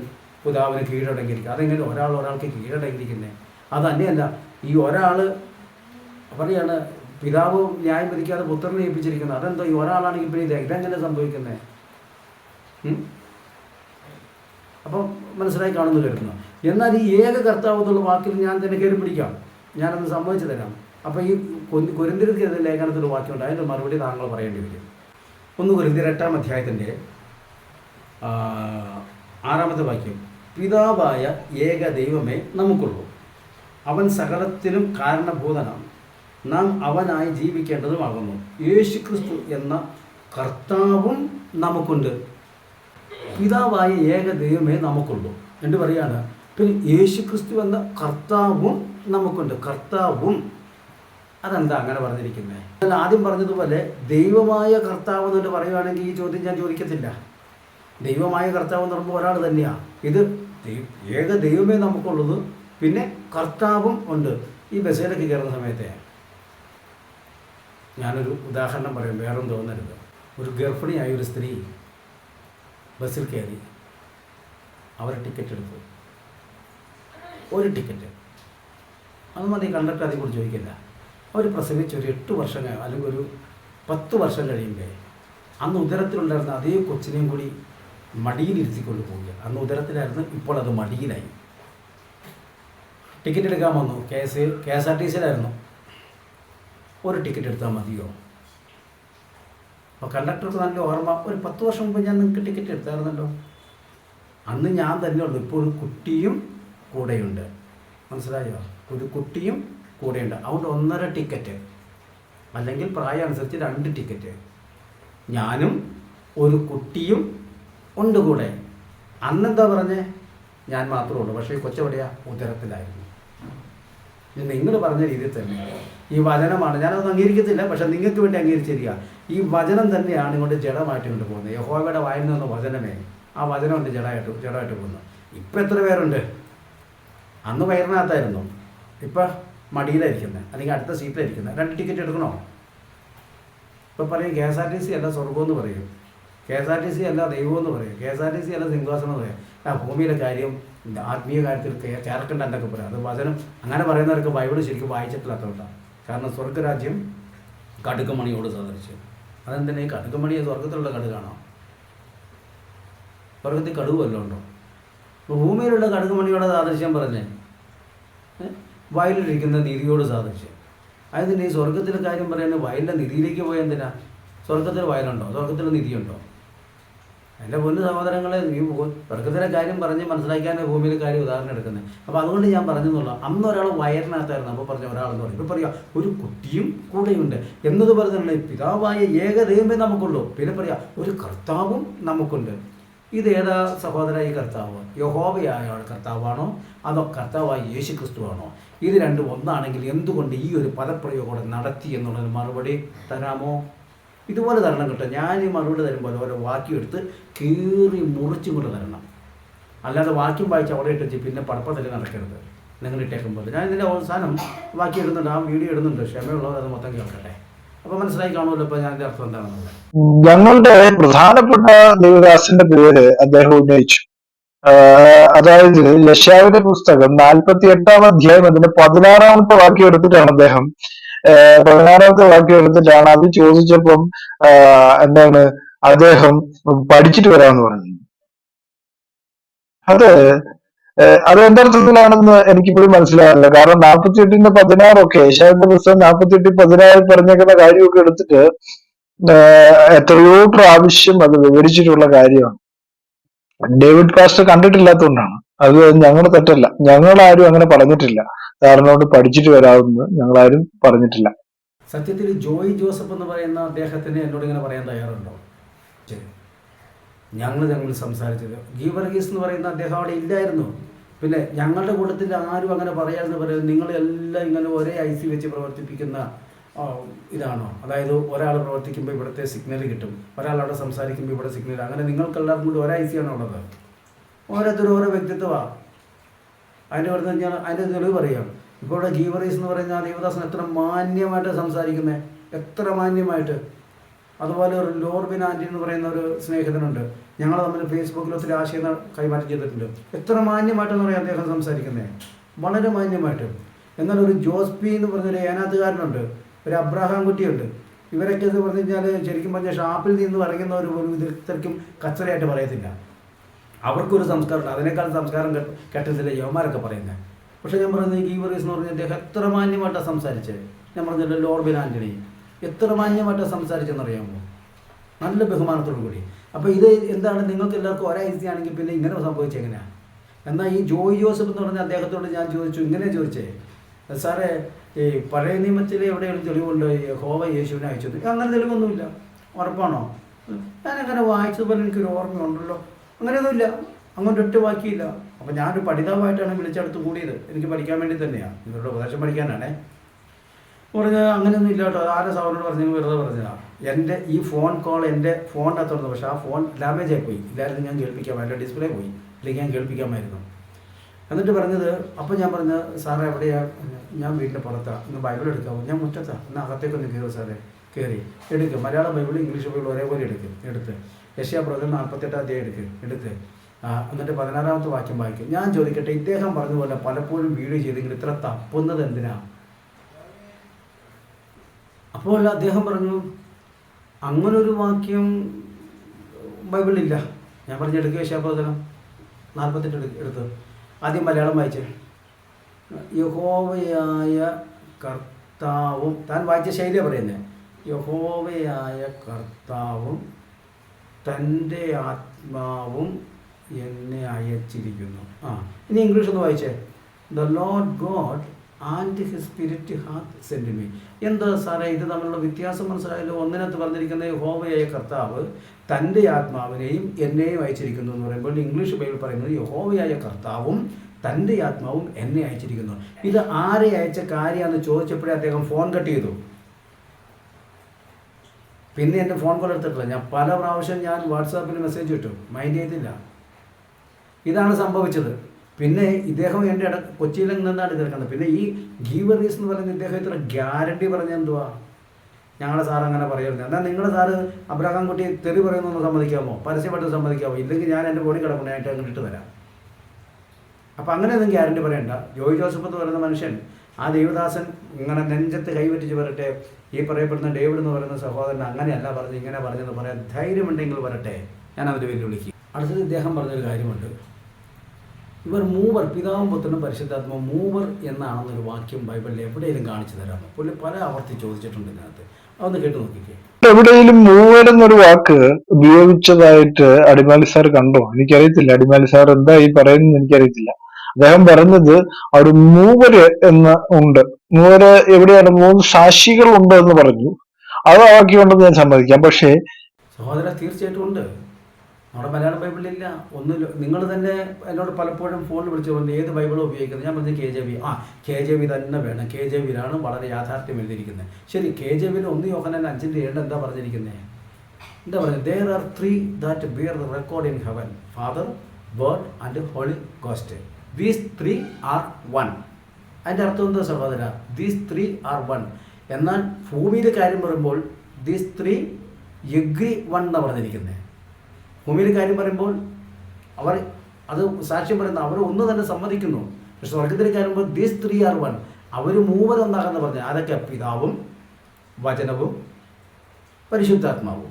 പിതാവിന് കീഴടങ്ങിയിരിക്കുക. അതെങ്ങനെ ഒരാൾക്ക് കീഴടങ്ങിയിരിക്കുന്നത്? അത് തന്നെയല്ല, ഈ ഒരാൾ പറയാണ് പിതാവ് ന്യായം വിധിക്കാതെ പുത്രനെ ഏൽപ്പിച്ചിരിക്കുന്നത്. അതെന്തോ ഈ ഒരാളാണെങ്കിൽ പിന്നെ ഇതെങ്ങനെ സംഭവിക്കുന്നത്? അപ്പം മനസ്സിലായി കാണുന്നു കരുതുന്നു. എന്നാൽ ഈ ഏക കർത്താവ് എന്നുള്ള വാക്കിൽ ഞാൻ തന്നെ കയറി പിടിക്കാം, ഞാനൊന്ന് സമ്മതിച്ചു തരാം. അപ്പോൾ ഈ കൊരിന്ത്യർക്കെതിരെ ലേഖനത്തിൽ വാക്യമുണ്ട്, അതിൻ്റെ മറുപടി താങ്കൾ പറയേണ്ടി വരും. 1 കൊരിന്ത്യർ 8-ാം അധ്യായത്തിൻ്റെ 6-ാമത്തെ വാക്യം, പിതാവായ ഏക ദൈവമേ നമുക്കുള്ളൂ, അവൻ സകലത്തിനും കാരണഭൂതനാണ്, നാം അവനായി ജീവിക്കേണ്ടതുമാകുന്നു, യേശുക്രിസ്തു എന്ന കർത്താവും നമുക്കുണ്ട്. പിതാവായ ഏക ദൈവമേ നമുക്കുള്ളൂ എന്ന് പറയാണ്. പിന്നെ യേശു ക്രിസ്തു എന്ന കർത്താവും നമുക്കുണ്ട്. കർത്താവും അതെന്താ അങ്ങനെ പറഞ്ഞിരിക്കുന്നത്? ഞാൻ ആദ്യം പറഞ്ഞതുപോലെ ദൈവമായ കർത്താവ് എന്നിട്ട് പറയുകയാണെങ്കിൽ ഈ ചോദ്യം ഞാൻ ചോദിക്കത്തില്ല. ദൈവമായ കർത്താവ് എന്ന് പറയുമ്പോൾ ഒരാൾ തന്നെയാണ്. ഇത് ഏക ദൈവമേ നമുക്കുള്ളത്, പിന്നെ കർത്താവും ഉണ്ട്. ഈ ബസ്സിലേക്ക് കയറുന്ന സമയത്തെ ഞാനൊരു ഉദാഹരണം പറയും, വേറൊന്നും തോന്നരുത്. ഒരു ഗർഭിണിയായ ഒരു സ്ത്രീ ബസ്സിൽ കയറി, അവർ ടിക്കറ്റ് എടുത്തു. ഒരു ടിക്കറ്റ് അത് മതി, കണ്ടക്ടർ അതേക്കുറിച്ച് ചോദിക്കില്ല. അവർ പ്രസവിച്ച് ഒരു 8 വർഷം അല്ലെങ്കിൽ ഒരു 10 വർഷം കഴിയുമ്പോൾ അന്ന് ഉദരത്തിലുണ്ടായിരുന്ന അതേ കൊച്ചിനെയും കൂടി മടിയിലിരുത്തിക്കൊണ്ട് പോവുക. അന്ന് ഉദരത്തിലായിരുന്നു, ഇപ്പോൾ അത് മടിയിലായി. ടിക്കറ്റ് എടുക്കാൻ വന്നു. KSRTCയിലായിരുന്നു. ഒരു ടിക്കറ്റ് എടുത്താൽ മതിയോ? അപ്പോൾ കണ്ടക്ടർക്ക് നല്ല ഓർമ്മ, ഒരു 10 വർഷം മുമ്പ് ഞാൻ നിങ്ങൾക്ക് ടിക്കറ്റ് എടുത്തായിരുന്നല്ലോ, അന്ന് ഞാൻ തന്നെ ഉള്ളൂ, ഇപ്പോൾ ഒരു കുട്ടിയും കൂടെയുണ്ട്. മനസ്സിലായോ? ഒരു കുട്ടിയും കൂടെയുണ്ട്. അതുകൊണ്ട് 1.5 ടിക്കറ്റ്, അല്ലെങ്കിൽ പ്രായം അനുസരിച്ച് 2 ടിക്കറ്റ്. ഞാനും ഒരു കുട്ടിയും ഉണ്ട് കൂടെ. അന്നെന്താ പറഞ്ഞേ? ഞാൻ മാത്രമേ ഉള്ളൂ. പക്ഷേ കൊച്ചെവിടെയാ? ഉദരത്തിലായിരുന്നു. നിങ്ങൾ പറഞ്ഞ രീതിയിൽ തന്നെ ഈ വചനമാണ്, ഞാനത് അംഗീകരിക്കത്തില്ല, പക്ഷെ നിങ്ങൾക്ക് വേണ്ടി അംഗീകരിച്ചിരിക്കുക. ഈ വചനം തന്നെയാണ് ഇങ്ങോട്ട് ജഡമായിട്ട് കൊണ്ട് പോകുന്നത്. യഹോവയുടെ വായിൽ നിന്ന് വചനമേ, ആ വചനം ഉണ്ട് ജഡമായിട്ട് പോകുന്നു. ഇപ്പം എത്ര പേരുണ്ട്? അന്ന് വയറിനകത്തായിരുന്നു, ഇപ്പം മടിയിലായിരിക്കുന്നത്, അല്ലെങ്കിൽ അടുത്ത സീറ്റിലായിരിക്കുന്നത്. 2 ടിക്കറ്റ് എടുക്കണോ? ഇപ്പം പറയും KSRTC അല്ല സ്വർഗമെന്ന് പറയും, KSRTC അല്ല ദൈവമെന്ന് പറയും, KSRTC അല്ല സിംഹാസനം എന്ന് പറയും. ഭൂമിയിലെ കാര്യം ആത്മീയ കാര്യത്തിൽ ചേർക്കേണ്ട എന്നൊക്കെ പറയാം. അത് വചനം അങ്ങനെ പറയുന്നവർക്ക് ബൈബിൾ ശരിക്കും വായിച്ചിട്ടില്ലാത്തതുകൊണ്ടാണ്. കാരണം സ്വർഗ്ഗരാജ്യം കടുകുമണിയോട് സദൃശ്യം. അതെന്തിനാ ഈ കടുകുമണിയെ സ്വർഗത്തിലുള്ള കടുകാണോ? സ്വർഗത്തിൽ കടുക് വല്ലതും ഉണ്ടോ? ഇപ്പോൾ ഭൂമിയിലുള്ള കടുകുമണിയോട് സാദൃശ്യം പറഞ്ഞേ, വയലിലിരിക്കുന്ന നിധിയോട് സാദൃശ്യം. അതായത് ഈ സ്വർഗത്തിലെ കാര്യം പറയുന്നത് വയലിലെ നിധിയിലേക്ക് പോയെന്തിനാ? സ്വർഗത്തിൽ വയലുണ്ടോ? സ്വർഗത്തിൽ നിധിയുണ്ടോ? എൻ്റെ പൊന്നു സഹോദരങ്ങളെ, നീ സ്വർഗത്തിലെ കാര്യം പറഞ്ഞ് മനസ്സിലാക്കാൻ ഭൂമിയിലെ കാര്യം ഉദാഹരണം എടുക്കുന്നത്. അപ്പോൾ അതുകൊണ്ട് ഞാൻ പറഞ്ഞെന്നുള്ള, അന്ന് ഒരാൾ വയറിനകത്തായിരുന്നു, അപ്പോൾ പറഞ്ഞ ഒരാളെന്ന് പറയും. ഇപ്പോൾ പറയുക ഒരു കുട്ടിയും കൂടെയുണ്ട് എന്നത് പറഞ്ഞിട്ടുള്ള പിതാവായ ഏക ദൈവമേ നമുക്കുള്ളൂ. പിന്നെ പറയുക ഒരു കർത്താവും നമുക്കുണ്ട്. ഇതേതാ സഹോദര ഈ കർത്താവ്? യഹോവയായ കർത്താവാണോ അതോ കർത്താവായ യേശു ക്രിസ്തുവാണോ? ഇത് രണ്ടും ഒന്നാണെങ്കിൽ എന്തുകൊണ്ട് ഈ ഒരു പദപ്രയോഗം നടത്തി എന്നുള്ളതിന് മറുപടി തരാമോ? ഇതുപോലെ തരണം കേട്ടോ. ഞാൻ ഈ മറുപടി തരുമ്പോൾ ഓരോ വാക്യം എടുത്ത് കീറി മുറിച്ചും കൊണ്ട് തരണം. അല്ലാതെ വാക്യം വായിച്ച് അവിടെ ഇട്ടിച്ച് പിന്നെ പടപ്പത്തിൽ നടക്കരുത്. നിങ്ങൾ ഇട്ടേക്കുമ്പോൾ ഞാൻ ഇതിൻ്റെ അവസാനം വാക്യം ഇടുന്നുണ്ട്, ആ വീഡിയോ ഇടുന്നുണ്ട്. ക്ഷമയുള്ളവർ അത് മൊത്തം കേൾക്കട്ടെ. അപ്പോൾ മനസ്സിലായി കാണുമല്ലോ ഇപ്പോൾ ഞാൻ അർത്ഥം എന്താണെന്നുള്ളത്. ഞങ്ങളുടെ പ്രധാനപ്പെട്ട ദേവദാസന്റെ പേര് അദ്ദേഹം ഉന്നയിച്ചു. അതായത് യെശയ്യാവിന്റെ പുസ്തകം 48-ാം അധ്യായം അതിന്റെ 16-ാമത്തെ വാക്യം എടുത്തിട്ടാണ് അദ്ദേഹം 16-ാമത്തെ വാക്യം എടുത്തിട്ടാണ് അത് ചോദിച്ചപ്പം എന്താണ് അദ്ദേഹം പഠിച്ചിട്ട് വരാമെന്ന് പറഞ്ഞു. അത് എന്തർത്ഥത്തിലാണെന്ന് എനിക്കിപ്പോഴും മനസ്സിലാവില്ല. കാരണം 48-ന്റെ 16 യെശയ്യാവിന്റെ പുസ്തകം 48-16 പറഞ്ഞേക്കുന്ന കാര്യമൊക്കെ എടുത്തിട്ട് എത്രയോ പ്രാവശ്യം അത് വിവരിച്ചിട്ടുള്ള കാര്യമാണ്. ഡേവിഡ് പാസ്റ്റർ കണ്ടിട്ടില്ലാത്തതുകൊണ്ടാണ്. അത് ഞങ്ങളുടെ തെറ്റല്ല. ഞങ്ങളാരും അങ്ങനെ പറഞ്ഞിട്ടില്ല. സാറിനോട് പഠിച്ചിട്ട് വരാമെന്ന് ഞങ്ങളാരും പറഞ്ഞിട്ടില്ല. സത്യത്തിൽ ജോയി ജോസഫ് എന്ന് പറയുന്ന അദ്ദേഹത്തിന് എന്നോട് ഇങ്ങനെ പറയാൻ തയ്യാറുണ്ടോ? ഞങ്ങൾ സംസാരിച്ചത് ഗീവർഗീസ് എന്ന് പറയുന്ന അദ്ദേഹം അവിടെ ഇല്ലായിരുന്നു. പിന്നെ ഞങ്ങളുടെ കൂട്ടത്തിൽ ആരും അങ്ങനെ പറയാമെന്ന് പറയുന്നത് നിങ്ങളെല്ലാം ഇങ്ങനെ ഒരേ IC വെച്ച് പ്രവർത്തിപ്പിക്കുന്ന ഇതാണോ? അതായത് ഒരാൾ പ്രവർത്തിക്കുമ്പോൾ ഇവിടുത്തെ സിഗ്നൽ കിട്ടും, ഒരാളവിടെ സംസാരിക്കുമ്പോൾ ഇവിടെ സിഗ്നൽ, അങ്ങനെ നിങ്ങൾക്കെല്ലാവർക്കും കൂടി ഒരേ IC ആണോ ഉള്ളത്? ഓരോരുത്തരും ഓരോ വ്യക്തിത്വമാണ്. അതിൻ്റെ അടുത്ത് ഞാൻ അതിൻ്റെ തെളിവ് പറയാം. ഇപ്പോൾ ഇവിടെ ഗീവറീസ് എന്ന് പറയുന്ന ദേവദാസൻ എത്ര മാന്യമായിട്ട് സംസാരിക്കുന്നത്, എത്ര മാന്യമായിട്ട്. അതുപോലെ ഒരു ലോർബിൻ ആൻറ്റി എന്ന് പറയുന്ന ഒരു സ്നേഹിതനുണ്ട്, ഞങ്ങൾ തമ്മിൽ ഫേസ്ബുക്കിൽ ഒത്തിരി ആശയം കൈമാറ്റം ചെയ്തിട്ടുണ്ട്. എത്ര മാന്യമായിട്ടെന്ന് പറയാം അദ്ദേഹം സംസാരിക്കുന്നത്, വളരെ മാന്യമായിട്ട്. എന്നാൽ ഒരു ജോസ് പി എന്ന് പറഞ്ഞൊരു ഏനാത്തുകാരനുണ്ട്, ഒരു അബ്രഹാം കുട്ടിയുണ്ട്. ഇവരൊക്കെ എന്ന് പറഞ്ഞു കഴിഞ്ഞാൽ ശരിക്കും പറഞ്ഞാൽ ഷാപ്പിൽ നിന്ന് പറയുന്ന ഒരു വിദഗ്ധർക്കും കച്ചറയായിട്ട് പറയത്തില്ല. അവർക്കൊരു സംസ്കാരമുണ്ട്, അതിനേക്കാൾ സംസ്കാരം കെട്ടത്തില്ല യവന്മാരൊക്കെ പറയുന്നത്. പക്ഷേ ഞാൻ പറയുന്നത് ഈ ഗീവറീസ് എന്ന് പറഞ്ഞാൽ അദ്ദേഹം എത്ര മാന്യമായിട്ടാണ് സംസാരിച്ചത്. ഞാൻ പറഞ്ഞില്ല ലോർബിൻ ആൻ്റണി എത്ര മാന്യമായിട്ടാണ് സംസാരിച്ചെന്നറിയാമോ? നല്ല ബഹുമാനത്തോടു കൂടി. അപ്പോൾ ഇത് എന്താണ്, നിങ്ങൾക്ക് എല്ലാവർക്കും ഒരേ IC ആണെങ്കിൽ പിന്നെ ഇങ്ങനെ സംഭവിച്ചെങ്ങനെയാണ്? എന്നാൽ ഈ ജോയി ജോസഫ് എന്ന് പറഞ്ഞ അദ്ദേഹത്തോട് ഞാൻ ചോദിച്ചു, ഇങ്ങനെ ചോദിച്ചേ, സാറേ ഈ പഴയ നിയമത്തിൽ എവിടെയാണ് തെളിവുണ്ട് യഹോവ യേശുവിനെ അയച്ചത്? അങ്ങനെ തെളിവൊന്നുമില്ല. ഉറപ്പാണോ? ഞാനങ്ങനെ വായിച്ചതുപോലെ എനിക്കൊരു ഓർമ്മയുണ്ടല്ലോ. അങ്ങനെയൊന്നുമില്ല, അങ്ങോട്ട് ഒറ്റ വാക്കിയില്ല. അപ്പോൾ ഞാനൊരു പഠിതാവായിട്ടാണ് വിളിച്ചടുത്ത് കൂടിയത്, എനിക്ക് പഠിക്കാൻ വേണ്ടി തന്നെയാണ്, ഇവരുടെ ഉപദേശം പഠിക്കാനാണേ. പറഞ്ഞ് അങ്ങനെയൊന്നും ഇല്ല കേട്ടോ, ആരെ സഹോദരനോട് പറഞ്ഞു, വെറുതെ പറഞ്ഞതാണ്. എൻ്റെ ഈ ഫോൺ കോൾ എൻ്റെ ഫോണിനകത്ത് തുറന്നു, പക്ഷേ ആ ഫോൺ ഡാമേജ് ആയിപ്പോയി, ഇല്ലായിരുന്നു ഞാൻ കേൾപ്പിക്കാം, എൻ്റെ ഡിസ്പ്ലേ പോയി, അല്ലെങ്കിൽ ഞാൻ കേൾപ്പിക്കാമായിരുന്നു. എന്നിട്ട് പറഞ്ഞത്, അപ്പോൾ ഞാൻ പറഞ്ഞു, സാറേ എവിടെയാണ്? ഞാൻ വീട്ടിൻ്റെ പുറത്താണ്, ഇന്ന് ബൈബിൾ എടുക്കാമോ? ഞാൻ മുറ്റത്താണ്, എന്നാൽ അകത്തേക്കൊന്ന് കയറും സാറേ. കയറി എടുക്കുക, മലയാളം ബൈബിൾ ഇംഗ്ലീഷ് ബൈബിൾ ഒരേപോലെ എടുത്ത് യശയ്യാ പ്രവചനം 48 അധ്യായം എടുത്ത് എന്നിട്ട് 16-ാമത്തെ വാക്യം വായിക്കും. ഞാൻ ചോദിക്കട്ടെ, ഇദ്ദേഹം പറഞ്ഞ പോലെ പലപ്പോഴും വീഡിയോ ചെയ്തെങ്കിൽ ഇത്ര തപ്പുന്നത് എന്തിനാ? അപ്പോൾ അദ്ദേഹം പറഞ്ഞു, അങ്ങനൊരു വാക്യം ബൈബിളിലില്ല. ഞാൻ പറഞ്ഞെടുക്കുക, യശയ്യാ പ്രവചനം 48 എടുത്ത് ആദ്യം മലയാളം വായിച്ച്. യഹോവയായ കർത്താവും, താൻ വായിച്ച ശൈലിയാണ് പറയുന്നത്, യഹോവയായ കർത്താവും തൻ്റെ ആത്മാവും എന്നെ അയച്ചിരിക്കുന്നു. ഇനി ഇംഗ്ലീഷ് ഒന്ന് വായിച്ചേ. The Lord God and his spirit hath sent me. എന്താ സാറേ ഇത് തമ്മിലുള്ള വ്യത്യാസം മനസ്സിലായല്ലോ? ഒന്നിനകത്ത് പറഞ്ഞിരിക്കുന്ന യഹോവയായ കർത്താവ് തൻ്റെ ആത്മാവിനെയും എന്നെയും അയച്ചിരിക്കുന്നു എന്ന് പറയുമ്പോൾ ഇംഗ്ലീഷ് ബൈബിൾ പറയുന്നത് യഹോവയായ കർത്താവും തൻ്റെ ആത്മാവും എന്നെ അയച്ചിരിക്കുന്നു. ഇത് ആരെ അയച്ച കാര്യമാണെന്ന് ചോദിച്ചപ്പോഴേ അദ്ദേഹം ഫോൺ കട്ട് ചെയ്തു. പിന്നെ എൻ്റെ ഫോൺ കോൾ എടുത്തിട്ടില്ല. ഞാൻ പല പ്രാവശ്യം വാട്സാപ്പിൽ മെസ്സേജ് ഇട്ടു, മൈൻഡ് ചെയ്തില്ല. ഇതാണ് സംഭവിച്ചത്. പിന്നെ ഇദ്ദേഹം എൻ്റെ കൊച്ചിയിൽ നിന്നാണ് കേൾക്കുന്നത്. പിന്നെ ഈ ഗീവറീസ് എന്ന് പറയുന്ന ഇദ്ദേഹം ഇത്ര ഗ്യാരണ്ടി പറഞ്ഞ എന്തുവാ? ഞങ്ങളുടെ സാർ അങ്ങനെ പറയുന്നത്. എന്നാൽ നിങ്ങളുടെ സാറ് അബ്രഹാം കുട്ടി തെറി പറയുന്നൊന്ന് സമ്മതിക്കാമോ? പരസ്യമായിട്ട് സമ്മതിക്കാമോ? ഇല്ലെങ്കിൽ ഞാൻ എൻ്റെ ബോഡി കിടക്കുന്നതായിട്ട് അങ്ങോട്ട് ഇട്ട് തരാം. അപ്പം അങ്ങനെയൊന്നും ഗ്യാരണ്ടി പറയണ്ട. ജോയ് ജോസഫ് എന്ന് പറയുന്ന മനുഷ്യൻ, ആ ദേവദാസൻ ഇങ്ങനെ നെഞ്ചത്ത് കൈവറ്റിച്ച് വരട്ടെ. ഈ പറയപ്പെടുന്ന ഡേവിഡ് എന്ന് പറയുന്ന സഹോദരൻ അങ്ങനെയല്ല പറഞ്ഞ് ഇങ്ങനെ പറഞ്ഞെന്ന് പറയാൻ ധൈര്യമുണ്ടെങ്കിൽ വരട്ടെ, ഞാൻ അവർ വെല്ലുവിളിക്കും. അടുത്തത് ഇദ്ദേഹം പറഞ്ഞൊരു കാര്യമുണ്ട്, ഇവർ മൂവർ, പിതാവും പുത്രനും പരിശുദ്ധാത്മാവും മൂവർ എന്നാണെന്നൊരു വാക്യം ബൈബിളിൽ എവിടെയെങ്കിലും കാണിച്ചു തരാമോ? പുള്ളി പല ആവർത്തി ചോദിച്ചിട്ടുണ്ട് ഇതിനകത്ത്. അതൊന്ന് കേട്ട് നോക്കിക്കേ. എവിടെയെങ്കിലും മൂവരെന്നൊരു വാക്ക് ഉപയോഗിച്ചതായിട്ട് അടിമാലി സാർ കണ്ടോ? എനിക്കറിയത്തില്ല. അടിമാലി സാർ എന്താ ഈ പറയുന്നത് എനിക്കറിയത്തില്ല. അദ്ദേഹം പറഞ്ഞത് ഒരു മൂവര് എന്ന് ഉണ്ട്. മൂവര് എവിടെയാണ്? 3 സാക്ഷികൾ ഉണ്ട് എന്ന് പറഞ്ഞു. അത് ആ വാക്യമുണ്ടെന്ന് ഞാൻ സമ്മതിക്കാം. പക്ഷേ സഹോദര തീർച്ചയായിട്ടും ഉണ്ട്. നമ്മുടെ മലയാളം ബൈബിളിലില്ല, ഒന്നുമില്ല. നിങ്ങൾ തന്നെ എന്നോട് പലപ്പോഴും ഫോണിൽ വിളിച്ചു കൊണ്ട് ഏത് ബൈബിളും ഉപയോഗിക്കുന്നത്. ഞാൻ പറഞ്ഞു KJV. KJV തന്നെ വേണം. KJVയിലാണ് വളരെ യാഥാർത്ഥ്യം എഴുതിയിരിക്കുന്നത്. ശരി, KJVയിൽ 1 യോഹന്നാൻ 5:7 എന്താ പറഞ്ഞിരിക്കുന്നത്? എന്താ പറയുന്നത്? there are 3 that bear the record in heaven, Father, Word and Holy Ghost. These 3 are one. അതിൻ്റെ അർത്ഥം എന്താ സഹോദര? These 3 are one. എന്നാൽ ഭൂമിയിലെ കാര്യം പറയുമ്പോൾ these 3 agree one എന്നാണ് പറഞ്ഞിരിക്കുന്നത്. ഭൂമിയിലെ കാര്യം പറയുമ്പോൾ അവർ അത് സാക്ഷ്യം പറയുന്ന അവർ ഒന്ന് തന്നെ സമ്മതിക്കുന്നു. പക്ഷെ സ്വർഗത്തിലെ കാര്യം പറയുമ്പോൾ these 3 are one. അവർ മൂവരൊന്നാകെന്ന് പറഞ്ഞാൽ അതൊക്കെ പിതാവും വചനവും പരിശുദ്ധാത്മാവും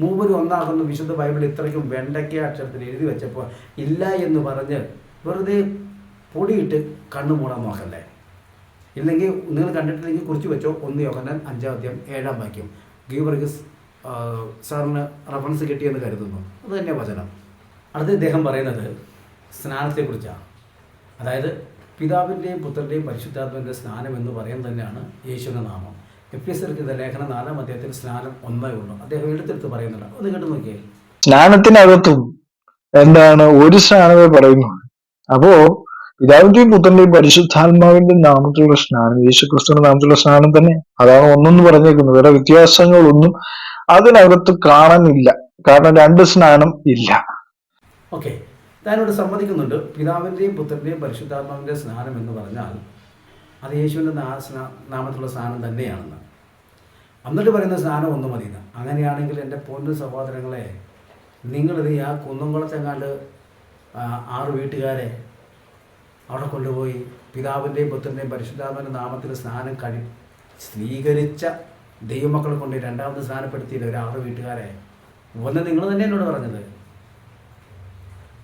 മൂവരും ഒന്നാകുന്നു. വിശുദ്ധ ബൈബിൾ ഇത്രയ്ക്കും വെണ്ടയ്ക്ക അക്ഷരത്തിൽ എഴുതി വെച്ചപ്പോൾ ഇല്ല എന്ന് പറഞ്ഞ് വെറുതെ പൊടിയിട്ട് കണ്ണു മൂടാൻ നോക്കല്ലേ. ഇല്ലെങ്കിൽ നിങ്ങൾ കണ്ടിട്ടില്ലെങ്കിൽ കുറിച്ച് വെച്ചോ. 1 യോഹന്നാൻ 5:7 വാക്യം ഗീവർഗീസ് സാറിന് റഫറൻസ് കിട്ടിയെന്ന് കരുതുന്നു. അത് തന്നെ വചനം. അടുത്ത ഇദ്ദേഹം പറയുന്നത് സ്നാനത്തെക്കുറിച്ചാണ്. അതായത് പിതാവിൻ്റെയും പുത്രൻ്റെയും പരിശുദ്ധാത്മാവിൻ്റെ സ്നാനം എന്ന് പറയുന്നത് തന്നെയാണ് യേശുവിൻ്റെ നാമം. എഫെസ്യർക്കെഴുതിയ ലേഖനം 4-ാം അധ്യായത്തിൽ സ്നാനം ഒന്നേ ഉള്ളൂ. അദ്ദേഹം എടുത്തെടുത്ത് പറയുന്നുണ്ട്. ഒന്ന് കേട്ട് നോക്കിയേ. സ്നാനത്തിനകത്തും എന്താണ് ഒരു സ്നാനമേ പറയുന്നുള്ളൂ. അപ്പോ പിതാവിന്റെയും പുത്രന്റെയും പരിശുദ്ധാത്മാവിന്റെ നാമത്തിലുള്ള സ്നാനം യേശുക്രിസ്തുവിന്റെ നാമത്തിലുള്ള സ്നാനം തന്നെ. അതാണ് ഒന്നെന്ന് പറഞ്ഞേക്കുന്നത്. വേറെ വ്യത്യാസങ്ങളൊന്നും അതിനകത്ത് കാണാനില്ല. കാരണം 2 സ്നാനം ഇല്ല. ഓക്കെ, ഞാനിവിടെ സമ്മതിക്കുന്നുണ്ട്. പിതാവിൻ്റെയും പുത്രൻ്റെയും പരിശുദ്ധാത്മാവിൻ്റെ സ്നാനം എന്ന് പറഞ്ഞാൽ അത് യേശുവിൻ്റെ നാമത്തിലുള്ള സ്നാനം തന്നെയാണെന്ന്. എന്നിട്ട് പറയുന്ന സ്നാനം ഒന്ന് മതിയെന്ന്. അങ്ങനെയാണെങ്കിൽ എൻ്റെ പൊന്നു സഹോദരങ്ങളെ, നിങ്ങളിത് ആ കുന്നംകുളത്തെങ്ങാണ്ട് 6 വീട്ടുകാരെ അവിടെ കൊണ്ടുപോയി പിതാവിൻ്റെയും പുത്രൻ്റെയും പരിശുദ്ധാത്മാവിൻ്റെ നാമത്തിൽ സ്നാനം സ്വീകരിച്ച ദൈവമക്കളെ കൊണ്ട് 2ാമത് സ്നാനപ്പെടുത്തിയില്ല ഒരു 6 വീട്ടുകാരെ. ഒന്ന് നിങ്ങൾ തന്നെ എന്നോട് പറഞ്ഞത്.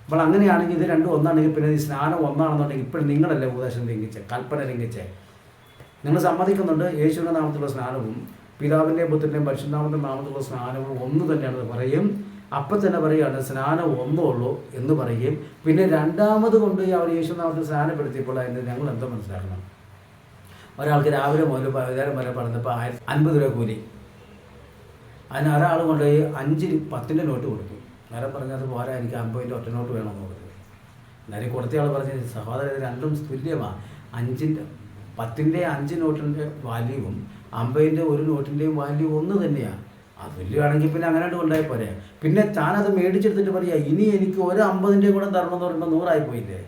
അപ്പോൾ അങ്ങനെയാണെങ്കിൽ ഇത് രണ്ടും ഒന്നാണെങ്കിൽ പിന്നെ ഈ സ്നാനം ഒന്നാണെന്നുണ്ടെങ്കിൽ ഇപ്പോഴും നിങ്ങളല്ലേ ഉപദേശം ലംഘിച്ചേ, കൽപ്പന ലംഘിച്ചേ. നിങ്ങൾ സമ്മതിക്കുന്നുണ്ട് യേശുവിൻ്റെ നാമത്തിലുള്ള സ്നാനവും പിതാവിൻ്റെയും പുത്രൻ്റെയും പരിശുദ്ധാത്മാവിൻ്റെ നാമത്തിലുള്ള സ്നാനവും ഒന്ന് തന്നെയാണെന്ന് പറയും. അപ്പം തന്നെ പറയുകയാണ് സ്നാനം ഒന്നുള്ളൂ എന്ന് പറയുകയും പിന്നെ 2ാമത് കൊണ്ട് അവർ യേശുനാമത്തിൽ സ്നാനപ്പെടുത്തിയപ്പോൾ അതിന് ഞങ്ങൾ എന്താ മനസ്സിലാക്കണം? ഒരാൾക്ക് രാവിലെ മുതൽ വൈകുന്നേരം വരെ പറഞ്ഞപ്പോൾ 50 രൂപ കൂലി. അതിന് ഒരാൾ കൊണ്ടുപോയി 5-10 നോട്ട് കൊടുക്കും. നേരം പറഞ്ഞത് പോരാ, എനിക്ക് 50 ഒറ്റ നോട്ട് വേണമെന്ന് പറഞ്ഞു. നേരെ കൊടുത്തയാൾ പറഞ്ഞ് സഹോദരൻ ഇത് രണ്ടും തുല്യമാണ്. 10-ൻ്റെ 5 നോട്ടിൻ്റെ വാല്യൂവും 50-ൻ്റെ 1 നോട്ടിൻ്റെയും വാല്യൂ ഒന്ന് തന്നെയാണ്. അത് തുല്യമാണെങ്കിൽ പിന്നെ അങ്ങനെ കൊണ്ടായി പോരെ. പിന്നെ താനത് മേടിച്ചെടുത്തിട്ട് പറയുക ഇനി എനിക്ക് ഒരു 50-ൻ്റെയും കൂടെ തരണമെന്ന് പറയുമ്പോൾ 100 പോയില്ലേ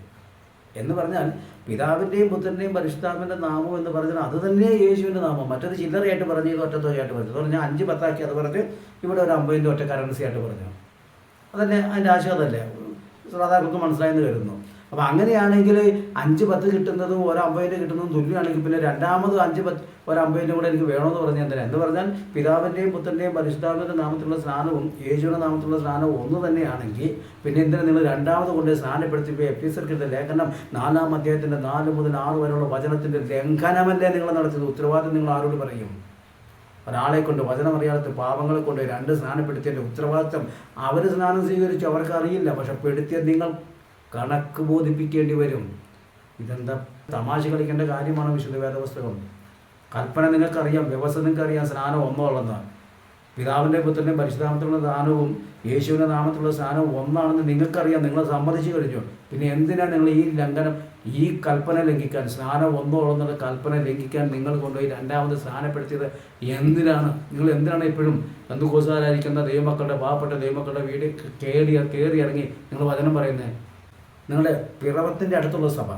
എന്ന് പറഞ്ഞാൽ പിതാവിൻ്റെയും പുത്രൻ്റെയും പരിശുദ്ധാത്മാവിൻ്റെ നാമം എന്ന് പറഞ്ഞാൽ അത് തന്നെ യേശുവിൻ്റെ നാമം. മറ്റൊരു ചില്ലറയായിട്ട് പറഞ്ഞു, ഇത് ഒറ്റത്തോയായിട്ട് പറഞ്ഞു. അത് പറഞ്ഞാൽ 5 10 അത് പറഞ്ഞ് ഇവിടെ ഒരു 50-ൻ്റെ ഒറ്റ കറൻസി ആയിട്ട് പറഞ്ഞു. അതല്ലേ അതിൻ്റെ ആശയം, അതല്ലേ ശ്രോതാക്കൾക്ക് മനസ്സിലായെന്ന് കരുതുന്നു. അപ്പോൾ അങ്ങനെയാണെങ്കിൽ 5 10 കിട്ടുന്നതും ഒരു 50 കിട്ടുന്നതും തുല്യമാണെങ്കിൽ പിന്നെ രണ്ടാമത് 5 10 ഒരു 50 കൂടെ എനിക്ക് വേണമെന്ന് പറഞ്ഞാൽ എന്തിനാ? എന്ന് പറഞ്ഞാൽ പിതാവിൻ്റെയും പുത്രൻ്റെയും പരിശുദ്ധാത്മാവിൻ്റെ നാമത്തിലുള്ള സ്നാനവും യേശുവിൻ്റെ നാമത്തിലുള്ള സ്നാനവും ഒന്ന് തന്നെയാണെങ്കിൽ പിന്നെ എന്തിനാ നിങ്ങൾ രണ്ടാമത് കൊണ്ട് സ്നാനപ്പെടുത്തിപ്പോൾ എഫെസ്യർക്കെഴുതിയ ലേഖനം 4-ാം അധ്യായത്തിൻ്റെ 4 മുതൽ 6 വരെയുള്ള വചനത്തിൻ്റെ ലംഘനമല്ലേ നിങ്ങൾ നടത്തിയത്? ഉത്തരവാദിത്വം നിങ്ങൾ ആരോട് പറയും? ഒരാളെ കൊണ്ട് വചനമറിയാത്ത പാവങ്ങളെ കൊണ്ട് 2 സ്നാനപ്പെടുത്തിയതിൻ്റെ ഉത്തരവാദിത്വം അവർ സ്നാനം സ്വീകരിച്ചു, അവർക്ക് അറിയില്ല. പക്ഷെ പെടുത്തിയത് നിങ്ങൾ കണക്ക് ബോധിപ്പിക്കേണ്ടി വരും. ഇതെന്താ തമാശ കളിക്കേണ്ട കാര്യമാണ്? വിശുദ്ധ വേദപുസ്തകം കൽപ്പന നിങ്ങൾക്കറിയാം, വ്യവസ്ഥ നിങ്ങൾക്കറിയാം, സ്നാനം ഒന്നോളെന്ന്. പിതാവിൻ്റെ പുത്രൻ്റെയും പരിശുദ്ധാമത്തിലുള്ള സ്നാനവും യേശുവിൻ്റെ നാമത്തിലുള്ള സ്നാനവും ഒന്നാണെന്ന് നിങ്ങൾക്കറിയാം, നിങ്ങൾ സമ്മതിച്ചു കഴിഞ്ഞു. പിന്നെ എന്തിനാണ് നിങ്ങൾ ഈ ലംഘനം, ഈ കൽപ്പന ലംഘിക്കാൻ, സ്നാനം ഒന്നോളെന്നുള്ള കൽപ്പന ലംഘിക്കാൻ നിങ്ങൾ കൊണ്ടുപോയി രണ്ടാമത് സ്നാനപ്പെടുത്തിയത് എന്തിനാണ്? നിങ്ങൾ എന്തിനാണ് ഇപ്പോഴും ബന്ധുക്കോസുകാരായിരിക്കുന്ന ദൈവമക്കളുടെ പാവപ്പെട്ട ദൈവമക്കളുടെ വീട് കയറി ഇറങ്ങി നിങ്ങൾ വചനം പറയുന്നത്? നിങ്ങളുടെ പിറവത്തിൻ്റെ അടുത്തുള്ള സഭ,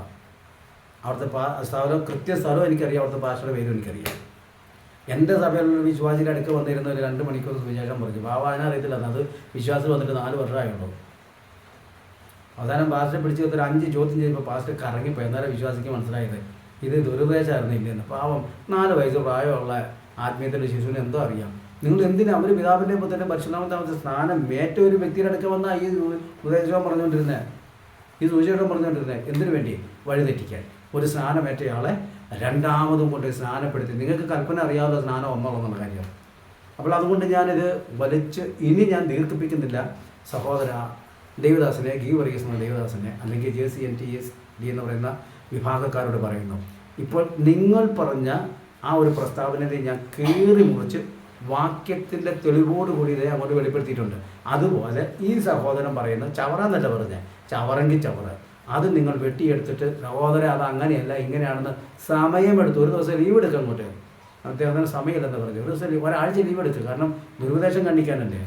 അവിടുത്തെ സ്ഥലം, കൃത്യസ്ഥലവും എനിക്കറിയാം, അവിടുത്തെ ഭാഷയുടെ പേരും എനിക്കറിയാം. എൻ്റെ സഭയിലുള്ള വിശ്വാസിയുടെ അടുക്ക് വന്നിരുന്ന ഒരു 2 മണിക്കൂർ സുവിശേഷം പറഞ്ഞു. ബാബാനെ അറിയത്തില്ല, അത് വിശ്വാസം വന്നിട്ട് 4 വർഷമായുള്ളൂ. അവസാനം പാസ്റ്റർ പിടിച്ച് ഒരു 5 ചോദ്യം ചെയ്തപ്പോൾ പാസ്റ്റർ കറങ്ങിപ്പോയി. എന്നാലും വിശ്വാസിക്ക് മനസ്സിലായത് ഇത് ദുരുപദേശമായിരുന്നു ഇല്ലെന്ന്. പാവം 4 വയസ്സ് പ്രായമുള്ള ആത്മീയത്തിൻ്റെ ശിശുവിന് എന്തോ അറിയാം. നിങ്ങൾ എന്തിനാ അവർ പിതാവിൻ്റെ പുത്രൻ്റെ പരിശുദ്ധാമത്തെ സ്നാനം ഏറ്റ ഒരു വ്യക്തിയുടെ അടുക്ക് വന്നാൽ ഈ ഉപദേശം പറഞ്ഞുകൊണ്ടിരുന്നത്, ഈ സുവിശേഷം പറഞ്ഞുകൊണ്ടിരുന്നത് എന്തിനു വേണ്ടി? വഴിതെറ്റിക്കാൻ. ഒരു സ്നാനമേറ്റയാളെ രണ്ടാമതും കൊണ്ട് സ്നാനപ്പെടുത്തി. നിങ്ങൾക്ക് കൽപ്പന അറിയാവുന്ന സ്നാനം ഒന്നോളെന്നുള്ള കാര്യം. അപ്പോൾ അതുകൊണ്ട് ഞാനിത് വലിച്ച് ഇനി ഞാൻ ദീർഘിപ്പിക്കുന്നില്ല. സഹോദര ദേവദാസനെ, ഗീവർഗീസ് എന്ന ദേവദാസനെ, അല്ലെങ്കിൽ JCNTSD എന്ന് പറയുന്ന വിഭാഗക്കാരോട് പറയുന്നു, ഇപ്പോൾ നിങ്ങൾ പറഞ്ഞ ആ ഒരു പ്രസ്താവനയെ ഞാൻ കീറി മുറിച്ച് വാക്യത്തിൻ്റെ തെളിവോടുകൂടി ഇതേ അങ്ങോട്ട് വെളിപ്പെടുത്തിയിട്ടുണ്ട്. അതുപോലെ ഈ സഹോദരൻ പറയുന്ന ചവറ എന്നല്ല പറഞ്ഞത്, ചവറെങ്കിൽ ചവറ, അത് നിങ്ങൾ വെട്ടിയെടുത്തിട്ട് സഹോദരൻ അത് അങ്ങനെയല്ല ഇങ്ങനെയാണെന്ന് സമയമെടുത്ത് ഒരു ദിവസം ലീവ് എടുക്കുക. അങ്ങോട്ട് അദ്ദേഹത്തിന് സമയമില്ലെന്ന് പറഞ്ഞു. ഒരു ദിവസം ഒരാഴ്ച ലീവ് എടുക്കുക. കാരണം ദുരുപദേശം കണ്ടിക്കാനല്ലേ,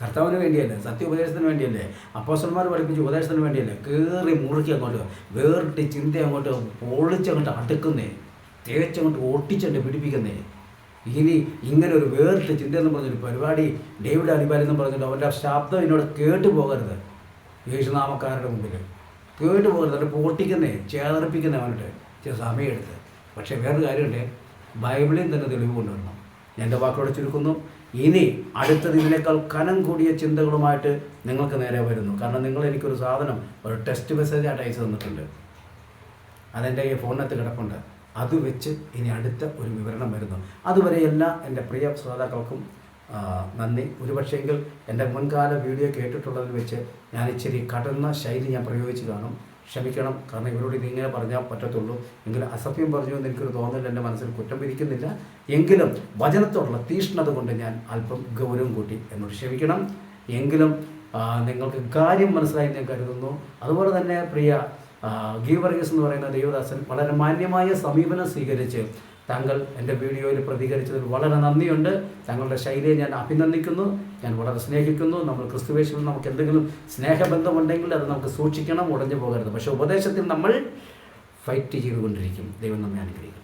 കർത്താവിന് വേണ്ടിയല്ലേ, സത്യോപദേശത്തിന് വേണ്ടിയല്ലേ, അപ്പോസ്തലന്മാർ പഠിപ്പിച്ച് ഉപദേശത്തിന് വേണ്ടിയല്ലേ. കയറി മുറുക്കി അങ്ങോട്ട് വേറിട്ട് ചിന്ത അങ്ങോട്ട് പൊളിച്ചങ്ങോട്ട് അടുക്കുന്നേ, തേച്ചങ്ങോട്ട് ഒട്ടിച്ചങ്ങോട്ട് പിടിപ്പിക്കുന്നേ. ഇനി ഇങ്ങനെ ഒരു വേറിട്ട് ചിന്ത എന്ന് പറഞ്ഞൊരു പരിപാടി ഡേവിഡ് അലിബാൽ എന്ന് പറഞ്ഞിട്ട് അവൻ്റെ ശബ്ദം എന്നോട് കേട്ടു പോകരുത്. യേശുനാമക്കാരുടെ മുമ്പിൽ കേട്ടു പോകരുത്. അവരെ പൊട്ടിക്കുന്നേ, ചേർപ്പിക്കുന്നേ അവനിട്ട് ചില സമയമെടുത്ത്. പക്ഷേ വേറൊരു കാര്യമുണ്ട്, ബൈബിളിൽ തന്നെ തെളിവ് കൊണ്ടുവരണം. എൻ്റെ വാക്കുകളോട് ചുരുക്കുന്നു. ഇനി അടുത്തത് ഇതിനേക്കാൾ കനം കൂടിയ ചിന്തകളുമായിട്ട് നിങ്ങൾക്ക് നേരെ വരുന്നു. കാരണം നിങ്ങൾ എനിക്കൊരു സാധനം, ഒരു ടെക്സ്റ്റ് മെസ്സേജായിട്ട് അയച്ചു തന്നിട്ടുണ്ട്. അതെൻ്റെ ഈ ഫോണിനകത്ത് കിടപ്പുണ്ട്. അത് വെച്ച് ഇനി അടുത്ത ഒരു വിവരണം വരുന്നു. അതുവരെ എല്ലാ എൻ്റെ പ്രിയ ശ്രോതാക്കൾക്കും നന്ദി. ഒരുപക്ഷെങ്കിൽ എൻ്റെ മുൻകാല വീഡിയോ കേട്ടിട്ടുള്ളതിൽ വെച്ച് ഞാൻ ഇച്ചിരി കടന്ന ശൈലി ഞാൻ പ്രയോഗിച്ച് കാണും. ക്ഷമിക്കണം. കാരണം ഇവരോട് ഇതിങ്ങനെ പറഞ്ഞാൽ പറ്റത്തുള്ളൂ. എങ്കിലും അസഭ്യം പറഞ്ഞു എന്ന് എനിക്കൊരു തോന്നൽ എൻ്റെ മനസ്സിൽ കുറ്റം പിരിക്കുന്നില്ല. എങ്കിലും വചനത്തോടുള്ള തീഷ്ണത കൊണ്ട് ഞാൻ അല്പം ഗൗരവം കൂട്ടി, എന്നോട് ക്ഷമിക്കണം. എങ്കിലും നിങ്ങൾക്ക് കാര്യം മനസ്സിലായി ഞാൻ കരുതുന്നു. അതുപോലെ തന്നെ പ്രിയ ഗീവർഗീസ് എന്ന് പറയുന്ന ദേവദാസൻ വളരെ മാന്യമായ സമീപനം സ്വീകരിച്ച് താങ്കൾ എൻ്റെ വീഡിയോയിൽ പ്രതികരിച്ചതിൽ വളരെ നന്ദിയുണ്ട്. താങ്കളുടെ ശൈലിയെ ഞാൻ അഭിനന്ദിക്കുന്നു, ഞാൻ വളരെ സ്നേഹിക്കുന്നു. നമ്മൾ ക്രിസ്തുവേശുവിൽ നമുക്ക് എന്തെങ്കിലും സ്നേഹബന്ധമുണ്ടെങ്കിൽ അത് നമുക്ക് സൂക്ഷിക്കണം, ഉടഞ്ഞു പോകരുത്. പക്ഷേ ഉപദേശത്തിൽ നമ്മൾ ഫൈറ്റ് ചെയ്തുകൊണ്ടിരിക്കും. ദൈവം നമ്മെ അനുഗ്രഹിക്കും.